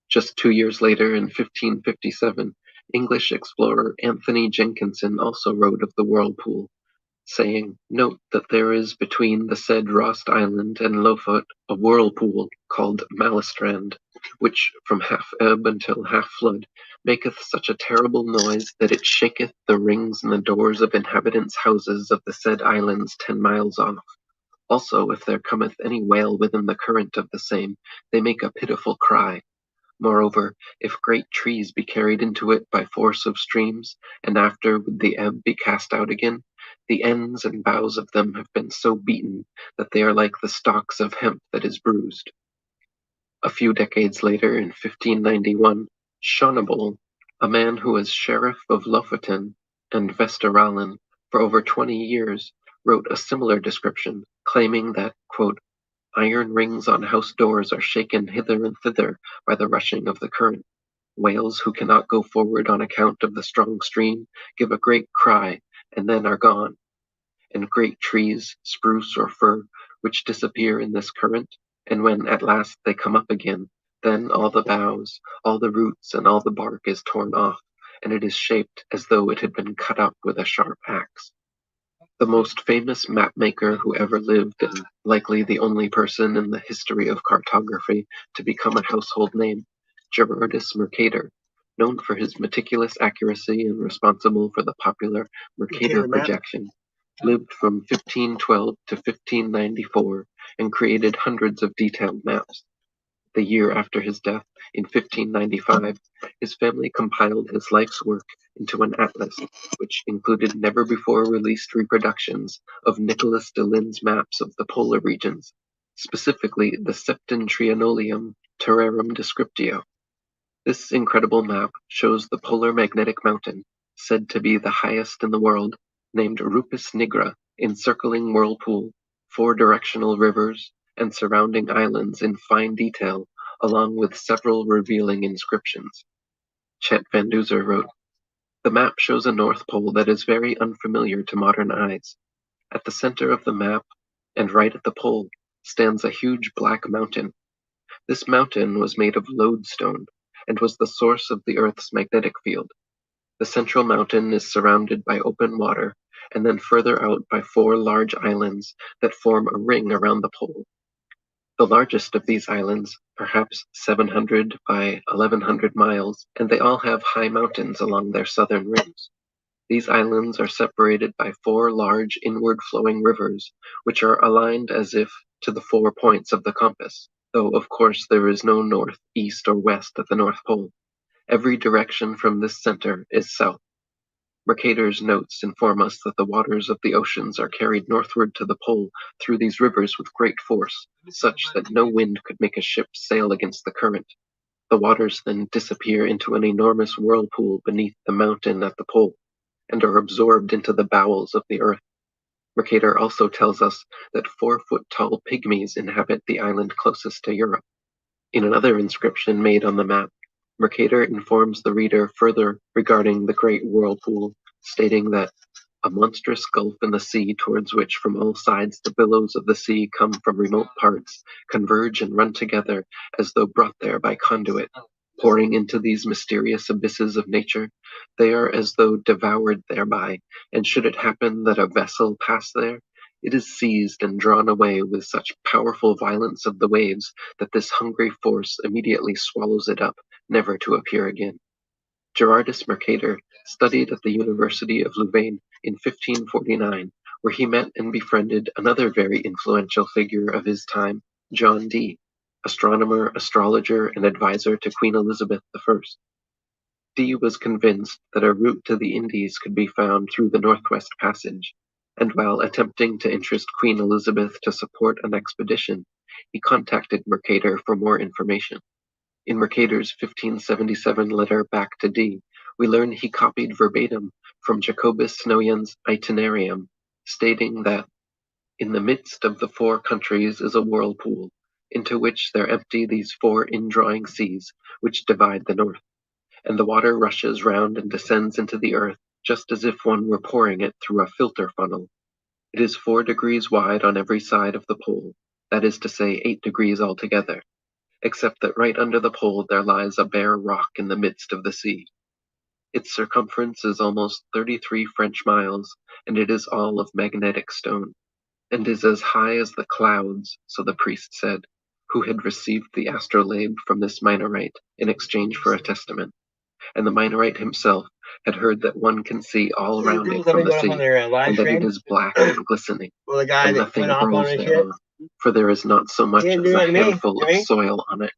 Just 2 years later, in 1557, English explorer Anthony Jenkinson also wrote of the whirlpool, saying, "Note that there is between the said Rost Island and Lofot a whirlpool called Mallestrand, which from half ebb until half flood maketh such a terrible noise that it shaketh the rings and the doors of inhabitants' houses of the said islands 10 miles off. Also, if there cometh any whale within the current of the same, they make a pitiful cry. Moreover, if great trees be carried into it by force of streams, and after with the ebb be cast out again, the ends and boughs of them have been so beaten that they are like the stalks of hemp that is bruised." A few decades later, in 1591, Schonebold, a man who was sheriff of Lofoten and Vesteralen for over 20 years, wrote a similar description, claiming that, quote, "iron rings on house doors are shaken hither and thither by the rushing of the current. Whales who cannot go forward on account of the strong stream give a great cry and then are gone. And great trees, spruce or fir, which disappear in this current, and when at last they come up again, then all the boughs, all the roots, and all the bark is torn off, and it is shaped as though it had been cut up with a sharp axe." The most famous mapmaker who ever lived, and likely the only person in the history of cartography to become a household name, Gerardus Mercator, known for his meticulous accuracy and responsible for the popular Mercator projection, lived from 1512 to 1594 and created hundreds of detailed maps. The year after his death, in 1595, his family compiled his life's work into an atlas, which included never-before-released reproductions of Nicholas Delisle's maps of the polar regions, specifically the Septentrionalium Terrarum Descriptio. This incredible map shows the polar magnetic mountain, said to be the highest in the world, named Rupes Nigra, encircling Whirlpool, 4 directional rivers, and surrounding islands in fine detail, along with several revealing inscriptions. Chet Van Duzer wrote, "The map shows a North Pole that is very unfamiliar to modern eyes. At the center of the map, and right at the pole, stands a huge black mountain. This mountain was made of lodestone, and was the source of the Earth's magnetic field. The central mountain is surrounded by open water, and then further out by 4 large islands that form a ring around the pole. The largest of these islands, perhaps 700 by 1100 miles, and they all have high mountains along their southern rims. These islands are separated by 4 large inward-flowing rivers, which are aligned as if to the 4 points of the compass, though of course there is no north, east, or west at the North Pole. Every direction from this center is south. Mercator's notes inform us that the waters of the oceans are carried northward to the pole through these rivers with great force, such that no wind could make a ship sail against the current. The waters then disappear into an enormous whirlpool beneath the mountain at the pole, and are absorbed into the bowels of the earth. Mercator also tells us that 4-foot-tall pygmies inhabit the island closest to Europe. In another inscription made on the map, Mercator informs the reader further regarding the Great Whirlpool, stating that a monstrous gulf in the sea towards which from all sides the billows of the sea come from remote parts, converge and run together as though brought there by conduit. Pouring into these mysterious abysses of nature, they are as though devoured thereby, and should it happen that a vessel pass there, it is seized and drawn away with such powerful violence of the waves that this hungry force immediately swallows it up, never to appear again. Gerardus Mercator studied at the University of Louvain in 1549, where he met and befriended another very influential figure of his time, John Dee, astronomer, astrologer, and advisor to Queen Elizabeth I. Dee was convinced that a route to the Indies could be found through the Northwest Passage, and while attempting to interest Queen Elizabeth to support an expedition, he contacted Mercator for more information. In Mercator's 1577 letter back to Dee, we learn he copied verbatim from Jacobus Snoyen's Itinerarium, stating that in the midst of the 4 countries is a whirlpool, into which there empty these 4 indrawing seas, which divide the north, and the water rushes round and descends into the earth, just as if one were pouring it through a filter funnel. It is 4 degrees wide on every side of the pole, that is to say 8 degrees altogether, except that right under the pole there lies a bare rock in the midst of the sea. Its circumference is almost 33 French miles, and it is all of magnetic stone, and is as high as the clouds, so the priest said, who had received the astrolabe from this Minorite in exchange for a testament. And the Minorite himself had heard that one can see all around it from the sea, and that it is black and glistening, and nothing grows thereon, for there is not so much as a handful of soil on it.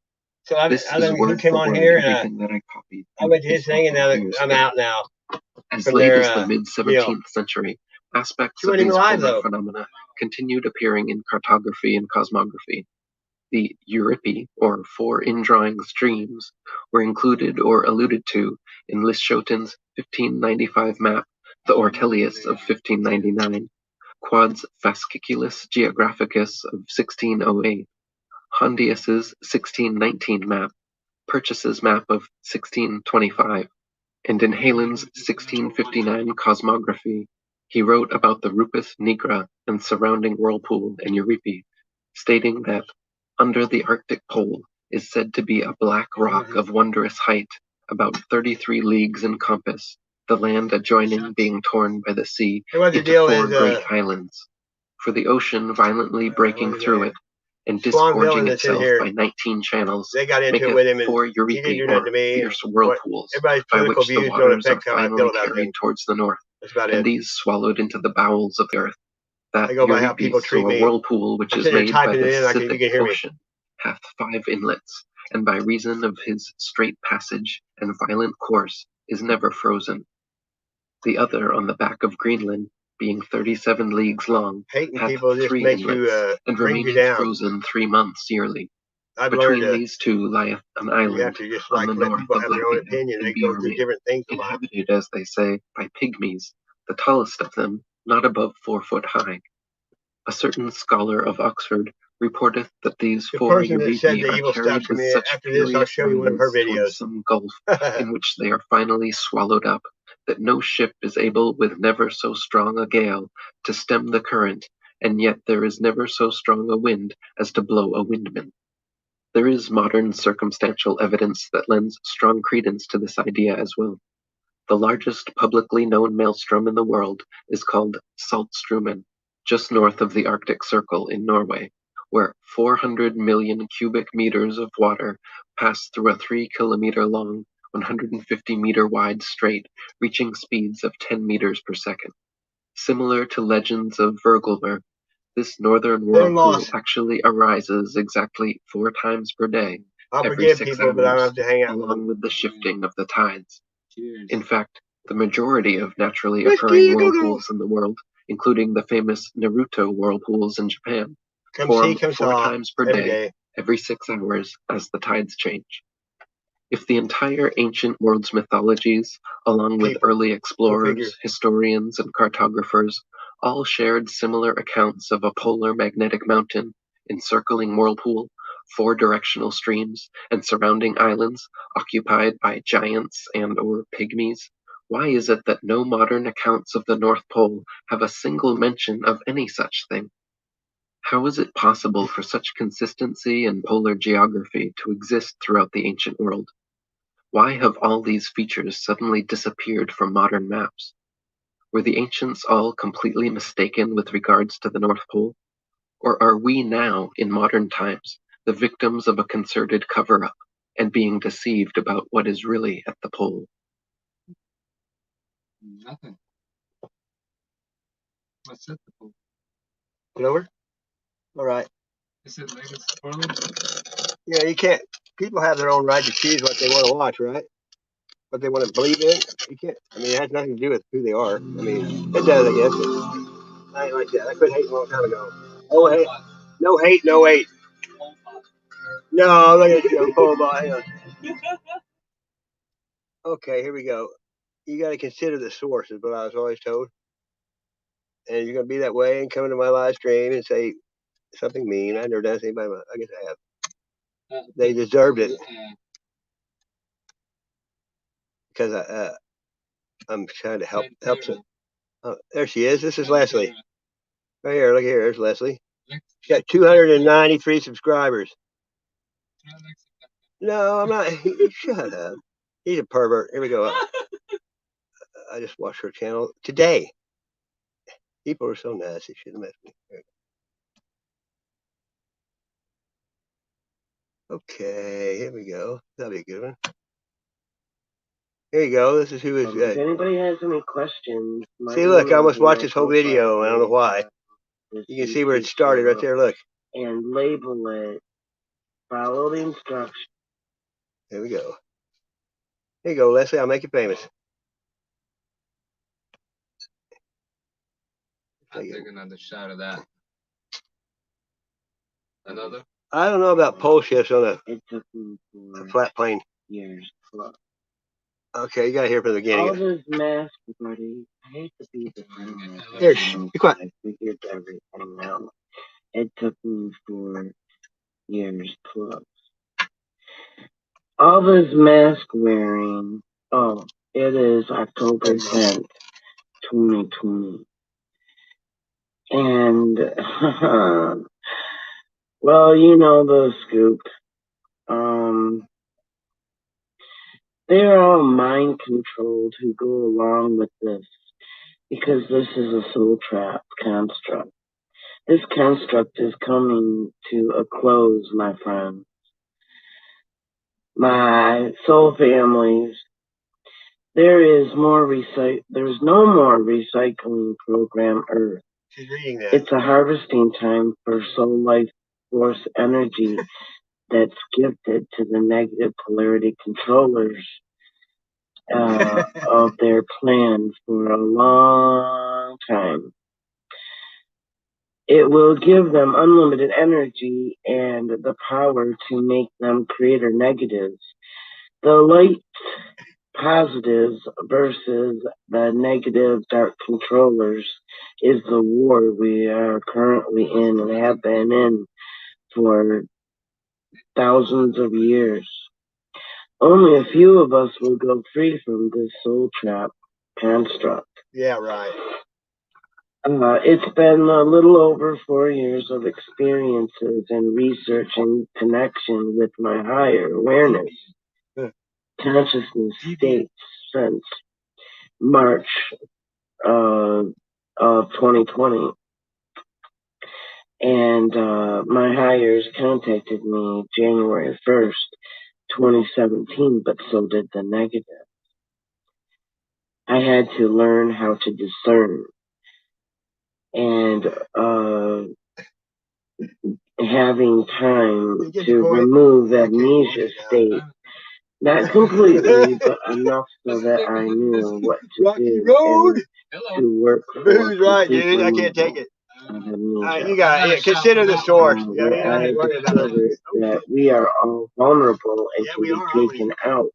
So This is word for word everything that I copied. I went to his thing and now I'm out now. As from late their, as the mid-17th century, aspects She of wasn't these even alive, polar though. phenomena continued appearing in cartography and cosmography. The Euripi, or 4 indrawing streams, were included or alluded to in Lischoten's 1595 map, the Ortelius of 1599, Quad's Fasciculus Geographicus of 1608, Hondius's 1619 map, Purchas's map of 1625, and in Heylyn's 1659 cosmography, he wrote about the Rupes Nigra and surrounding whirlpool in Euripi, stating that under the Arctic pole is said to be a black rock of wondrous height, about 33 leagues in compass, the land adjoining being torn by the sea Hey, what the into deal 4 is, great islands, for the ocean violently breaking through it, and Swan disgorging Villain that's in itself here, by 19 channels, they got into it maketh with him, and 4 he didn't Eurepi do nothing or to me. fierce What whirlpools, everybody's by political which the views don't waters are affect how I feel finally about him. carried towards the north, That's about and it. these swallowed into the bowels of the earth. That I go by how people Euripus, treat or me. whirlpool, which I'm is sitting here made by typing the it in. You Scythic can hear me. Ocean, hath 5 inlets, and by reason of his straight passage and violent course is never frozen. The other on the back of Greenland, being 37 leagues long, Hating hath people just 3 makes inlets, you and brings you remaineth down. frozen 3 months yearly. I've learned Between these two lieth an you have island to just on like the let north people of have their own Latvia opinion. They and go through Beorminster, different things in life. inhabited, as they say, by pygmies, the tallest of them not above 4 foot high. A certain scholar of Oxford reporteth that these The 4 person that said Eurepi the are evil stuff carried to with me, such after this, I'll furious show you one of her violence videos. towards some gulf, in which they are finally swallowed up, that no ship is able with never so strong a gale to stem the current, and yet there is never so strong a wind as to blow a windman. There is modern circumstantial evidence that lends strong credence to this idea as well. The largest publicly known maelstrom in the world is called Saltstraumen, just north of the Arctic Circle in Norway, where 400 million cubic meters of water pass through a 3-kilometer long, 150-meter wide strait, reaching speeds of 10 meters per second. Similar to legends of Vergelmer, this northern They're whirlpool lost. actually arises exactly 4 times per day, I'll every forgive 6 people, but I don't hours, have to hang out with them. along with the shifting of the tides. In fact, the majority of naturally occurring Whiskey, go, go. whirlpools in the world, including the famous Naruto whirlpools in Japan, Come form see, come 4 saw times per every day, day. every 6 hours, as the tides change. If the entire ancient world's mythologies, along with People. early Go figure. explorers, historians, and cartographers, all shared similar accounts of a polar magnetic mountain, encircling whirlpool, 4 directional streams, and surrounding islands occupied by giants and/or pygmies, why is it that no modern accounts of the North Pole have a single mention of any such thing? How is it possible for such consistency in polar geography to exist throughout the ancient world? Why have all these features suddenly disappeared from modern maps? Were the ancients all completely mistaken with regards to the North Pole? Or are we now, in modern times, the victims of a concerted cover-up and being deceived about what is really at the pole? Nothing. What's at the pole? Lower? All right. Is it like it's spoiler? Yeah, you can't. People have their own right to choose what they want to watch, right? What they want to believe in. You can't. I mean, it has nothing to do with who they are. I mean, it does, I guess. But I ain't like that. I quit hating a long time ago. Oh, hate. No hate, no hate. No, I'm not going to go pull by. Hang on. Okay, here we go. You got to consider the source, is what I was always told. And you're going to be that way and come into my live stream and say something mean. I never done anything by my. I guess I have. They deserved it. Because I'm trying to help some. Oh, there she is. This is Leslie. Right here. Look here. There's Leslie. She's got 293 subscribers. No, I'm not. Shut up. He's a pervert. Here we go. I just watched her channel today. People are so nice. They shouldn't mess with me. Okay, here we go. That'll be a good one. Here you go. This is who is. If anybody has any questions, See, look, I almost watched this whole video. I don't know why. You can see where it started right there. Look. And label it. Follow the instructions. There we go. Here you go, Leslie. I'll make you famous. I'll take another shot of that. Another? I don't know about pole shifts on a flat plane. Years plus. Okay, you got to hear from the beginning. All this mask, buddy. I hate to be the friend. Here, be quiet. I figured everything out. It took me 4 years plus. All this mask wearing. Oh, it is October 10th, 2020. And, well, you know the scoop. They're all mind controlled who go along with this because this is a soul trap construct. This construct is coming to a close, my friend. My soul families, there's no more recycling program Earth. She's reading that. It's a harvesting time for soul life force energy that's gifted to the negative polarity controllers of their plan for a long time. It will give them unlimited energy and the power to make them create or negatives. The light positives versus the negative dark controllers is the war we are currently in and have been in for thousands of years. Only a few of us will go free from this soul trap construct. Yeah, right. It's been a little over 4 years of experiences and research in connection with my higher awareness consciousness states since March of 2020. And my hires contacted me January 1st, 2017, but so did the negative. I had to learn how to discern. And having time to remove amnesia state, not completely, but enough so that I knew what to do and to work for Boo's right, dude. I can't take it. You got it. Consider the source. I discovered that we are all vulnerable and can be taken out.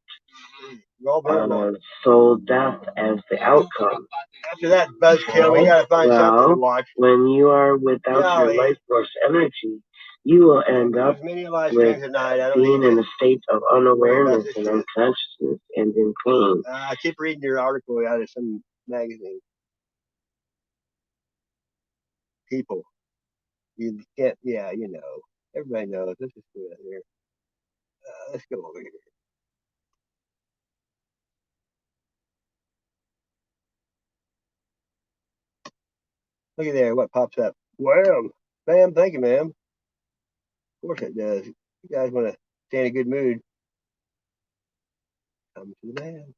Soul death as the outcome. After that buzzkill, we gotta find something to watch. When you are without your life force energy, you will end up with being in a state of unawareness and unconsciousness and in pain. I keep reading your article out of some magazine. People. You can't, yeah, you know. Everybody knows. Let's just do it here. Let's go over here. Look at there, what pops up? Wham! Bam, thank you, ma'am. Of course it does. You guys want to stay in a good mood. Come to the man.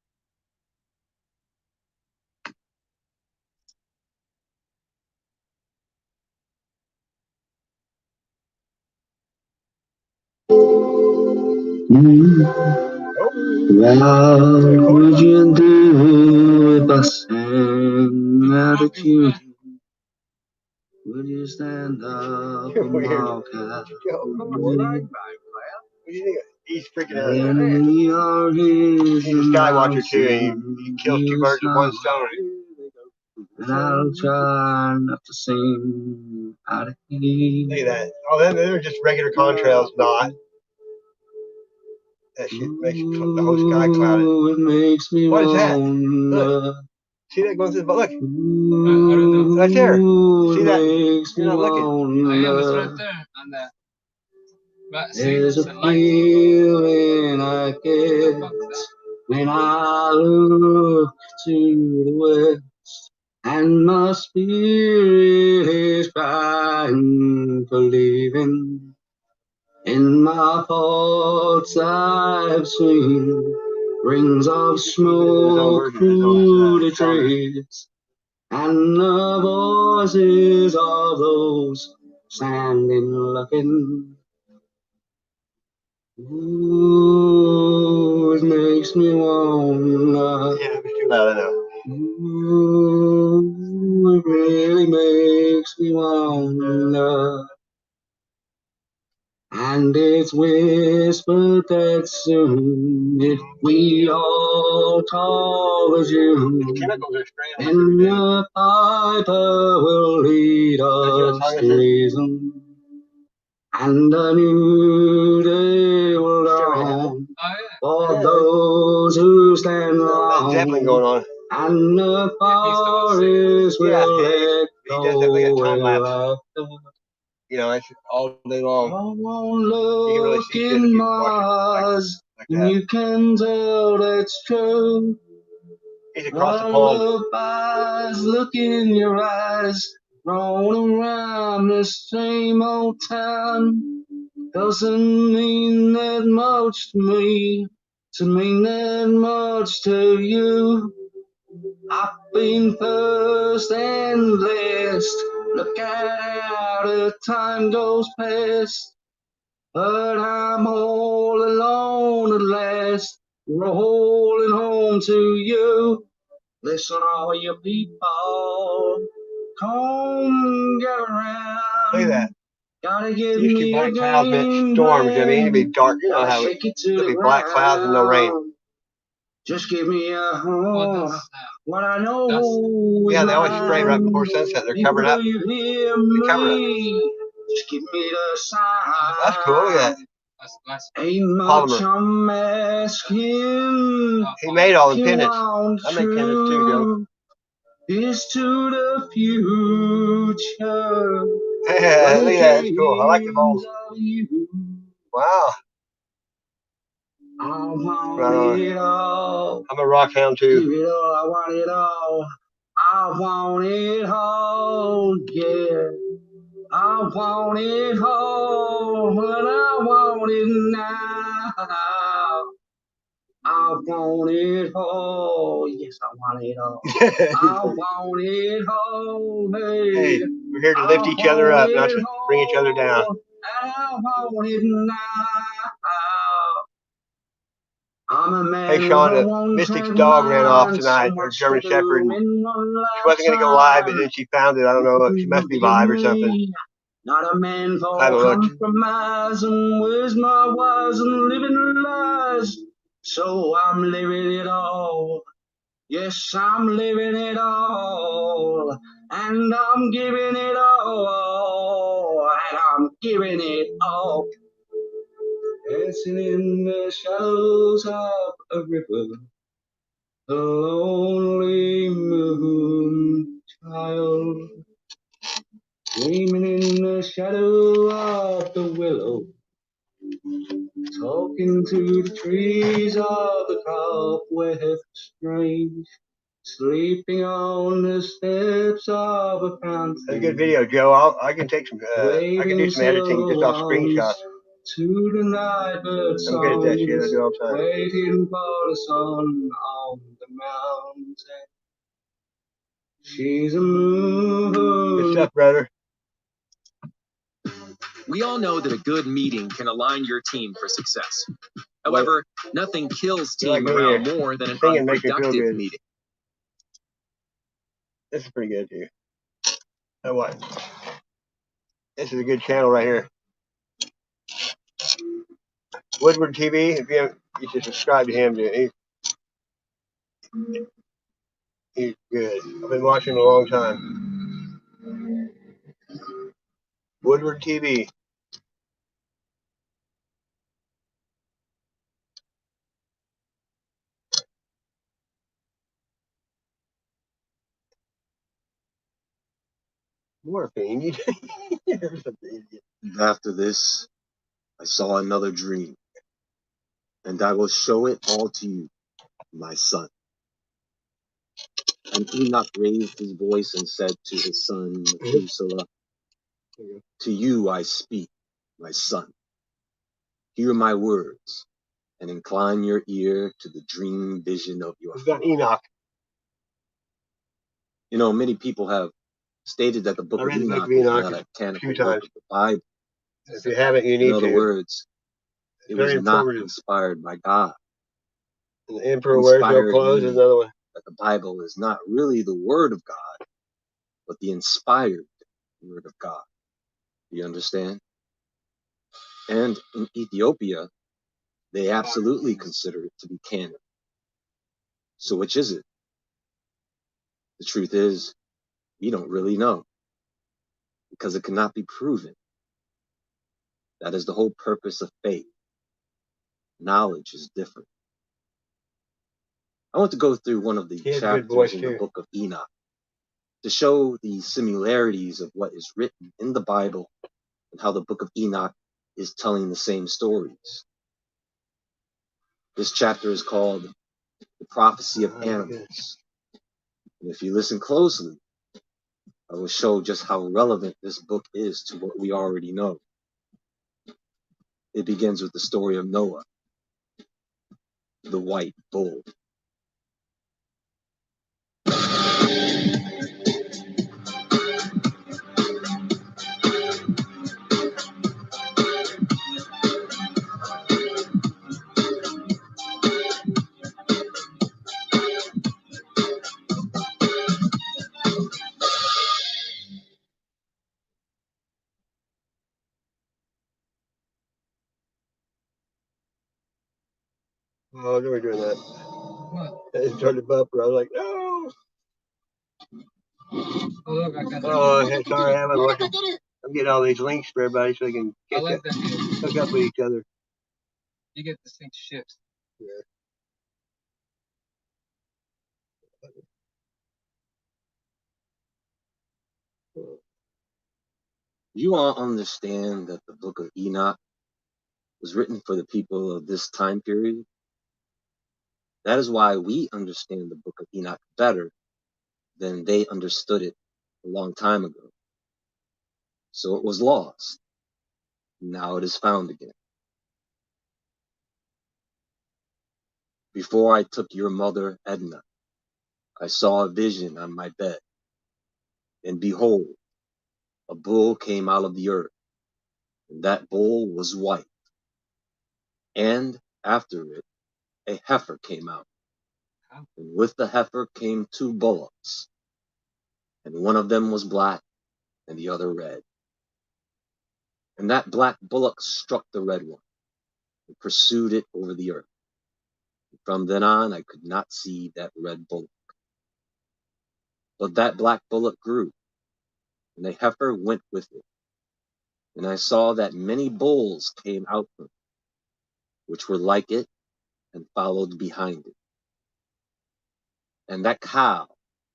What would you do if I sang out of tune? Would you stand up and walk out? He's freaking out. He's a skywatcher too, and he kills two birds with one stone. And I'll try not to sing out of key. Look at that. Oh, then they're just regular contrails, not. That shit makes the whole sky clouded. What is that? Look. See that going through the look. Right there. See that? You're not looking. I am. It's right there on that. But There's a feeling I get when I look to the west, and my spirit is crying for leaving. In my thoughts I've seen rings of smoke through the trees, and the voices of those standing looking. Ooh, it makes me wanna. Yeah, it's too loud, I know. Ooh, it really makes me wanna. And it's whispered that soon, if we all talk as you, then the Piper will lead us to reason. And a new day will dawn for those who stand wrong. Zeppelin going on. And the forest will let go. You know, it's all day long. I won't look in my eyes, and you can tell that's true. He's across the pond. Eyes, look in your eyes, Rolling around this same old town doesn't mean that much to me, to mean that much to you. I've been first and last. Look at how the time goes past. But I'm all alone at last. Rolling home to you. Listen, all you people, come get around. Look at that. Gotta give Used to me black a clouds meant game storms. I mean, it'd be brain. dark. You know Gotta how shake it to it'd the be black clouds and no rain. ground. Just give me a home. What I know Yeah, is they always spray right mine. before sunset. They're People, covering up. do you hear They cover up. me? Just give me the sign. That's cool. Look at that. Ain't much Polymer. I'm asking. He made all the If you pendants. want I make pendants too, Joe. is to the future. Yeah, look at that. That's cool. I like the mold. Wow. I want Right on. it all. I'm a rock hound too. Give it all, I want it all. I want it all, yeah. I want it all, and I want it now. I want it all, yes, I want it all. I want it all, Hey, we're here to lift each other up, not to bring each other down. And I want it now. I'm a man. Hey, Sean, the Mystic's dog ran off tonight, her German Shepherd. And she wasn't going to go live, but then she found it. I don't know. She must be live or something. Not a man for I haven't looked. compromising. Where's my wise and living lies? So I'm living it all. Yes, I'm living it all. And I'm giving it all. And I'm giving it all. Dancing in the shadows of a river, the lonely moon child, dreaming in the shadow of the willow, talking to the trees of the cobweb strange, sleeping on the steps of a fountain. That's a good video, Joe. I can take some. I can do some editing just off screenshots. To the night bird songs, I'm good at that shit. I do all the time. Waiting for the sun on the mountain. She's a moon. Good stuff, brother. We all know that a good meeting can align your team for success. However, nothing kills team morale more than an unproductive meeting. This is pretty good too. So what? This is a good channel right here. Woodward TV. If you should subscribe to him, dude. He's good. I've been watching him a long time. Woodward TV. Morphine. After this, I saw another dream, and I will show it all to you, my son. And Enoch raised his voice and said to his son Methuselah, to you I speak, my son. Hear my words, and incline your ear to the dream vision of your father. Enoch. You know, many people have stated that the book of Enoch is not a canonical book of the Bible. If you haven't, you need to. In other words, it was not inspired by God. And the Emperor wears no clothes is another one. That the Bible is not really the Word of God, but the inspired Word of God. Do you understand? And in Ethiopia, they absolutely consider it to be canon. So which is it? The truth is, we don't really know, because it cannot be proven. That is the whole purpose of faith. Knowledge is different. I want to go through one of the chapters in the book of Enoch to show the similarities of what is written in the Bible and how the book of Enoch is telling the same stories. This chapter is called The Prophecy of Animals. And if you listen closely, I will show just how relevant this book is to what we already know. It begins with the story of Noah, the white bull. Oh, they were doing that. What? They started the bumper. I was like, no. Oh, look, I got that. Oh, sorry, I'm getting all these links for everybody so they can I like that. hook up with each other. You get the same ships. Yeah. You all understand that the book of Enoch was written for the people of this time period. That is why we understand the book of Enoch better than they understood it a long time ago. So it was lost. Now it is found again. Before I took your mother, Edna, I saw a vision on my bed. And behold, a bull came out of the earth. And that bull was white. And after it, a heifer came out. And with the heifer came 2 bullocks. And one of them was black and the other red. And that black bullock struck the red one and pursued it over the earth. And from then on, I could not see that red bullock. But that black bullock grew, and the heifer went with it. And I saw that many bulls came out from it, which were like it and followed behind it. And that cow,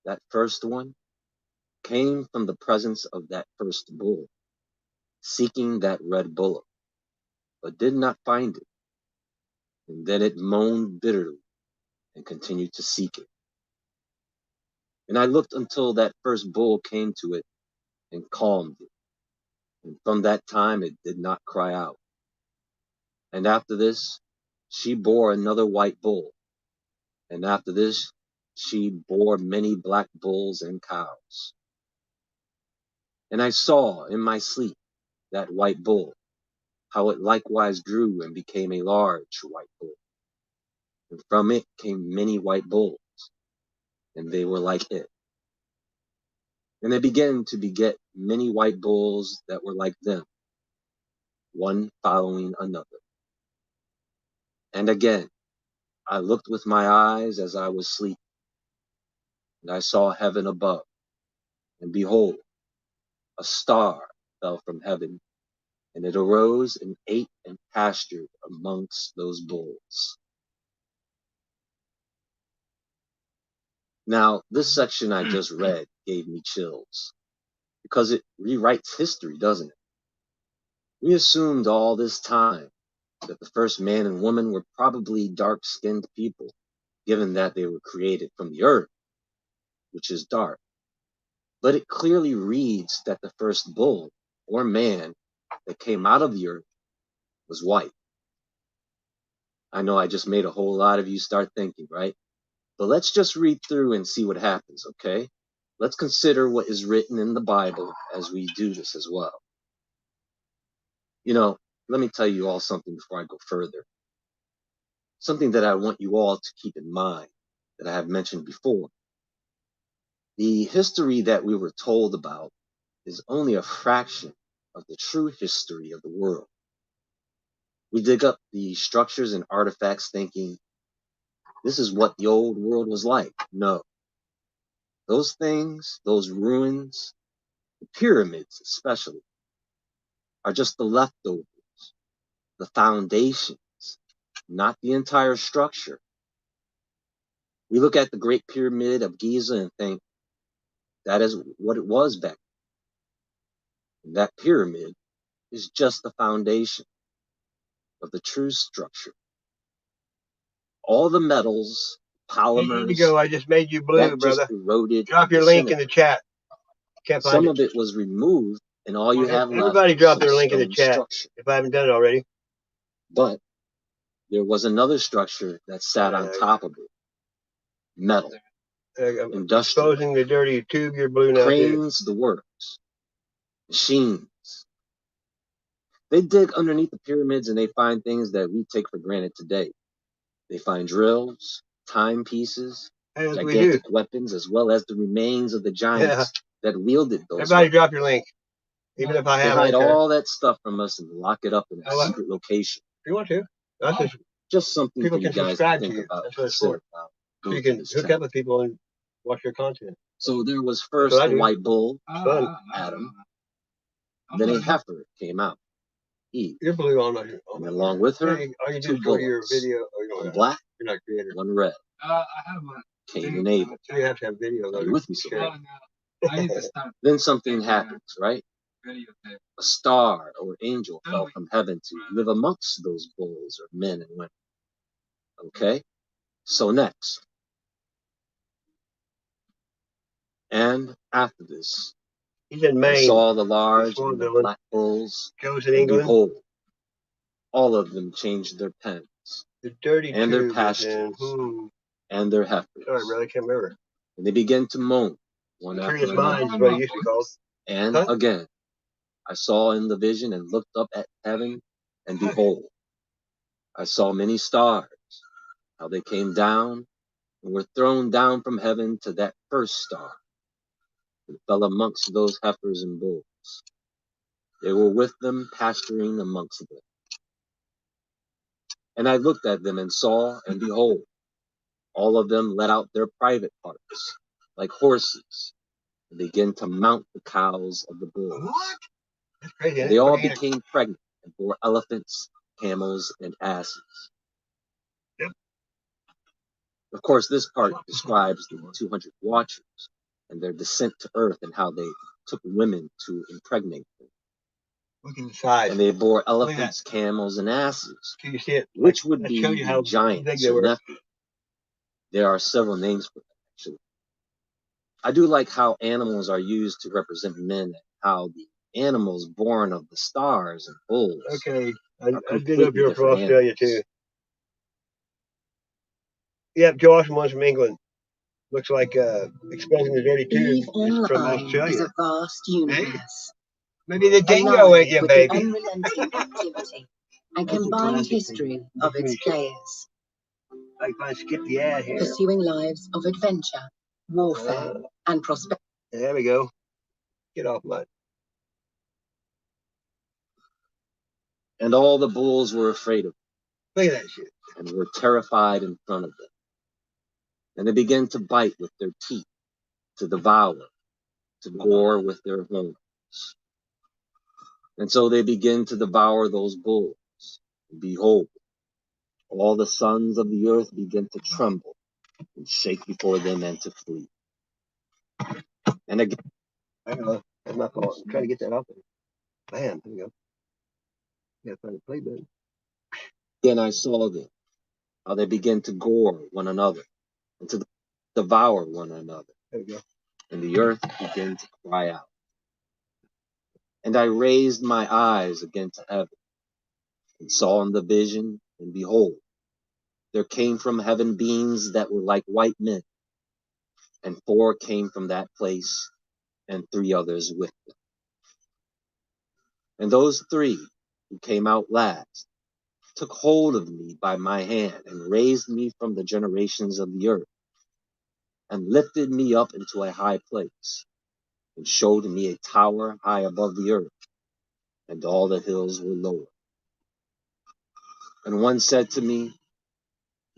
that first one, came from the presence of that first bull, seeking that red bullock, but did not find it. And then it moaned bitterly and continued to seek it. And I looked until that first bull came to it and calmed it. And from that time it did not cry out. And after this, she bore another white bull. And after this, she bore many black bulls and cows. And I saw in my sleep that white bull, how it likewise grew and became a large white bull. And from it came many white bulls, and they were like it. And they began to beget many white bulls that were like them, one following another. And again, I looked with my eyes as I was sleeping, and I saw heaven above, and behold, a star fell from heaven, and it arose and ate and pastured amongst those bulls. Now, this section I just read gave me chills, because it rewrites history, doesn't it? We assumed all this time that the first man and woman were probably dark-skinned people, given that they were created from the earth, which is dark. But it clearly reads that the first bull, or man, that came out of the earth was white. I know I just made a whole lot of you start thinking, right? But let's just read through and see what happens, okay? Let's consider what is written in the Bible as we do this as well. You know, let me tell you all something before I go further. Something that I want you all to keep in mind that I have mentioned before. The history that we were told about is only a fraction of the true history of the world. We dig up the structures and artifacts thinking, this is what the old world was like. No. Those things, those ruins, the pyramids especially, are just the leftovers, the foundations, not the entire structure. We look at the Great Pyramid of Giza and think, that is what it was back then. That pyramid is just the foundation of the true structure. All the metals, polymers, You need to go. I just made you blue, that just brother. eroded. Drop your link in the chat. Can't find Some it. of it was removed, and all you have left Everybody is drop some their link in the stone chat structure. if I haven't done it already. But there was another structure that sat on top of it. Metal. I'm Industrial. exposing the dirty tube. You're blue now too. Cranes, the works. Machines. They dig underneath the pyramids and they find things that we take for granted today. They find drills, timepieces, As we do. gigantic weapons, as well as the remains of the giants that wielded those Everybody weapons. drop your link. Even if I They have hide okay. all that stuff from us and lock it up in a secret location. If you want to. That's Just something people for you can guys to subscribe to think you. about. That's what it's consider for. about. So Go you through can this hook channel. up with people and watch your content. So there was That's first what I the do. white bull, Fun. Adam. Then a heifer came out, Eve. You're blue on my. And along with her, Hey, all you do two is go to your bullocks, video. Oh, you don't one have. black, You're not a creator. one red. I have one. Cain and Abel. You have to have video. Are you with me so No, far? no. I need to start Then something happens, right? video tape. A star or angel fell from heaven to live amongst those bulls or men and women. Okay? So next. And after this, He's in I Maine. saw the large Swan and the Villain. black bulls, Joe's in and England. behold, all of them changed their pens, The dirty and their tube is in. pastures, and their heifers. Sorry, brother, I can't remember. And they began to moan, one Curious after another. Minds is what it used to be called. And Huh? again, I saw in the vision and looked up at heaven, and behold, I saw many stars, how they came down and were thrown down from heaven to that first star, and fell amongst those heifers and bulls. They were with them, pasturing amongst them. And I looked at them and saw, and behold, all of them let out their private parts, like horses, and began to mount the cows of the bulls. What? That's crazy. And they all became pregnant and bore elephants, camels, and asses. Yep. Of course, this part describes the 200 watchers and their descent to earth and how they took women to impregnate them. Look at the size. And they bore elephants, camels, and asses, Can you see it? which would that be shows you how the giants big they or were. Nephilim. There are several names for them, actually. I do like how animals are used to represent men and how the animals born of the stars and bulls Okay, are I did completely up here for different Australia animals. too. Yep, Josh, one's from England. Looks like exposing the dirty EVE tube is from Online is Australia. a vast universe, Maybe the dingo alive with you, with baby. the unrelenting activity and That's a combined classic history thing. of its players, I can skip the ad here. pursuing lives of adventure, warfare, and prosperity. There we go. Get off my. And all the bulls were afraid of Look at that shit. them and were terrified in front of them. And they began to bite with their teeth, to devour, to gore with their horns. And so they began to devour those bulls. And behold, all the sons of the earth began to tremble and shake before them and to flee. And again, I know. That's my fault. I'm trying to get that off there. Bam. There we go. Yeah, find the play button. again I saw them, how they began to gore one another and to devour one another. There we go. And the earth began to cry out. And I raised my eyes again to heaven, and saw in the vision, and behold, there came from heaven beings that were like white men, and 4 came from that place, and 3 others with them. And those 3 who came out last took hold of me by my hand, and raised me from the generations of the earth, and lifted me up into a high place, and showed me a tower high above the earth, and all the hills were lower. And one said to me,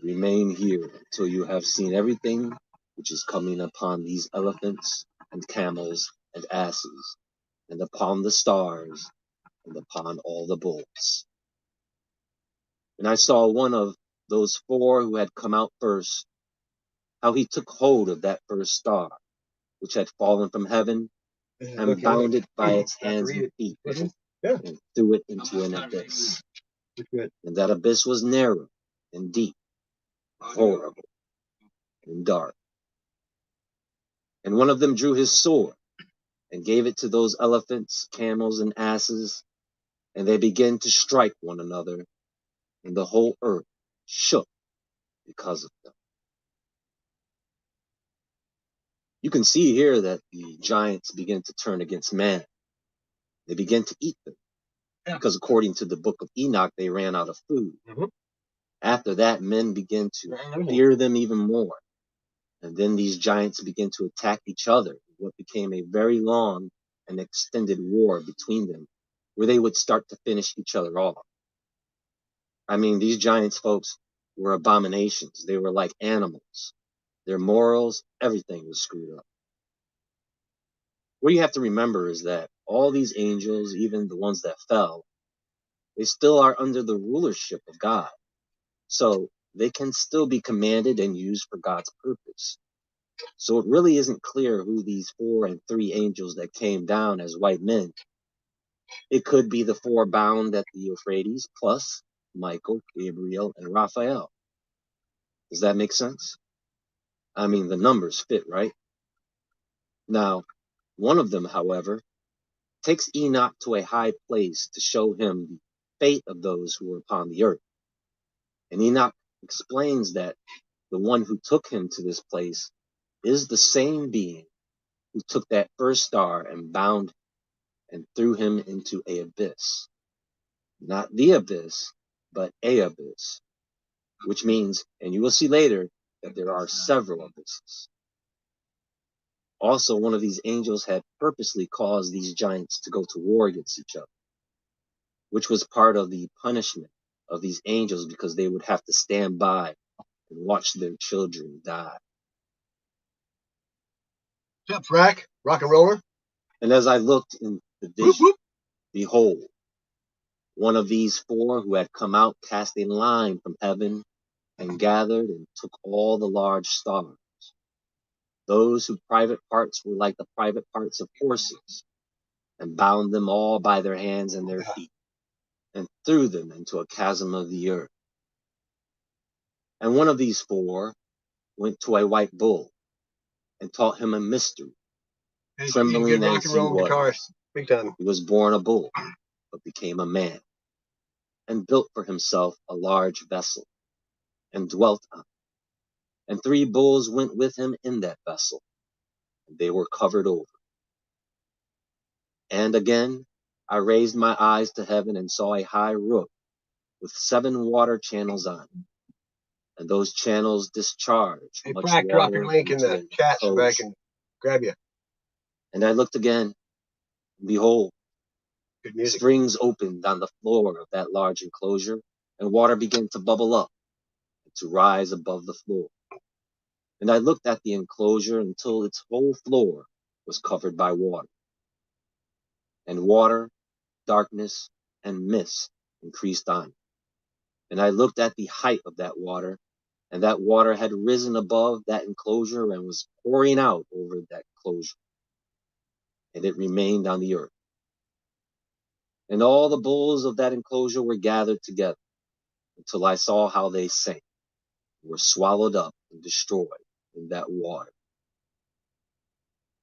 remain here until you have seen everything which is coming upon these elephants and camels and asses, and upon the stars, and upon all the bulls. And I saw one of those 4 who had come out first, how he took hold of that first star, which had fallen from heaven, and bound it by its hands and feet, and threw it into an abyss. And that abyss was narrow and deep, horrible and dark. And one of them drew his sword, and gave it to those elephants, camels, and asses, and they began to strike one another, and the whole earth shook because of them. You can see here that the giants begin to turn against man. They begin to eat them, because according to the book of Enoch, they ran out of food. After that, men began to fear them even more. And then these giants began to attack each other, what became a very long and extended war between them, where they would start to finish each other off. I mean, these giants, folks, were abominations. They were like animals. Their morals, everything was screwed up. What you have to remember is that all these angels, even the ones that fell, they still are under the rulership of God. So they can still be commanded and used for God's purpose. So it really isn't clear who these 4 and 3 angels that came down as white men. It could be the 4 bound at the Euphrates, plus Michael, Gabriel, and Raphael. Does that make sense? I mean, the numbers fit, right? Now, one of them, however, takes Enoch to a high place to show him the fate of those who were upon the earth. And Enoch explains that the one who took him to this place is the same being who took that first star and bound and threw him into an abyss. Not the abyss, but a abyss, which means, and you will see later, that there are several abysses. Also, one of these angels had purposely caused these giants to go to war against each other, which was part of the punishment of these angels, because they would have to stand by and watch their children die. What's up, Frack? Rock and roller? And as I looked in the vision, behold, one of these 4 who had come out cast a line from heaven and gathered and took all the large stars, those whose private parts were like the private parts of horses, and bound them all by their hands and their feet, and threw them into a chasm of the earth. And one of these 4 went to a white bull and taught him a mystery, trembling as he was. Big time. He was born a bull, but became a man, and built for himself a large vessel, and dwelt on it. And 3 bulls went with him in that vessel, and they were covered over. And again, I raised my eyes to heaven and saw a high roof with 7 water channels on it. And those channels discharged Hey, much Frack, drop water your link in into the an chat so I enclosed. can grab you. And I looked again, and behold, Good music. springs opened on the floor of that large enclosure, and water began to bubble up and to rise above the floor. And I looked at the enclosure until its whole floor was covered by water. And water, darkness, and mist increased on it. And I looked at the height of that water, and that water had risen above that enclosure and was pouring out over that enclosure. And it remained on the earth. And all the bulls of that enclosure were gathered together until I saw how they sank, were swallowed up and destroyed in that water.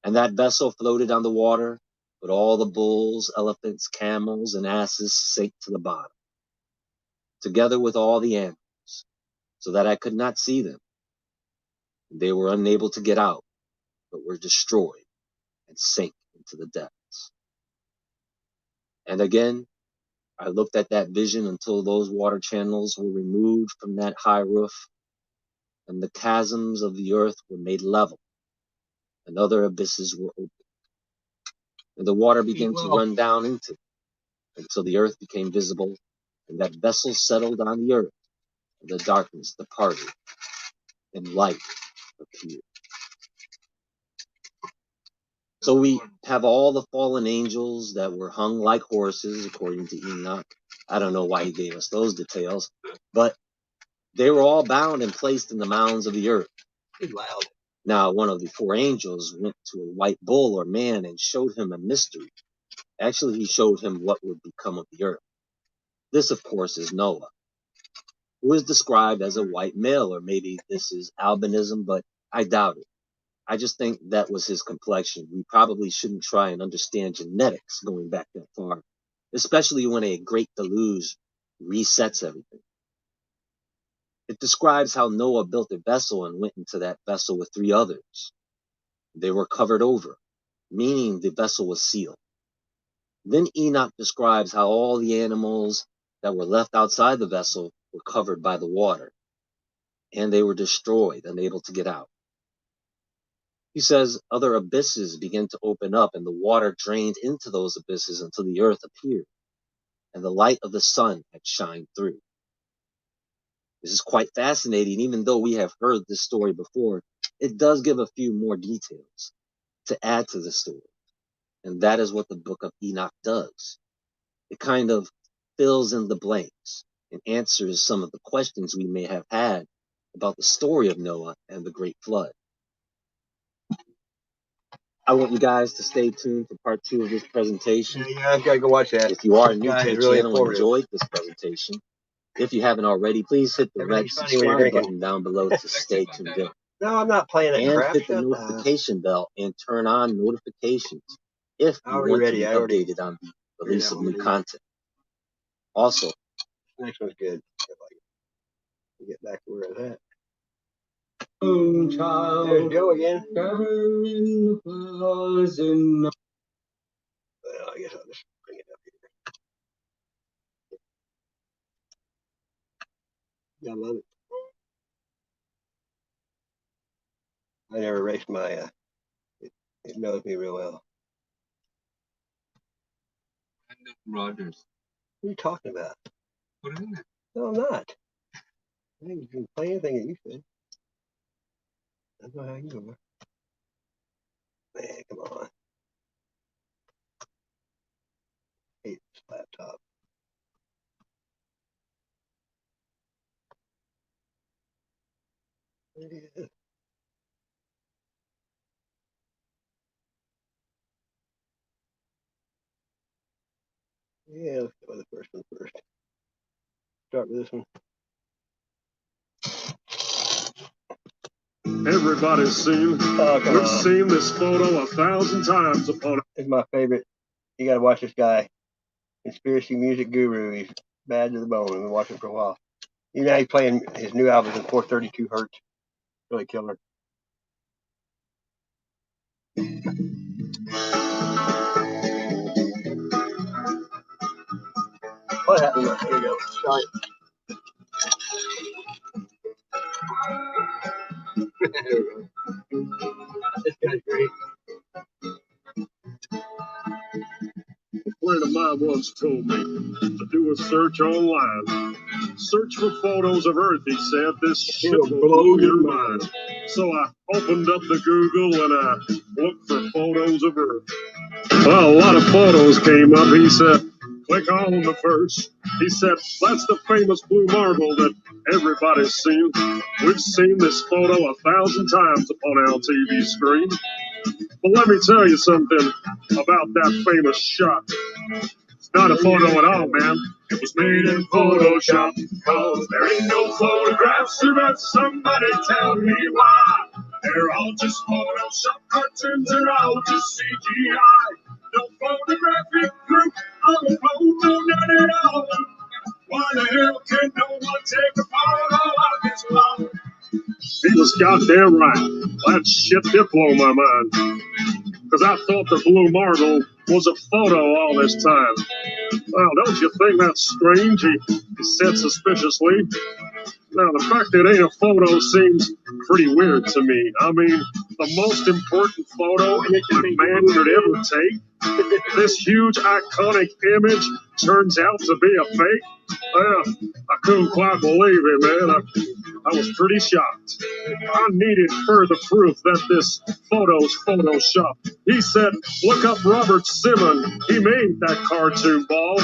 And that vessel floated on the water, but all the bulls, elephants, camels, and asses sank to the bottom, together with all the animals, so that I could not see them. And they were unable to get out, but were destroyed and sank into the depths. And again, I looked at that vision until those water channels were removed from that high roof, and the chasms of the earth were made level, and other abysses were opened. And the water began to run down into it until the earth became visible, and that vessel settled on the earth, and the darkness departed, and light appeared. So we have all the fallen angels that were hung like horses, according to Enoch. I don't know why he gave us those details, but they were all bound and placed in the mounds of the earth. Loud. Now, one of the 4 angels went to a white bull or man and showed him a mystery. Actually, he showed him what would become of the earth. This, of course, is Noah, who is described as a white male, or maybe this is albinism, but I doubt it. I just think that was his complexion. We probably shouldn't try and understand genetics going back that far, especially when a great deluge resets everything. It describes how Noah built a vessel and went into that vessel with 3 others. They were covered over, meaning the vessel was sealed. Then Enoch describes how all the animals that were left outside the vessel were covered by the water, and they were destroyed, unable to get out. He says other abysses began to open up, and the water drained into those abysses until the earth appeared, and the light of the sun had shined through. This is quite fascinating. Even though we have heard this story before, it does give a few more details to add to the story. And that is what the book of Enoch does. It kind of fills in the blanks and answers some of the questions we may have had about the story of Noah and the Great Flood. I want you guys to stay tuned for part 2 of this presentation. Yeah, I've got to go watch that. If you are new Guys, to the really channel and informative. enjoyed this presentation, if you haven't already, please hit the red Everything's funny when you're subscribe drinking. button down below to stay tuned in. No, I'm not playing that And crap. hit the Shut up. notification bell and turn on notifications if you Already want to ready. be I already updated on the figured release out of what new to do. content. Also, Next one's good. Get back to where I was at. Child, There's Joe again. gathering the flowers in the Well, I guess I'll just bring it up here. I love it. I never erased my, it knows me real well. Rogers. What are you talking about? Put it in there. No, I'm not. I think you can play anything that you said. I don't know how you are. Man, come on. I hate this laptop. Yeah. Yeah, let's go with the first one first. Start with this one. Everybody's seen. Oh, come We've on. seen this photo 1,000 times upon it. This is my favorite. You gotta watch this guy. Conspiracy music guru. He's bad to the bone. I've been watching for a while. You know, he's playing his new album in 432 hertz. Really killer. What happened? Here you go. Sorry. This guy's great. A friend of mine once told me to do a search online. Search for photos of Earth, he said. This shit will blow your mind. So I opened up the Google and I looked for photos of Earth. Well, a lot of photos came up. He said, click on the first. He said, that's the famous blue marble that everybody's seen. We've seen this photo 1,000 times upon our TV screen. But let me tell you something about that famous shot. It's not a photo at all, man. It was made in Photoshop. Cause there ain't no photographs of it. Somebody tell me why. They're all just Photoshop cartoons. They're all just CGI. No photographic proof of a photo, none at all. Why the hell can no one take a photo of this clown? He was goddamn right. That shit did blow my mind. Because I thought the blue marble was a photo all this time. Well, don't you think that's strange? He said suspiciously. Now, the fact that it ain't a photo seems pretty weird to me. I mean, the most important photo a man could ever take, this huge iconic image turns out to be a fake? Well, I couldn't quite believe it, man. I was pretty shocked. I needed further proof that this photo's Photoshop. He said, look up Robert Simon. He made that cartoon ball.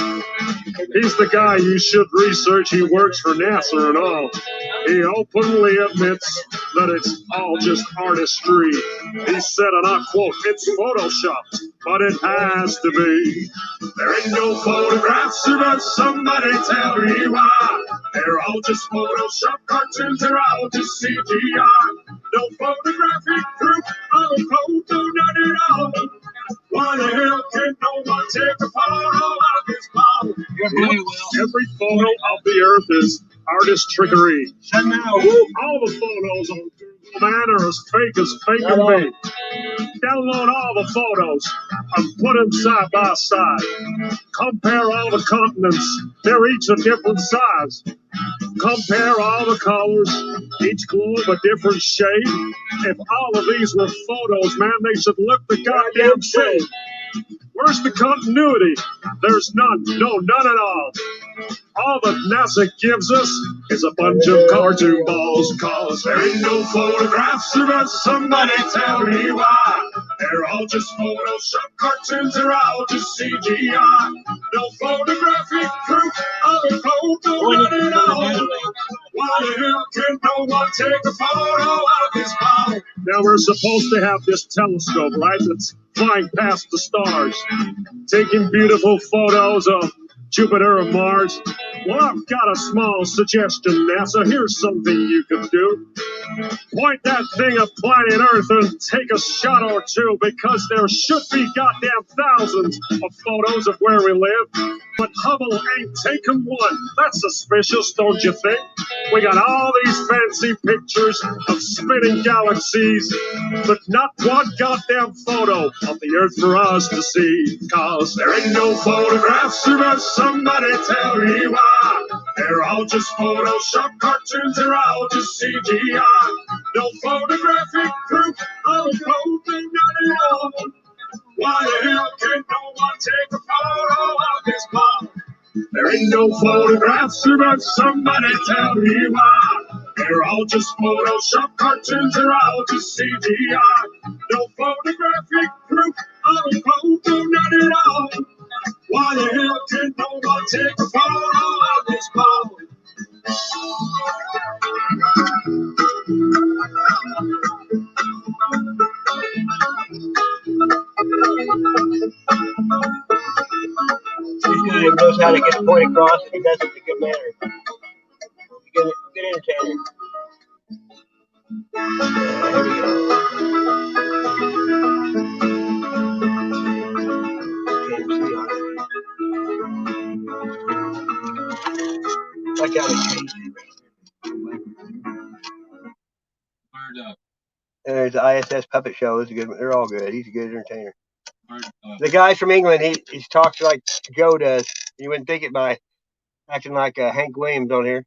He's the guy you should research. He works for NASA and all. He openly admits that it's all just artistry. He said, and I quote, it's Photoshopped, but it has to be. There ain't no photographs of us, somebody tell me why. They're all just Photoshop cartoons, they're all just CGI. No photographic proof of clothes, no none at all. Why the hell can no one take a photo of this ball? Every photo of the earth is artist trickery. And now, all the photos on Google, man, are as fake can be. Download all the photos and put them side by side. Compare all the continents, they're each a different size. Compare all the colors, each globe a different shade. If all of these were photos, man, they should look the goddamn same. Where's the continuity? There's none, no, none at all. All that NASA gives us is a bunch of cartoon balls, cause there ain't no photographs of us. Somebody tell me why. They're all just Photoshop cartoons, they're all just CGI. No photographic proof of a photo, none at all. Why the hell can no one take a photo of this ball? Now we're supposed to have this telescope, right, that's flying past the stars, taking beautiful photos of Jupiter and Mars. Well, I've got a small suggestion, NASA. Here's something you can do. Point that thing at planet Earth and take a shot or two, because there should be goddamn thousands of photos of where we live. But Hubble ain't taken one. That's suspicious, don't you think? We got all these fancy pictures of spinning galaxies, but not one goddamn photo of the Earth for us to see. Cause there ain't no photographs of us. Somebody tell me why. They're all just Photoshop cartoons, they're all just CGI. No photographic proof of a clothing, none at all. Why the hell can no one take a photo of this ball? There ain't no photographs of us, somebody tell me why. They're all just Photoshop cartoons, they're all just CGI. No photographic proof of a photo, none at all. Why the hell can no one take a photo of this ball? This guy knows how to get the point across, and he does it in a good manner. Good entertainer. Here we go. Can't see on it. Like how they changed it. There's the ISS Puppet Show. Is a good one. They're all good. He's a good entertainer. The guy's from England. He talks like Joe does. You wouldn't think it by acting like Hank Williams on here.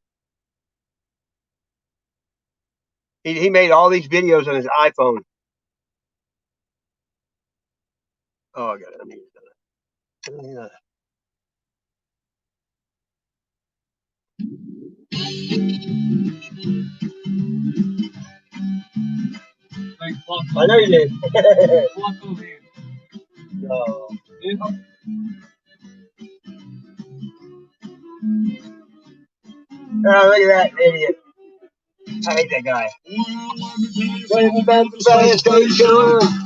He made all these videos on his iPhone. Oh, I got it. I need it. I know you did. No. Oh, look at that idiot. I hate that guy.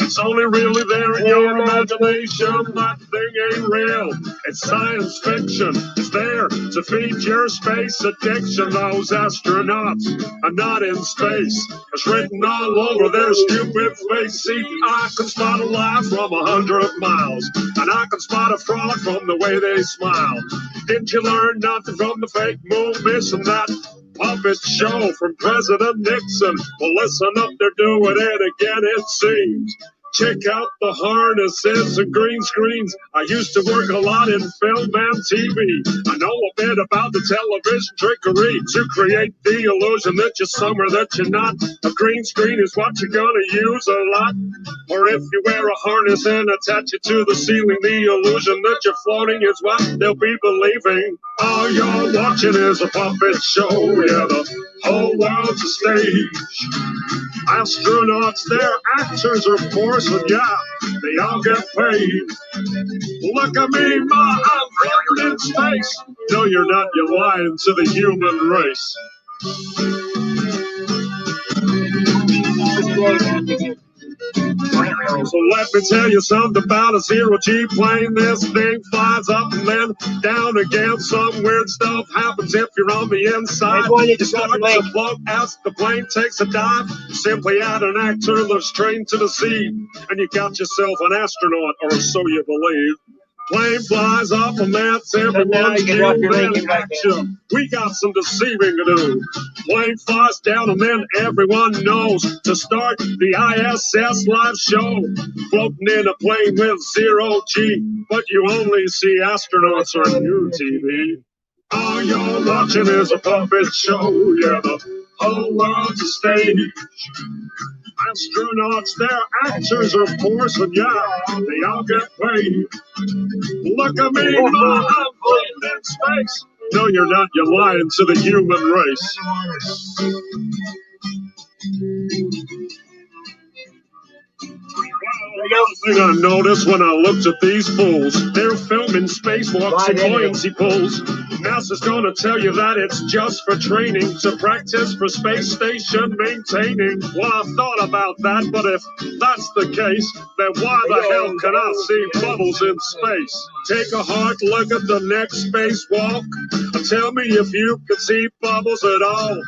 It's only really there in your imagination. That thing ain't real. It's science fiction. It's there to feed your space addiction. Those astronauts are not in space. It's written all over their stupid face. See, I can spot a lie from 100 miles, and I can spot a fraud from the way they smile. Didn't you learn nothing from the fake moon? Missing that puppet show from President Nixon. Well, listen up, they're doing it again, it seems. Check out the harnesses and green screens. I used to work a lot in film and TV. I know a bit about the television trickery to create the illusion that you're somewhere that you're not. A green screen is what you're gonna use a lot. Or if you wear a harness and attach it to the ceiling, the illusion that you're floating is what they'll be believing. All you're watching is a puppet show. Yeah, the whole world's a stage. Astronauts, they're actors, of course, and yeah, they all get paid. Look at me, Ma, I'm floating in space. No, you're not, you're lying to the human race. So let me tell you something about a zero-G plane. This thing flies up and then down again. Some weird stuff happens if you're on the inside. You start to float as the plane takes a dive. Simply add an actor that's trained to deceive, and you got yourself an astronaut, or so you believe. Plane flies up and that's everyone's view. Then action. We got some deceiving to do. Plane flies down and then everyone knows to start the ISS live show. Floating in a plane with zero-G, but you only see astronauts on your TV. All you're watching is a puppet show. Yeah, the whole world's a stage. Astronauts, they're actors, of course, and yeah, they all get paid. Look at me, Ma, I'm floating in space. No, you're not. You're lying to the human race. One thing I noticed when I looked at these fools, they're filming spacewalks and buoyancy pools. NASA's gonna tell you that it's just for training, to practice for space station maintaining. Well, I thought about that, but if that's the case, then why the hell can I see bubbles in space? Take a hard look at the next spacewalk. Tell me if you can see bubbles at all.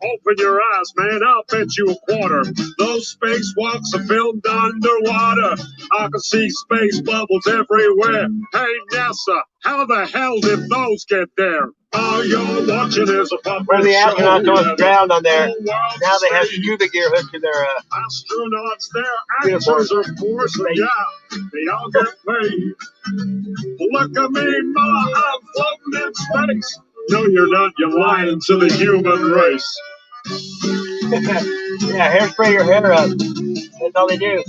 Open your eyes, man, I'll bet you a quarter. Those spacewalks are filmed underwater. I can see space bubbles everywhere. Hey, NASA, how the hell did those get there? All you're watching is a puppet show. When the astronauts don't drown on there, now they have scuba gear hooked to their astronauts, they're actors, of course, and yeah, they all get paid. Look at me, Ma, I'm floating in space. No, you're not. You're lying to the human race. Yeah, hairspray your hair up. That's all they do.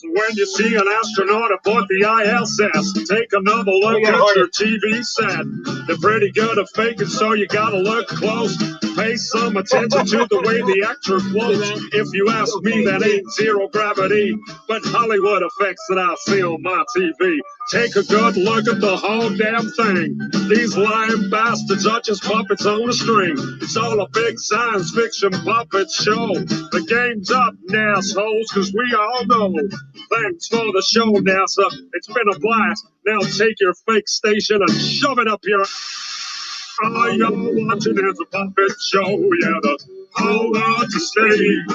When you see an astronaut aboard the ISS, take another look at your TV set. They're pretty good at faking, so you gotta look close. Pay some attention to the way the actor floats. If you ask me, that ain't zero gravity, but Hollywood effects that I see on my TV. Take a good look at the whole damn thing. These lying bastards are just puppets on a string. It's all a big science fiction puppet show. The game's up, assholes, cause we all know. Thanks for the show, NASA. It's been a blast. Now take your fake station and shove it up your... All you're watching is a puppet show. Yeah, the whole world's a stage.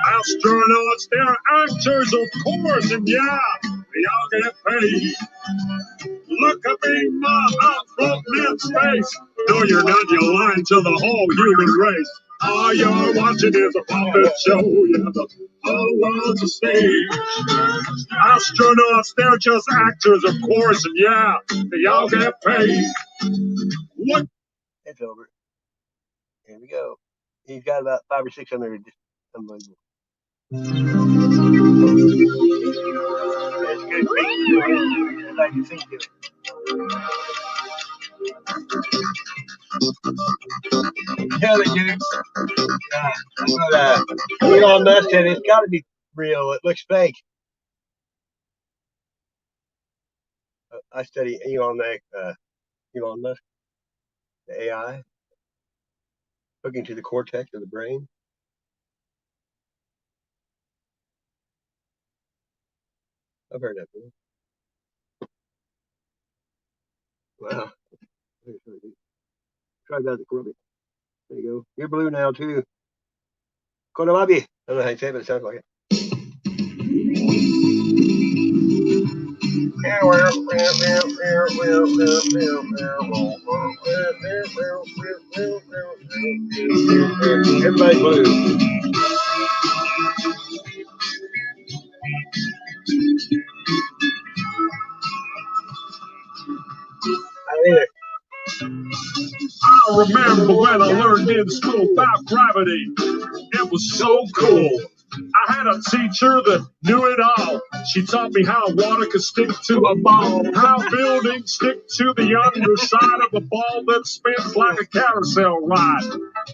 Astronauts, they're actors, of course, and yeah, they all get paid. Look at me, Ma, I'm floating in space. No, you're not. You're lying to the whole human race. All you're watching is a puppet show. Yeah, the whole world's a stage. Astronauts, they're just actors, of course, and yeah, they all get paid. What? It's over. Here we go. He's got about 500 or 600. Just unbelievable. That's good. I like to think of it. Yeah, they do. Elon Musk said it's got to be real. It looks fake. I study Elon Musk, the AI, hooking to the cortex of the brain. I've heard that before. Wow. Try that the Caribbean. There you go. You're blue now too. Konamabi. I don't know how you say it, but it sounds like it. Everybody's blue. I remember when I learned in school about gravity. It was so cool. I had a teacher that knew it all. She taught me how water could stick to a ball, how buildings stick to the underside of a ball that spins like a carousel ride.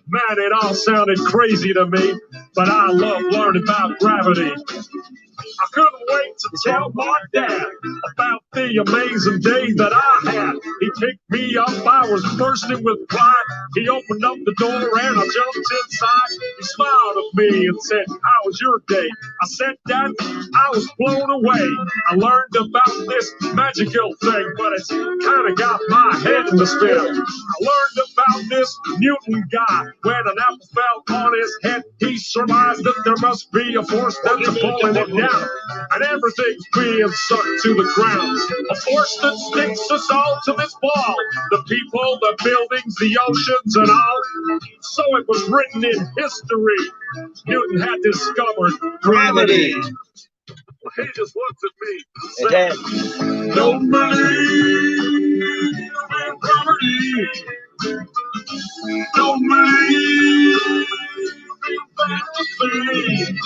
Man, it all sounded crazy to me, but I love learning about gravity. I couldn't wait to tell my dad about the amazing day that I had. He picked me up, I was bursting with pride. He opened up the door and I jumped inside. He smiled at me and said, "How was your day?" I said, "Dad, I was blown away. I learned about this magical thing, but it's kind of got my head in the spin. I learned about this Newton guy. When an apple fell on his head, he surmised that there must be a force that's pulling it down, and everything's being sucked to the ground. A force that sticks us all to this ball. The people, the buildings, the oceans, and all. So it was written in history. Newton had discovered gravity." He just looks at me and said, "Don't believe in gravity. Don't believe in fantasy.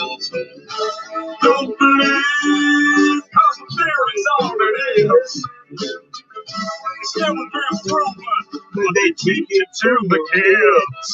Don't believe cause the theory's all it is. It's never been proven, but they teach it to the kids."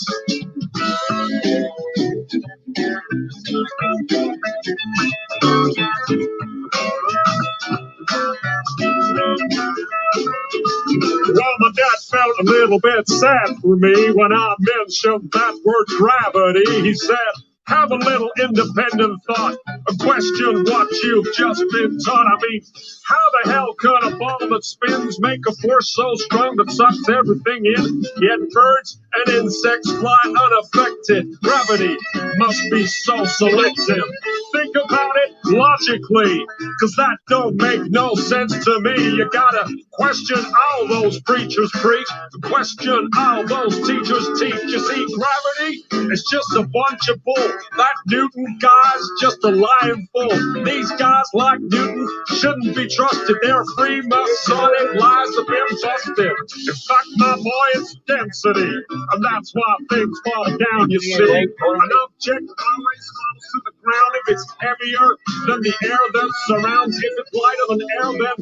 Well, my dad felt a little bit sad for me when I mentioned that word gravity. He said, "Have a little independent thought, question what you've just been taught. I mean, how the hell could a ball that spins make a force so strong that sucks everything in? Yet birds and insects fly unaffected. Gravity must be so selective. Think about it logically, cause that don't make no sense to me. You gotta question all those preachers preach, question all those teachers teach. You see, gravity is just a bunch of bull. That Newton guy's just a lying fool. These guys like Newton shouldn't be trusted. Their free Masonic lies have been busted. In fact, my boy, it's density, and that's why things fall down, you see. An object always falls to the ground if it's heavier than the air that surrounds. If it's lighter than air, then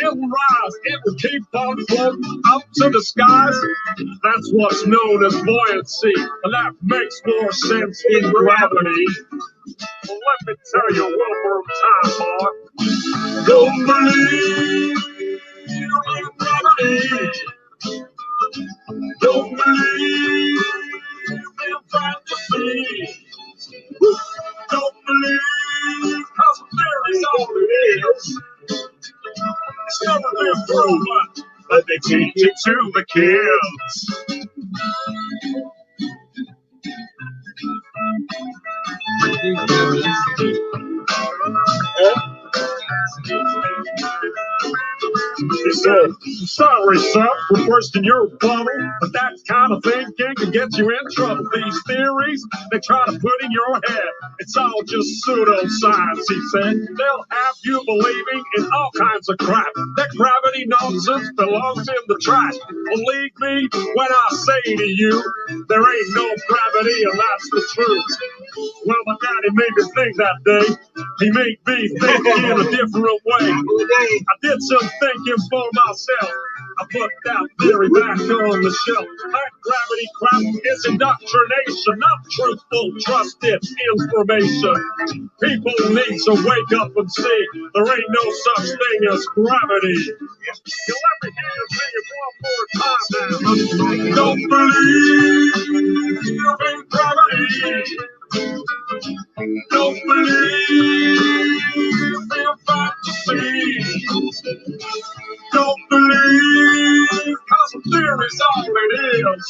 it will rise. It will keep on floating up to the skies. That's what's known as buoyancy, and that makes more sense in gravity. Well, let me tell you one more time, boy. Don't believe in gravity. Don't believe in fantasy. Don't believe cause theory's all it is. It's never been proven, but they teach it to the kids. He said, "Sorry, son, for bursting your bubble, but that kind of thinking can get you in trouble. These theories they try to put in your head, it's all just pseudoscience," he said. "They'll have you believing in all kinds of crap. That gravity nonsense belongs in the trash. Believe me when I say to you, there ain't no gravity, and that's the truth." Well, my daddy made me think that day. He made me think in a different way. I did some thinking for myself. I put that theory back on the shelf. That gravity crap is indoctrination, not truthful, trusted information. People need to wake up and see there ain't no such thing as gravity. You let me hear you sing it one more time now. Don't believe in gravity. Don't believe in fantasy. Don't believe cause the theory's all it is.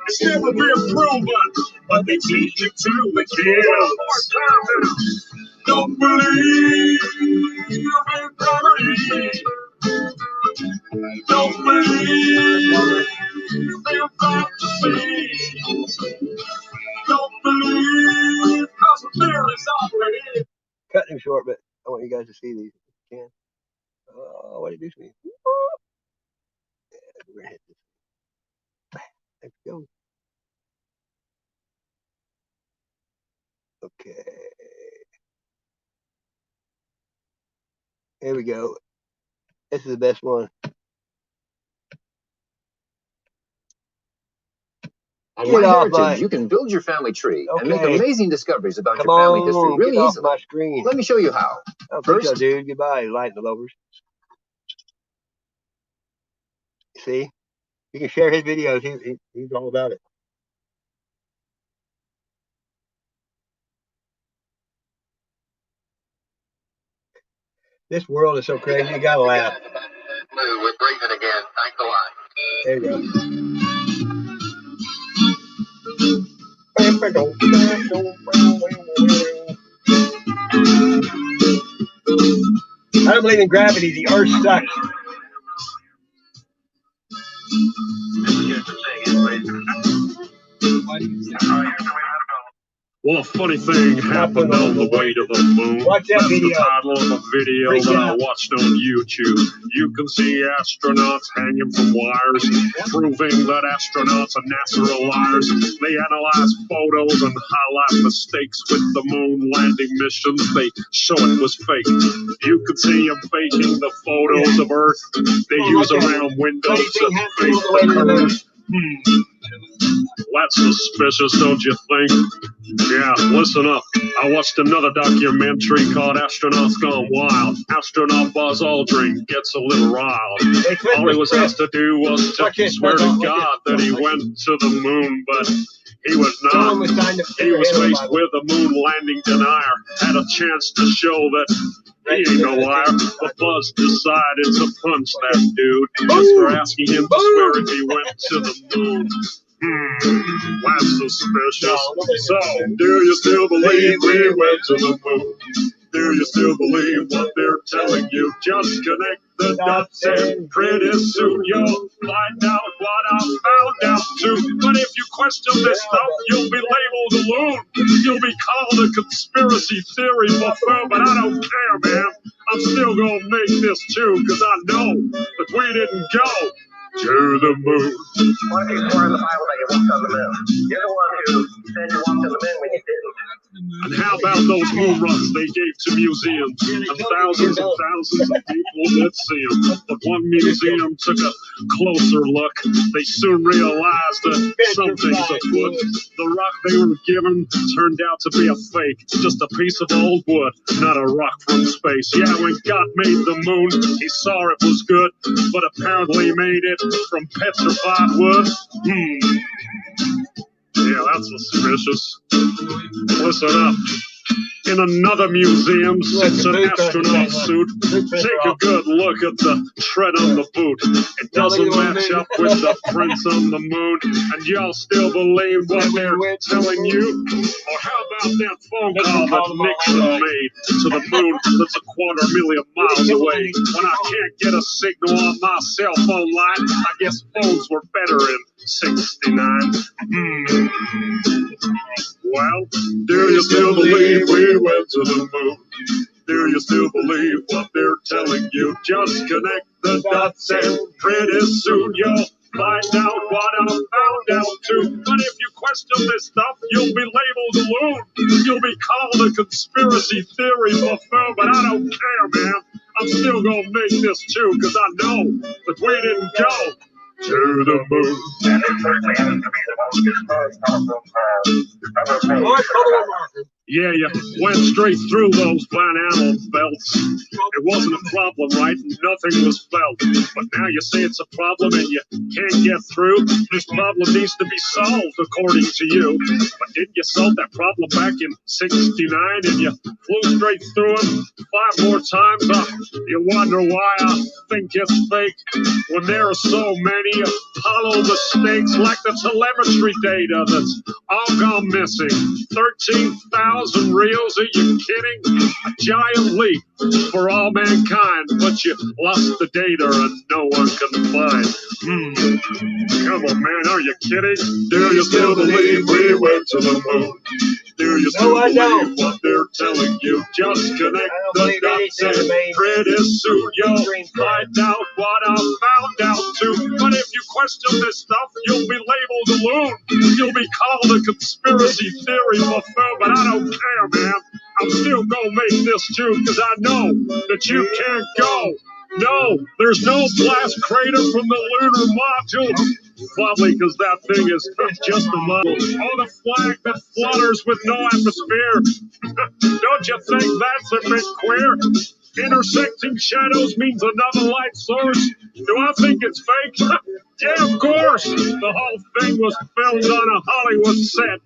It's never been proven, but they teach it to the kids. Don't believe in gravity. Don't believe in fantasy. Don't believe cause the theory's all it is. Cut him short, but I want you guys to see these if you can. Oh, what did it do to me? Yeah, we're gonna hit this. Let's go. Okay. Here we go. This is the best one. In Get off MyHeritage, my... you can build your family tree and make Okay. amazing discoveries about Come your family history on, really get off easily. my screen. Let me show you how. Oh, first, First, dude, goodbye, light the lovers. See? You can share his videos. He's all about it. This world is so crazy. You gotta laugh. we're breathing again. Thanks a lot. There you go. I don't believe in gravity. The earth sucks. Well, a funny thing happened on the way to the moon. Watch that That's video. the title of a video Great that job. I watched on YouTube. You can see astronauts hanging from wires, proving that astronauts and NASA are liars. They analyze photos and highlight mistakes with the moon landing missions. They show it was fake. You can see them faking the photos of Earth. They use a round window to fake the curve. That's suspicious, don't you think? Yeah, listen up. I watched another documentary called Astronauts Gone Wild. Astronaut Buzz Aldrin gets a little riled. All he was asked to do was to swear to God that he went to the moon, but he was not. He was faced with a moon landing denier. Had a chance to show that he ain't no liar, but Buzz decided to punch that dude just for asking him to swear if he went to the moon. That's suspicious. So, do you still believe we went to the moon? Do you still believe what they're telling you? Just connect the dots and pretty soon you'll find out what I found out too. But if you question this stuff, you'll be labeled a loon. You'll be called a conspiracy theory buffoon, but I don't care, man. I'm still gonna make this too, because I know that we didn't go to the moon. Why do you swear in the Bible that you walked on the moon? You're the one who said you walked on the moon when you didn't. And how about those moon runs they gave to museums? And thousands of people did see them. But one museum took a closer look. They soon realized that something's afoot. The rock they were given turned out to be a fake. Just a piece of old wood, not a rock from space. Yeah, when God made the moon, he saw it was good, but apparently made it from petrified wood. Yeah, that's suspicious. Listen up. In another museum sits an astronaut suit. Take a good look at the tread on the boot. It doesn't match up with the prints on the moon. And y'all still believe what they're telling you? Or how about that phone call that Nixon made to the moon that's 250,000 miles away? When I can't get a signal on my cell phone line, I guess phones were better in '69. Well, do you still believe we went to the moon? Do you still believe what they're telling you? Just connect the dots and pretty soon you'll find out what I found out too. But if you question this stuff, you'll be labeled a loon. You'll be called a conspiracy theory buffoon, but I don't care, man. I'm still gonna make this too, because I know that we didn't go to the moon. And it certainly has to be the most Yeah, you went straight through those flannel belts. It wasn't a problem, right? Nothing was felt. But now you say it's a problem and you can't get through. This problem needs to be solved, according to you. But didn't you solve that problem back in '69 and you flew straight through it 5 more times? You wonder why I think it's fake when there are so many Apollo mistakes, like the telemetry data that's all gone missing. 13,000 reels, are you kidding? A giant leap for all mankind, but you lost the data and no one can find. Come on, man, are you kidding? Do you still believe we went to the moon? Do you still believe what they're telling you? Just connect the dots and pretty soon you'll find out what I found out too. But if you question this stuff, you'll be labeled a loon. You'll be called a conspiracy theory buffoon, but I don't care, man. I'm still gonna make this too, because I know that you can't go No, there's no blast crater from the lunar module. Probably because that thing is just a model. Oh, the flag that flutters with no atmosphere. Don't you think that's a bit queer? Intersecting shadows means another light source. Do I think it's fake? Yeah, of course. The whole thing was filmed on a Hollywood set.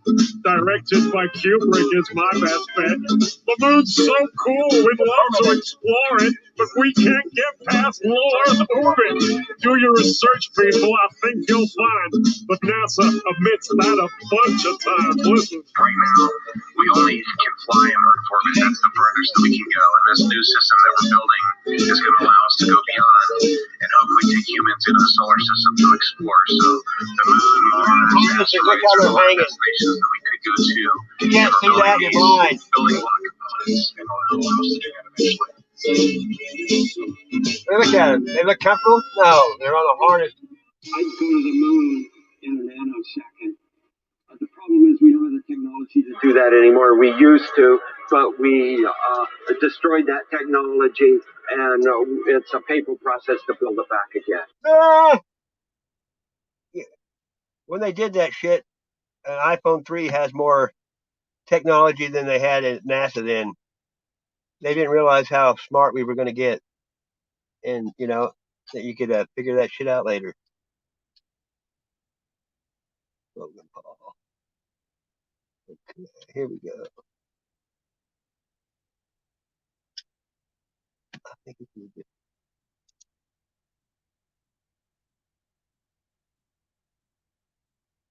Directed by Kubrick is my best bet. The moon's so cool, we'd love to explore it, but we can't get past low Earth orbit. Do your research, people. I think you'll find. But NASA admits that a bunch of times. Listen. Right now, we only can fly in Earth orbit. That's the furthest that we can go. And this new system that we're building is going to allow us to go beyond and hopefully take humans into the solar system to explore. So the moon, Mars, asteroids are all destinations that we could go to. You can't see that, you're blind. Building a lot of components and allow us to do that eventually. Look at them. They look comfortable? No, they're on the harness. I'd go to the moon in a nanosecond. The problem is we don't have the technology to do that anymore. We used to, but we destroyed that technology, and it's a painful process to build it back again. Yeah. When they did that shit, an iPhone 3 has more technology than they had at NASA then. They didn't realize how smart we were going to get. And, you know, that you could figure that shit out later. Logan Paul. Okay, here we go. I think it's good.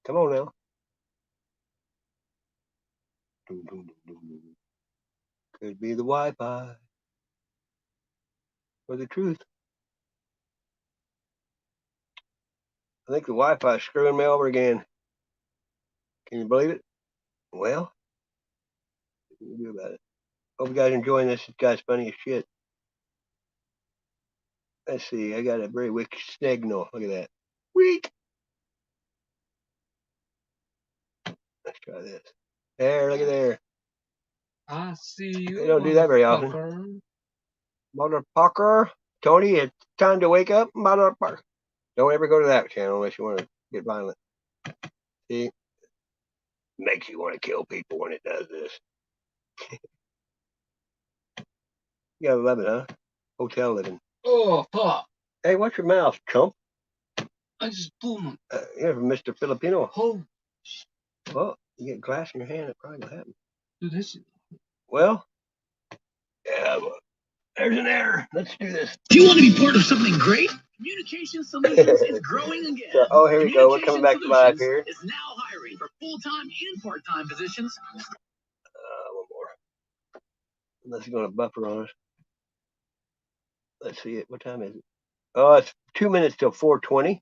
Come on now. Could be the Wi-Fi or the truth. I think the Wi-Fi is screwing me over again. Can you believe it? Well, what can you do about it? Hope you guys enjoying this. This guy's funny as shit. Let's see. I got a very weak signal. Look at that. Weak. Let's try this. There, look at there. I see you. They don't do that very often. Motherfucker. Tony, it's time to wake up, motherfucker. Don't ever go to that channel unless you want to get violent. See? Makes you want to kill people when it does this. You got 11, huh? Hotel living. Oh, fuck. Hey, watch your mouth, chump. I just blew my... Yeah, from Mr. Filipino. Oh. Well, you get glass in your hand, it probably will happen. Dude, this... Well, yeah, well, there's an error. Let's do this. Do you want to be part of something great? Communication Solutions is growing again. So, oh, here we go. We're coming back live here. Is now hiring for full-time and part-time positions. One more. Unless you're going to buffer on us. Let's see it. What time is it? Oh, it's 2 minutes till 4:20.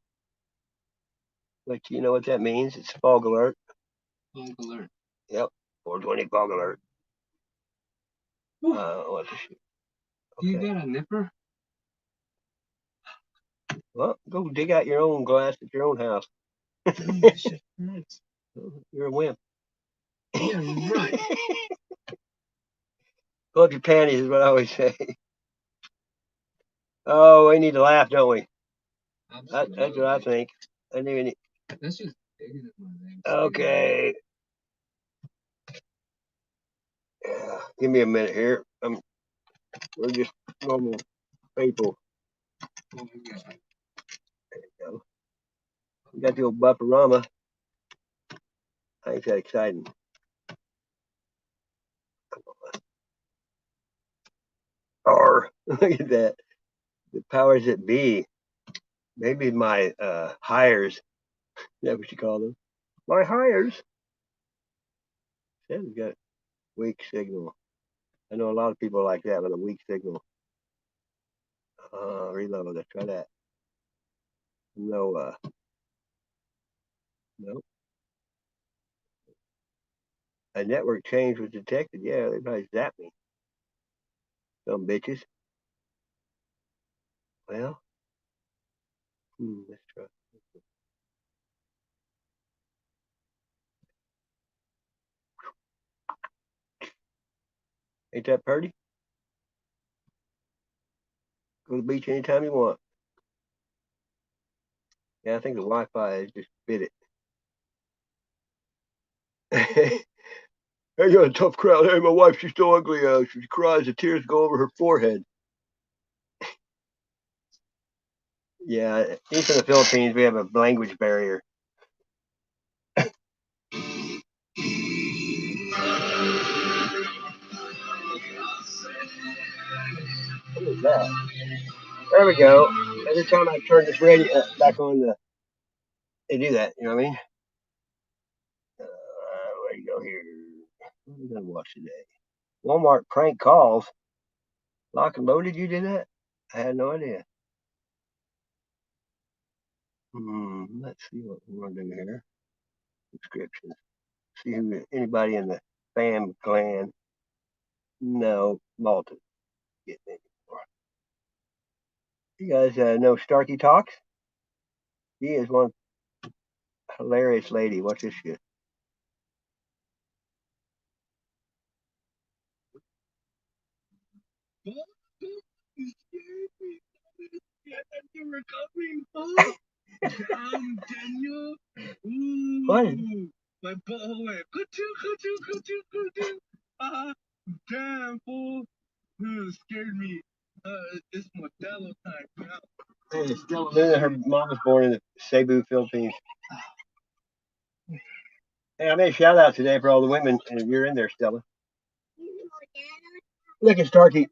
Like, you know what that means? It's fog alert. Fog alert. Yep. 4:20 fog alert. What the shit? Okay. You got a nipper? Well, go dig out your own glass at your own house. You're a wimp. Yeah, right. Pull up your panties is what I always say. Oh, we need to laugh, don't we? That's what I think. I didn't even. That's just bigger than my name. Okay. Yeah, give me a minute here. We're just normal people. Oh my God. There you go. We got the old Bufferama. Ain't that exciting? Come on. Or look at that. The powers that be. Maybe my hires. Is that what you call them? My hires. Said we got weak signal. I know a lot of people like that with a weak signal. Reload. Let's try that. No. Nope. A network change was detected. Yeah, they probably zapped me. Some bitches. Well. Let's try. Ain't that pretty? Go to the beach anytime you want. Yeah, I think the Wi-Fi has just bit it. Hey, you got a tough crowd. Hey, my wife, she's so ugly. She cries, the tears go over her forehead. Yeah, east of the Philippines, we have a language barrier. What is that? There we go. Every time I turn this radio back on, they do that. You know what I mean? Where do you go here? What are we gonna watch today? Walmart prank calls. Lock and loaded. You did that? I had no idea. Let's see what we're gonna do here. Subscriptions. See who anybody in the spam clan. No, Malta. Get me. You guys know Starkey Talks? He is one hilarious lady. Watch this shit. You were coming home. Daniel. Ooh, what? My butthole went cuckoo. Damn fool. Scared me. It's Modelo time now. Hey, Stella, her mom was born in the Cebu, Philippines. Hey, I made a shout out today for all the women, and you're in there, Stella. Look at Starkey.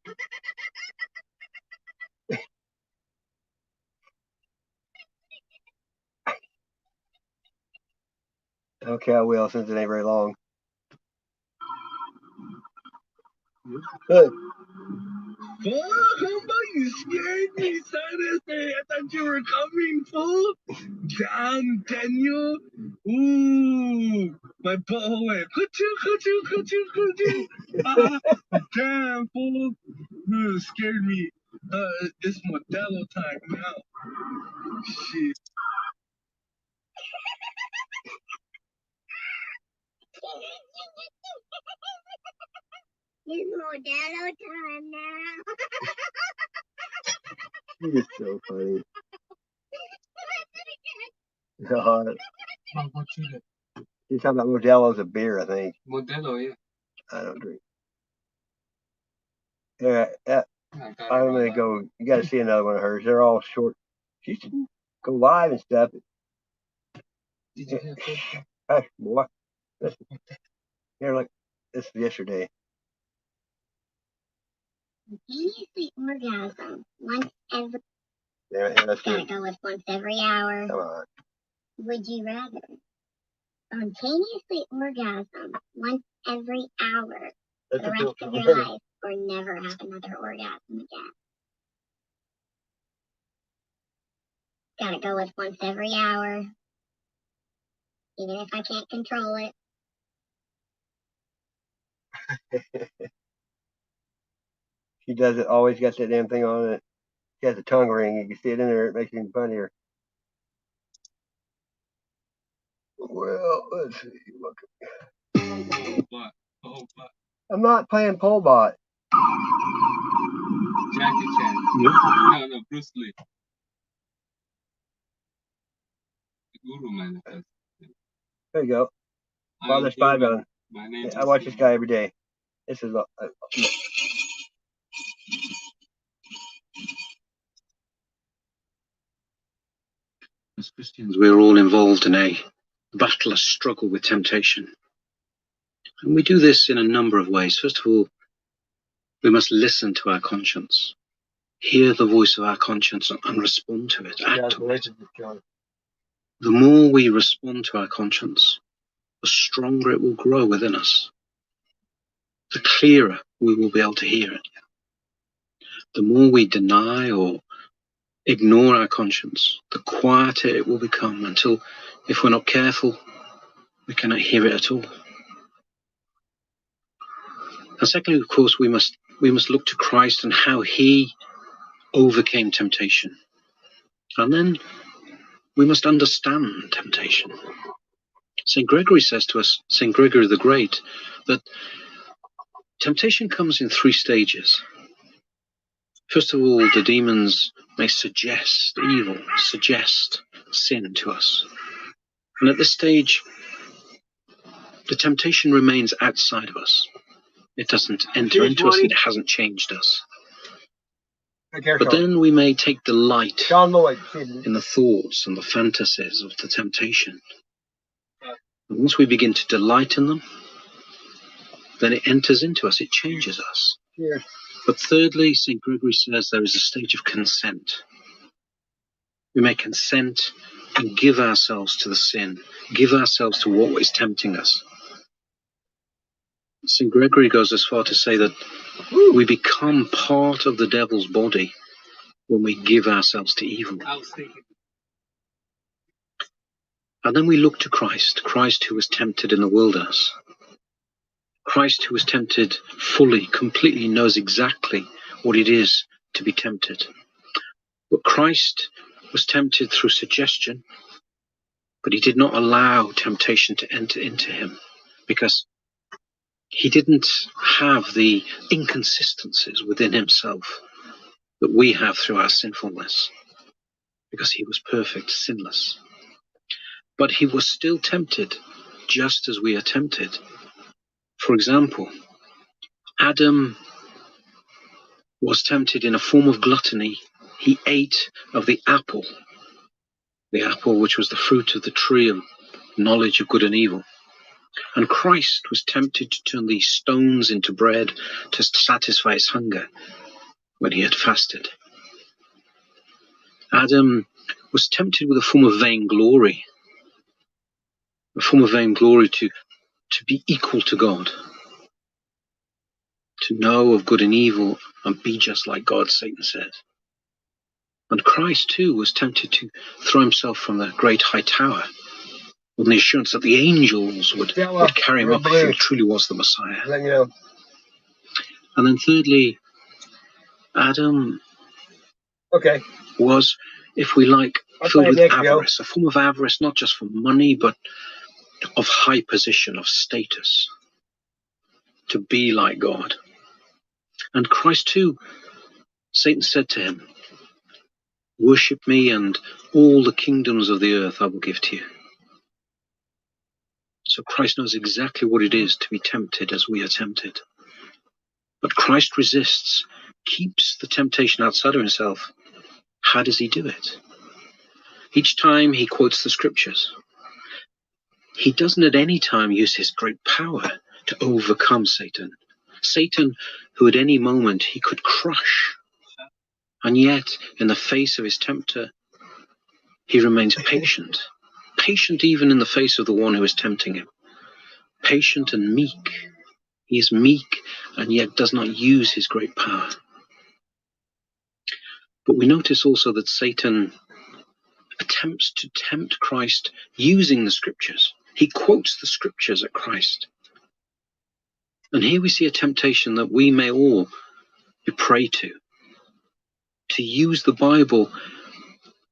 Okay, I will, since it ain't very long. Look. You scared me, son. I thought you were coming, fool. Damn, Daniel. Ooh, my butthole went cuckoo. Damn, fool. Scared me. It's Modelo time now. Shit. It's Modelo time now. You're so funny. God. You're talking about Modelo's a beer, I think. Modelo, yeah. I don't drink. Yeah, I'm gonna go. You got to see another one of hers. They're all short. She should go live and stuff. Did you have food? Hush, boy. Listen. Here, look. This is yesterday. Spontaneously orgasm once every. Yeah, that's Gotta good. go with once every hour. Come on. Would you rather spontaneously orgasm once every hour for the rest of your life, or never have another orgasm again? Gotta go with once every hour, even if I can't control it. She does it. Always got that damn thing on it. She has a tongue ring. You can see it in there. It makes it even funnier. Well, let's see. Look. I'm not playing pole bot. Jackie Chan. No, Bruce Lee. The Guru Manifest. There you go. Father Spy Gun. I watch this guy every day. This is As Christians, we're all involved in a battle, a struggle with temptation. And we do this in a number of ways. First of all, we must listen to our conscience, hear the voice of our conscience and respond to it, act on it. The more we respond to our conscience, the stronger it will grow within us. The clearer we will be able to hear it. The more we deny or ignore our conscience, the quieter it will become until, if we're not careful, we cannot hear it at all. And secondly, of course, we must look to Christ and how he overcame temptation. And then we must understand temptation. St. Gregory says to us, St. Gregory the Great, that temptation comes in 3 stages: First of all, the demons may suggest evil, suggest sin to us. And at this stage, the temptation remains outside of us. It doesn't enter into us, it hasn't changed us. But then we may take delight in the thoughts and the fantasies of the temptation. And once we begin to delight in them, then it enters into us, it changes us. But thirdly, St. Gregory says there is a stage of consent. We may consent and give ourselves to the sin, give ourselves to what is tempting us. St. Gregory goes as far to say that we become part of the devil's body when we give ourselves to evil. And then we look to Christ, Christ who was tempted in the wilderness. Christ who was tempted fully, completely knows exactly what it is to be tempted. But Christ was tempted through suggestion, but he did not allow temptation to enter into him because he didn't have the inconsistencies within himself that we have through our sinfulness, because he was perfect, sinless. But he was still tempted, just as we are tempted. For example, Adam was tempted in a form of gluttony. He ate of the apple which was the fruit of the tree of knowledge of good and evil. And Christ was tempted to turn these stones into bread to satisfy his hunger when he had fasted. Adam was tempted with a form of vainglory, to be equal to God, to know of good and evil and be just like God, Satan said. And Christ too was tempted to throw himself from the great high tower with the assurance that the angels would carry him up if he truly was the Messiah. And then thirdly, Adam was, if we like, filled with avarice, a form of avarice not just for money, but of high position, of status, to be like God. And Christ too, Satan said to him, "Worship me and all the kingdoms of the earth I will give to you." So Christ knows exactly what it is to be tempted as we are tempted. But Christ resists, keeps the temptation outside of himself. How does he do it? Each time he quotes the scriptures. He doesn't at any time use his great power to overcome Satan. Satan, who at any moment he could crush. And yet, in the face of his tempter, he remains patient. Patient even in the face of the one who is tempting him. Patient and meek. He is meek and yet does not use his great power. But we notice also that Satan attempts to tempt Christ using the scriptures. He quotes the scriptures at Christ. And here we see a temptation that we may all be prey to use the Bible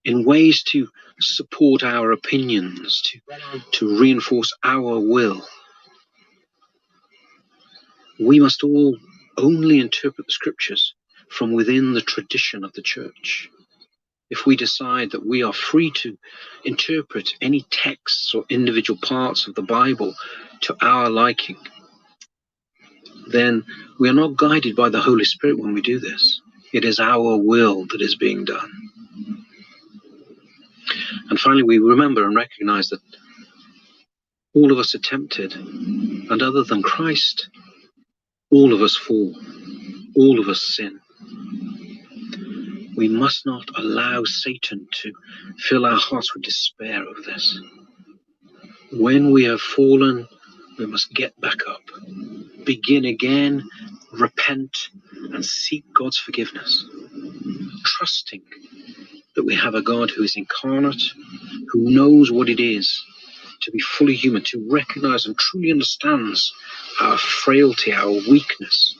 in ways to support our opinions, to reinforce our will. We must all only interpret the scriptures from within the tradition of the church. If we decide that we are free to interpret any texts or individual parts of the Bible to our liking, then we are not guided by the Holy Spirit when we do this. It is our will that is being done. And finally, we remember and recognize that all of us are tempted, and other than Christ, all of us fall, all of us sin. We must not allow Satan to fill our hearts with despair over this. When we have fallen, we must get back up, begin again, repent, and seek God's forgiveness, trusting that we have a God who is incarnate, who knows what it is to be fully human, to recognize and truly understands our frailty, our weakness.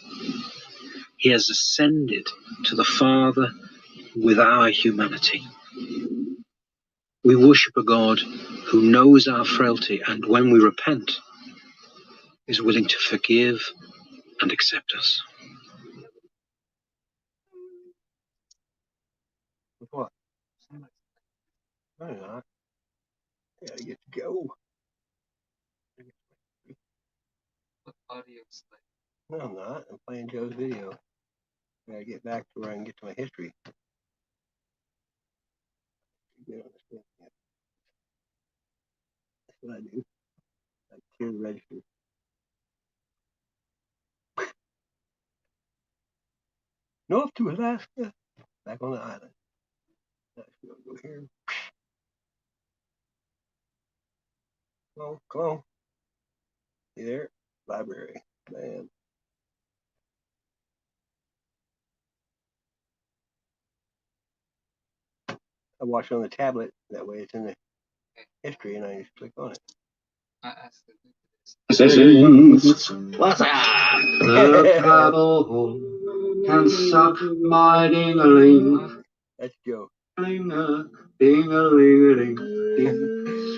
He has ascended to the Father with our humanity. We worship a God who knows our frailty, and when we repent, is willing to forgive and accept us. I'm not. Gotta get to go. What audio slide? No, I'm not. I'm playing Joe's video. Gotta get back to where I can get to my history. You don't understand that. That's what I do. I clear the register. North to Alaska. Back on the island. Let's go here. Come on. See there? Library. Man. I watch it on the tablet. That way it's in the history and I just click on it. I asked the What's up? The cattle can suck my ding-a-ling. That's Joe. Ding-a-ling-a-ling.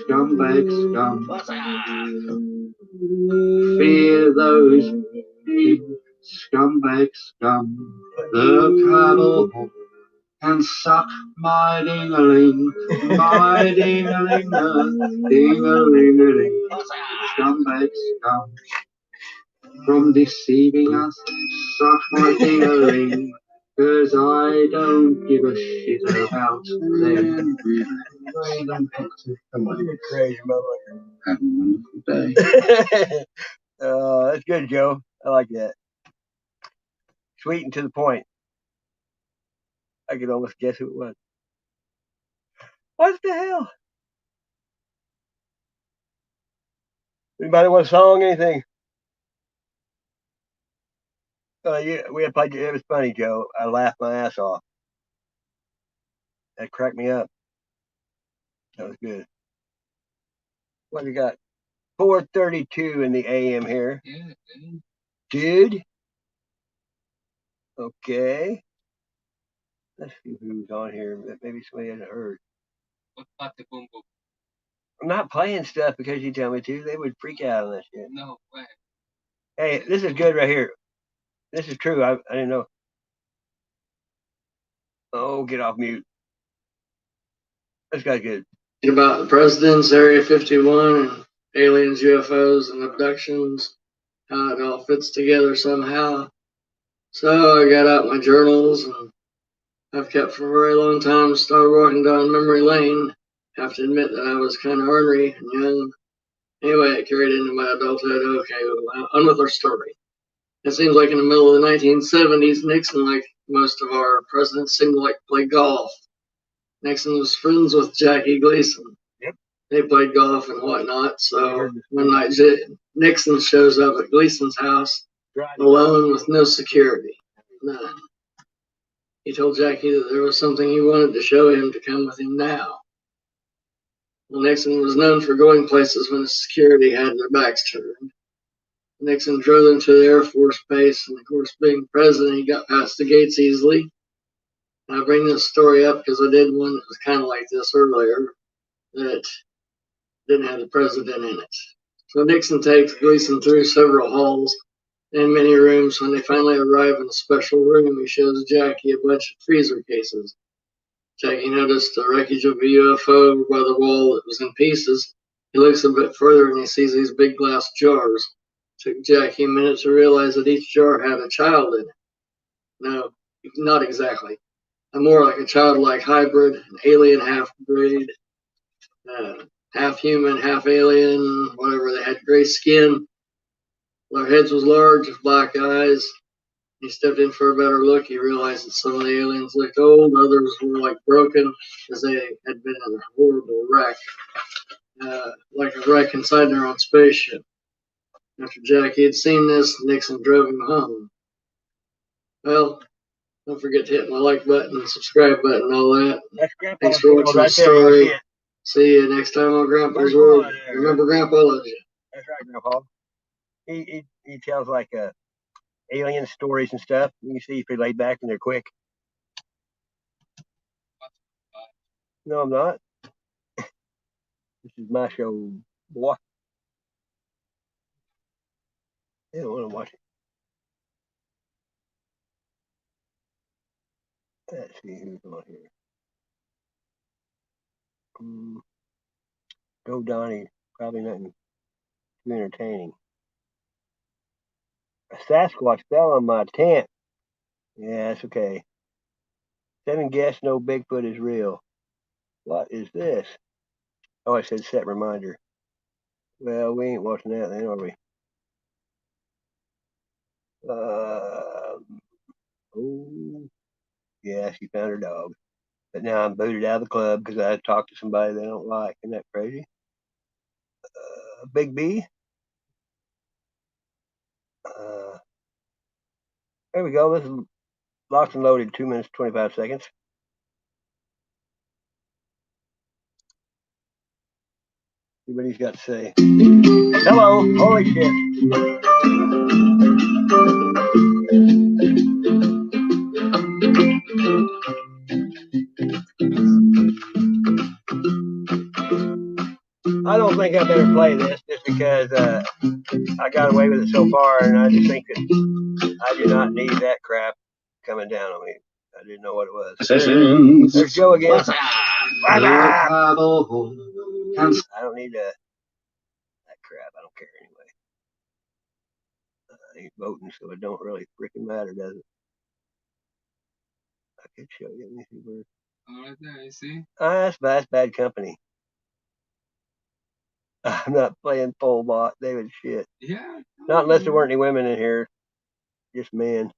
Scumbag scum. What's up? Fear those scumbag scum. The cattle can suck my ding-a-ling. My ding-a-ling, ding-a-ling-a-ling. Scumbag scum. From deceiving us, suck my ding-a-ling. 'Cause I don't give a shit about them. Come on. You're crazy, motherfucker. Have a wonderful day. That's good, Joe. I like that. Sweet and to the point. I could almost guess who it was. What the hell? Anybody want a song? Anything? Yeah, we had played. It was funny, Joe. I laughed my ass off. That cracked me up. That was good. What do you got? 4:32 in the AM here. Yeah, Dude. Okay. Let's see who's on here that maybe somebody hasn't heard. What about the boom boom? I'm not playing stuff because you tell me to. They would freak out on that shit. No way. Hey, this is good right here. This is true. I didn't know. Oh, get off mute. This guy's good. About the presidents, Area 51, and aliens, UFOs, and abductions, how it all fits together somehow. So I got out my journals, and I've kept for a very long time, started walking down memory lane. Have to admit that I was kind of ornery and young. Anyway, it carried into my adulthood. Okay, well, on with our story. It seems like in the middle of the 1970s, Nixon, like most of our presidents, seemed to like to play golf. Nixon was friends with Jackie Gleason. Yep. They played golf and whatnot. So one night, Nixon shows up at Gleason's house alone with no security. None. He told Jackie that there was something he wanted to show him to come with him now. Well, Nixon was known for going places when his security had their backs turned. Nixon drove them to the Air Force Base, and of course, being president, he got past the gates easily. And I bring this story up because I did one that was kind of like this earlier that didn't have the president in it. So Nixon takes Gleason through several halls and many rooms. When they finally arrive in a special room, he shows Jackie a bunch of freezer cases. Jackie noticed the wreckage of a UFO by the wall that was in pieces. He looks a bit further and he sees these big glass jars. Took Jackie a minute to realize that each jar had a child in it. No, not exactly. A more like a childlike hybrid, an alien half-breed, half human, half alien, whatever. They had gray skin. Their heads was large with black eyes. He stepped in for a better look. He realized that some of the aliens looked old, others were like broken, as they had been in a horrible wreck, like a wreck inside their own spaceship. After Jackie had seen this, Nixon drove him home. Well, don't forget to hit my like button and subscribe button and all that. Thanks for watching the story. See you next time on Grandpa's World. Remember, Grandpa loves you. That's right, Grandpa. He tells like alien stories and stuff. You can see if they're laid back and they're quick. No, I'm not. This is my show, boy. I don't want to watch it. Let's see who's on here. Joe Donnie, probably nothing too entertaining. A Sasquatch fell on my tent. Yeah, that's okay. 7 guests know Bigfoot is real. What is this? Oh, it said set reminder. Well, we ain't watching that then, are we? Oh, yeah, she found her dog. But now I'm booted out of the club because I talked to somebody they don't like. Isn't that crazy? Big B. There we go. This is locked and loaded. 2 minutes, 25 seconds. See what he's got to say. Hello. Holy shit. I don't think I better play this just because I got away with it so far, and I just think that I do not need that crap coming down on me. I didn't know what it was. There's Joe again. I don't need that crap. I don't care anyway. I ain't voting, so it don't really freaking matter, does it? I could show you. Let me see where. Oh, right there, you see? That's bad company. I'm not playing full bot. They would shit. Yeah. Not unless there weren't any women in here. Just men.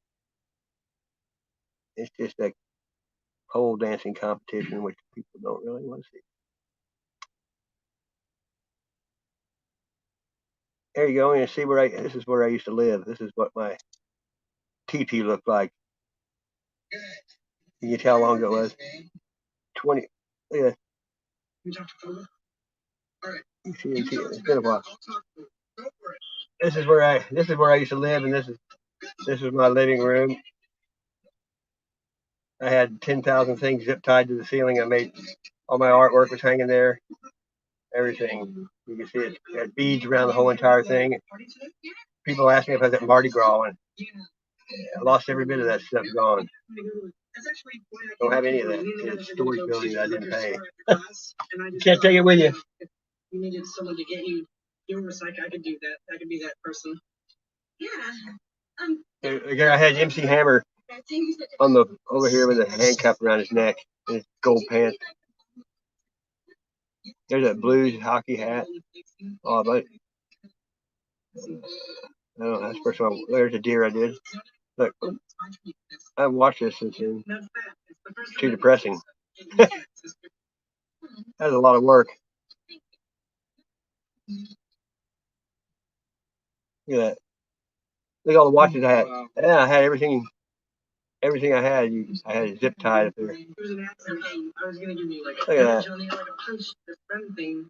It's just a pole dancing competition, which people don't really want to see. There you go. And see where this is where I used to live. This is what my TP looked like. Can you tell how long ago it was? 20. Yeah. You see, it's been a while. This is where I used to live, and this is my living room. I had 10,000 things zip tied to the ceiling. I made all my artwork was hanging there. Everything. You can see it had beads around the whole entire thing. People ask me if I was at Mardi Gras, and I lost every bit of that stuff gone. Don't have any of that. It's a storage building that I didn't pay. Can't take it with you. You needed someone to get you yours. I could do that. I could be that person. Yeah. I had MC Hammer on over here with a handcuff around his neck and his gold pants. There's a Blues hockey hat. Oh, but I don't know. That's the first one. There's a deer I did. Look, I haven't watched this since then. It's too depressing. That's a lot of work. Look at that. Look at all the watches I had. Yeah, I had everything I had. I had it zip tied up there. Look at that.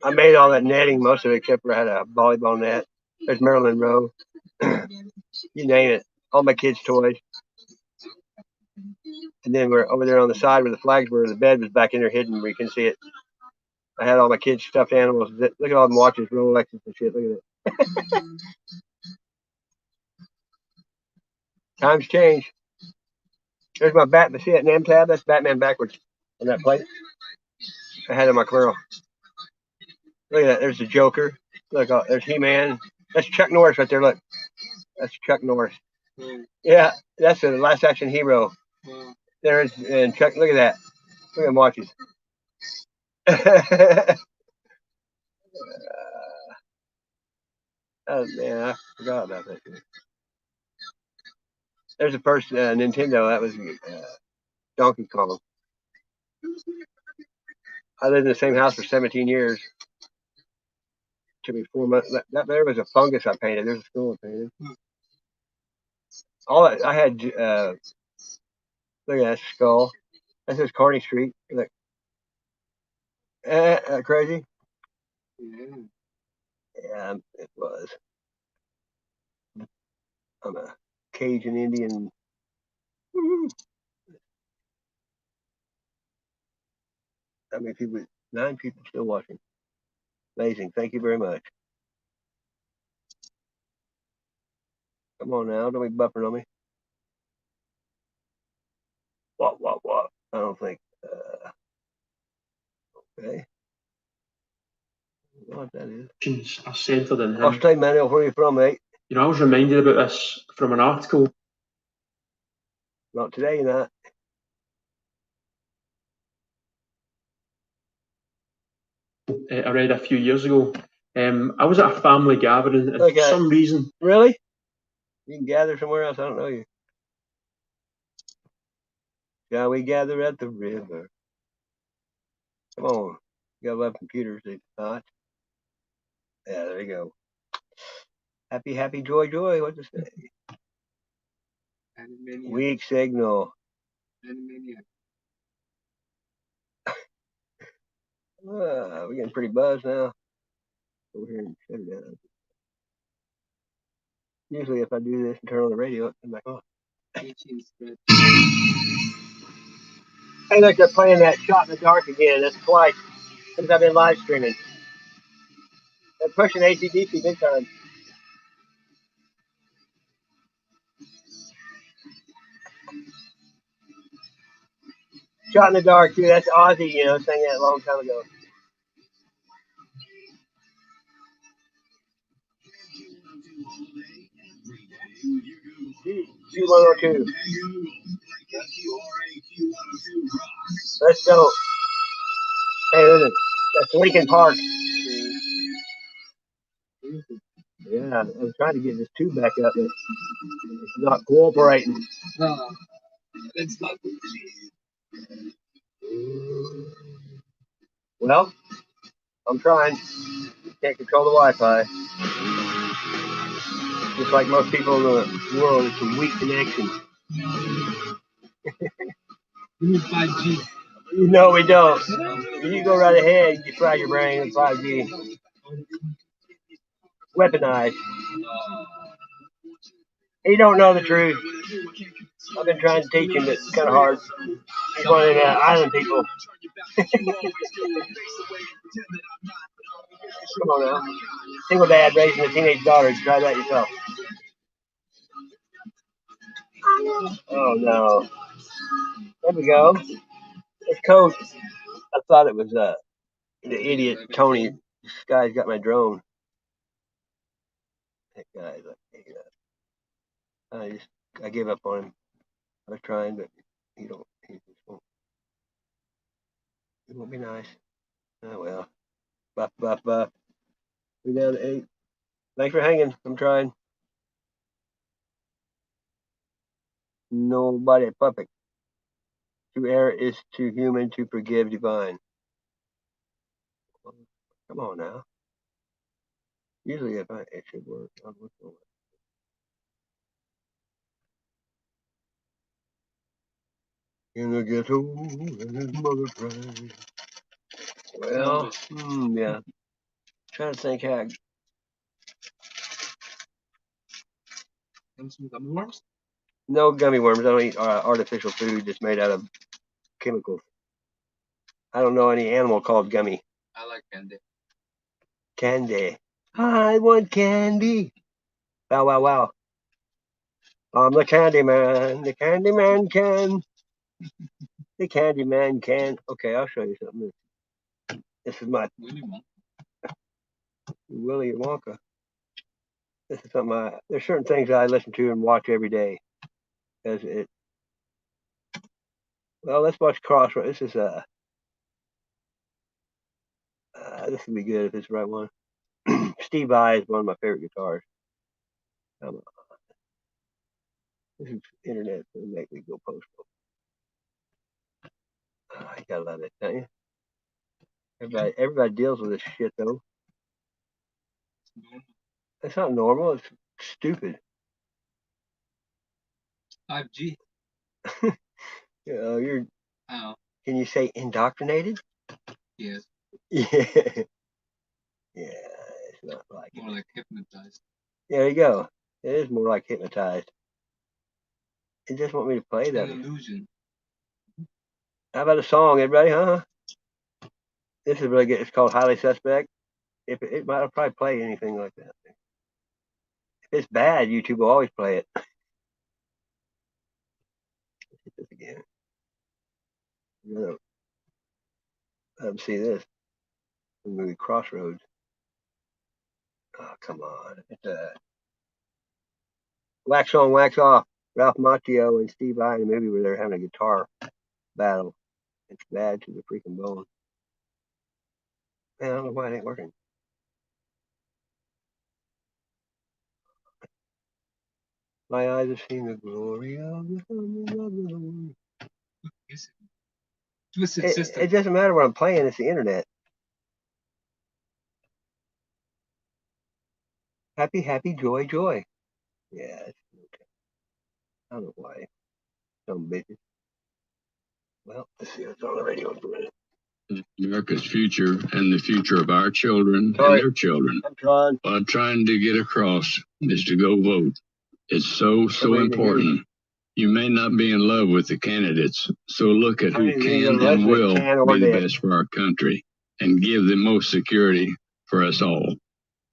I made all that netting, most of it, except for I had a volleyball net. There's Marilyn Monroe. You name it. All my kids' toys. And then we're over there on the side where the flags were. The bed was back in there hidden where you can see it. I had all my kids' stuffed animals. Look at all them watches, Rolexes and shit. Look at it. Times change. There's my Batman. See that name tab? That's Batman backwards on that plate. I had it on my Camaro. Look at that. There's the Joker. Look, there's He-Man. That's Chuck Norris right there. Look. That's Chuck Norris. Yeah, that's the Last Action Hero. There's and Chuck. Look at that. Look at them watches. Oh man, I forgot about that. There's a first Nintendo. That was Donkey Kong. I lived in the same house for 17 years. Took me 4 months. That there was a fungus I painted. There's a school I painted. All that I had. Look at that skull. That says Kearney Street. Look. Crazy. Yeah, it was. I'm a Cajun Indian. How many people? 9 people still watching. Amazing. Thank you very much. Come on now. Don't be buffering on me. What? I don't think. Okay. what that is. Are centred in him. First time, man. Where are you from, mate? You know, I was reminded about this from an article. Not today, not. I read a few years ago. I was at a family gathering, and for some reason, really, you can gather somewhere else. I don't know you. Shall we gather at the river? Come on, you gotta love computers, not. Yeah, there you go. Happy, happy, joy, joy. What to say? Weak signal. We're getting pretty buzzed now. Over here and shut it down. Usually, if I do this and turn on the radio, it comes back on. Hey, look, they're playing that Shot in the Dark again. That's twice since I've been live streaming. They're pushing AC/DC big time. Shot in the Dark, too. That's Ozzy, you know, sang that a long time ago. Q102. Let's go. Hey, listen. That's Lincoln Park. Yeah, I'm trying to get this tube back up, but it's not cooperating. No, it's not. Well, I'm trying. Can't control the Wi-Fi. Just like most people in the world, it's a weak connection. We need 5G. No, we don't. You go right ahead. You fry your brain with 5G. Weaponized. He don't know the truth. I've been trying to teach him, but it's kind of hard. He's one of the island people. Come on now. Single dad raising a teenage daughter. Try that yourself. Oh no. There we go. It's Coach. I thought it was the idiot Tony. This guy's got my drone. That guy's like, I gave up on him. I was trying, but he won't be nice. Oh well. Buff. We're down to 8. Thanks for hanging. I'm trying. Nobody perfect. To err is too human, to forgive divine. Come on now. Usually it should work. In the ghetto, and his mother cried. Well, yeah. Trying to think how. And some gummy worms? No gummy worms. I don't eat artificial food that's made out of chemicals. I don't know any animal called gummy. I like candy. Candy. I want candy. Wow. I'm the candy man. The candy man can. The candy man can. Okay, I'll show you something. This is my Willy Wonka. This is something there's certain things I listen to and watch every day. Well, let's watch Crossroads. This will be good if it's the right one. Steve Vai is one of my favorite guitars. This is internet, so it'll make me go postal. You gotta love it, don't you? Everybody deals with this shit though. It's not normal. It's stupid. 5G. You're. Oh. Can you say indoctrinated? Yes. Yeah. It's not like more like hypnotized. Yeah, there you go. It is more like hypnotized. It just want me to play that. An illusion. How about a song, everybody? Huh? This is really good. It's called Highly Suspect. If it might probably play anything like that. If it's bad, YouTube will always play it. Let's hit this again. Let them see this. The movie Crossroads. Oh, come on. It's Wax On, Wax Off. Ralph Macchio and Steve Vai in a movie where they're having a guitar battle. It's bad to the freaking bone. Man, I don't know why it ain't working. My eyes have seen the glory of the Lord. Twisted Sister. It doesn't matter what I'm playing, it's the internet. Happy, happy, joy, joy. Yeah, it's okay. I don't know why. Some bitches. Well, let's see what's on the radio for a minute. America's future and the future of our children and their children. What I'm trying to get across is to go vote. It's so important. You may not be in love with the candidates, so look at who can and will be the best for our country and give the most security for us all.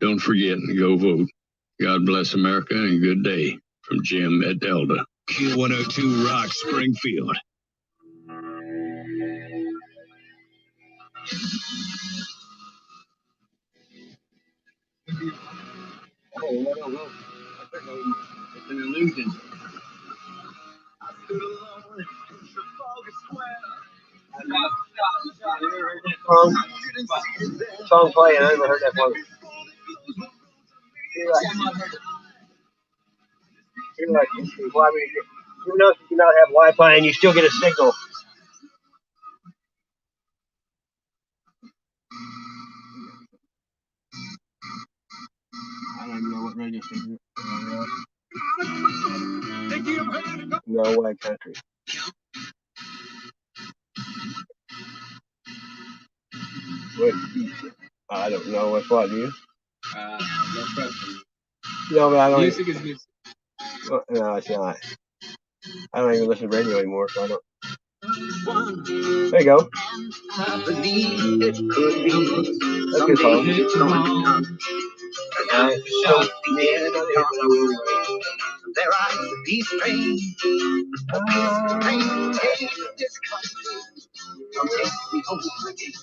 Don't forget to go vote. God bless America and good day from Jim at Delta. Q102 Rock Springfield. It's an illusion. Song playing, I never heard that one. Why would you get, even though you do not have Wi-Fi and you still get a signal. I don't even know what radio station. No way, country. Wait, I don't know what's what, do you? No question. No, but I don't. Music is music. No, it's not. I don't even listen to radio anymore, so I don't. There you go. I believe it could be That's a good song. There are these strange this country. Don't take me home again.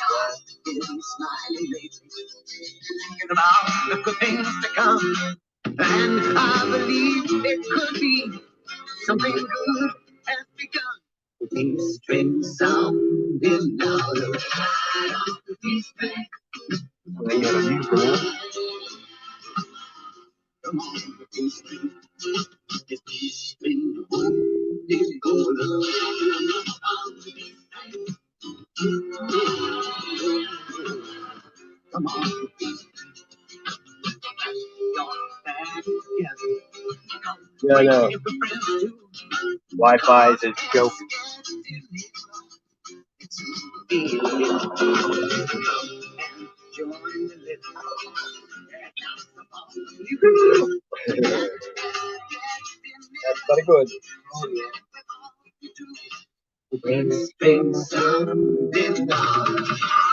I've been smiling lately, thinking about the good things to come. And I believe it could be something good has begun. These strings sounding louder. These strings. They got a view for that. Come on, these strings. These strings holding golden. Come on, Yeah, I know. Wi-Fi is a joke. That's pretty good.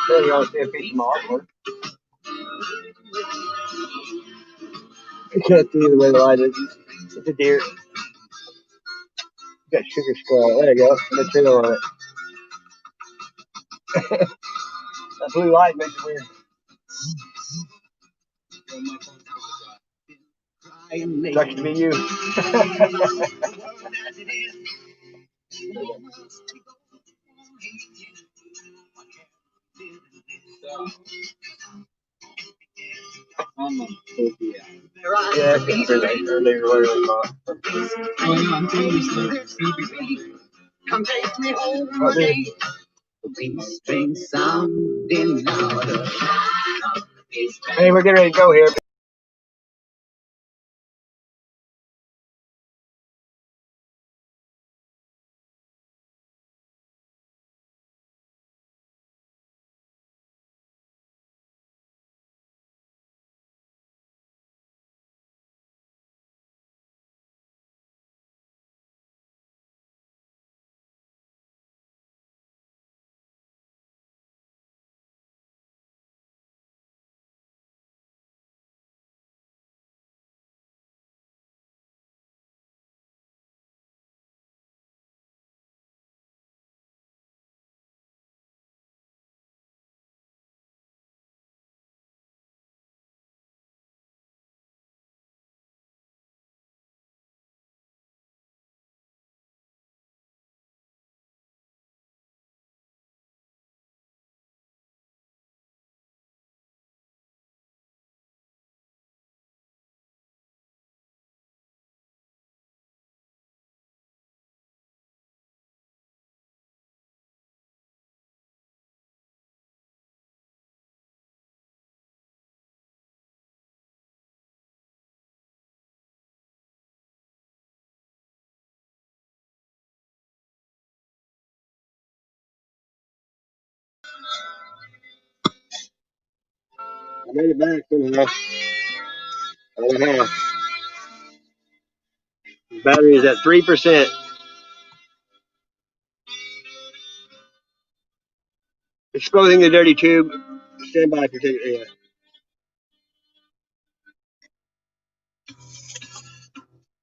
There you go, see a piece of my artwork. You can't see the way the light is. It's a deer. Got sugar skull. There you go. Put a trail on it. That blue light makes it weird. Sucks to be you. Yeah, it's early. Come take me home again. These strings sounding louder. Hey, we're getting ready to go here. I made it back somehow. I don't know how. The battery is at 3%. Exposing the dirty tube. Stand by for taking. Yeah.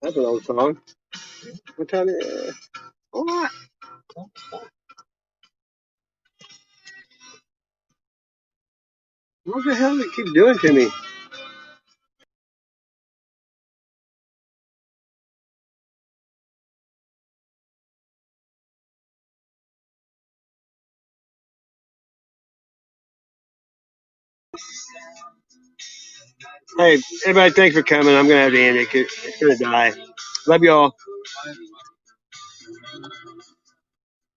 That's an old song. What time is it? What? What the hell does it keep doing to me? Hey, everybody, thanks for coming. I'm going to have to end it. It's going to die. Love you all.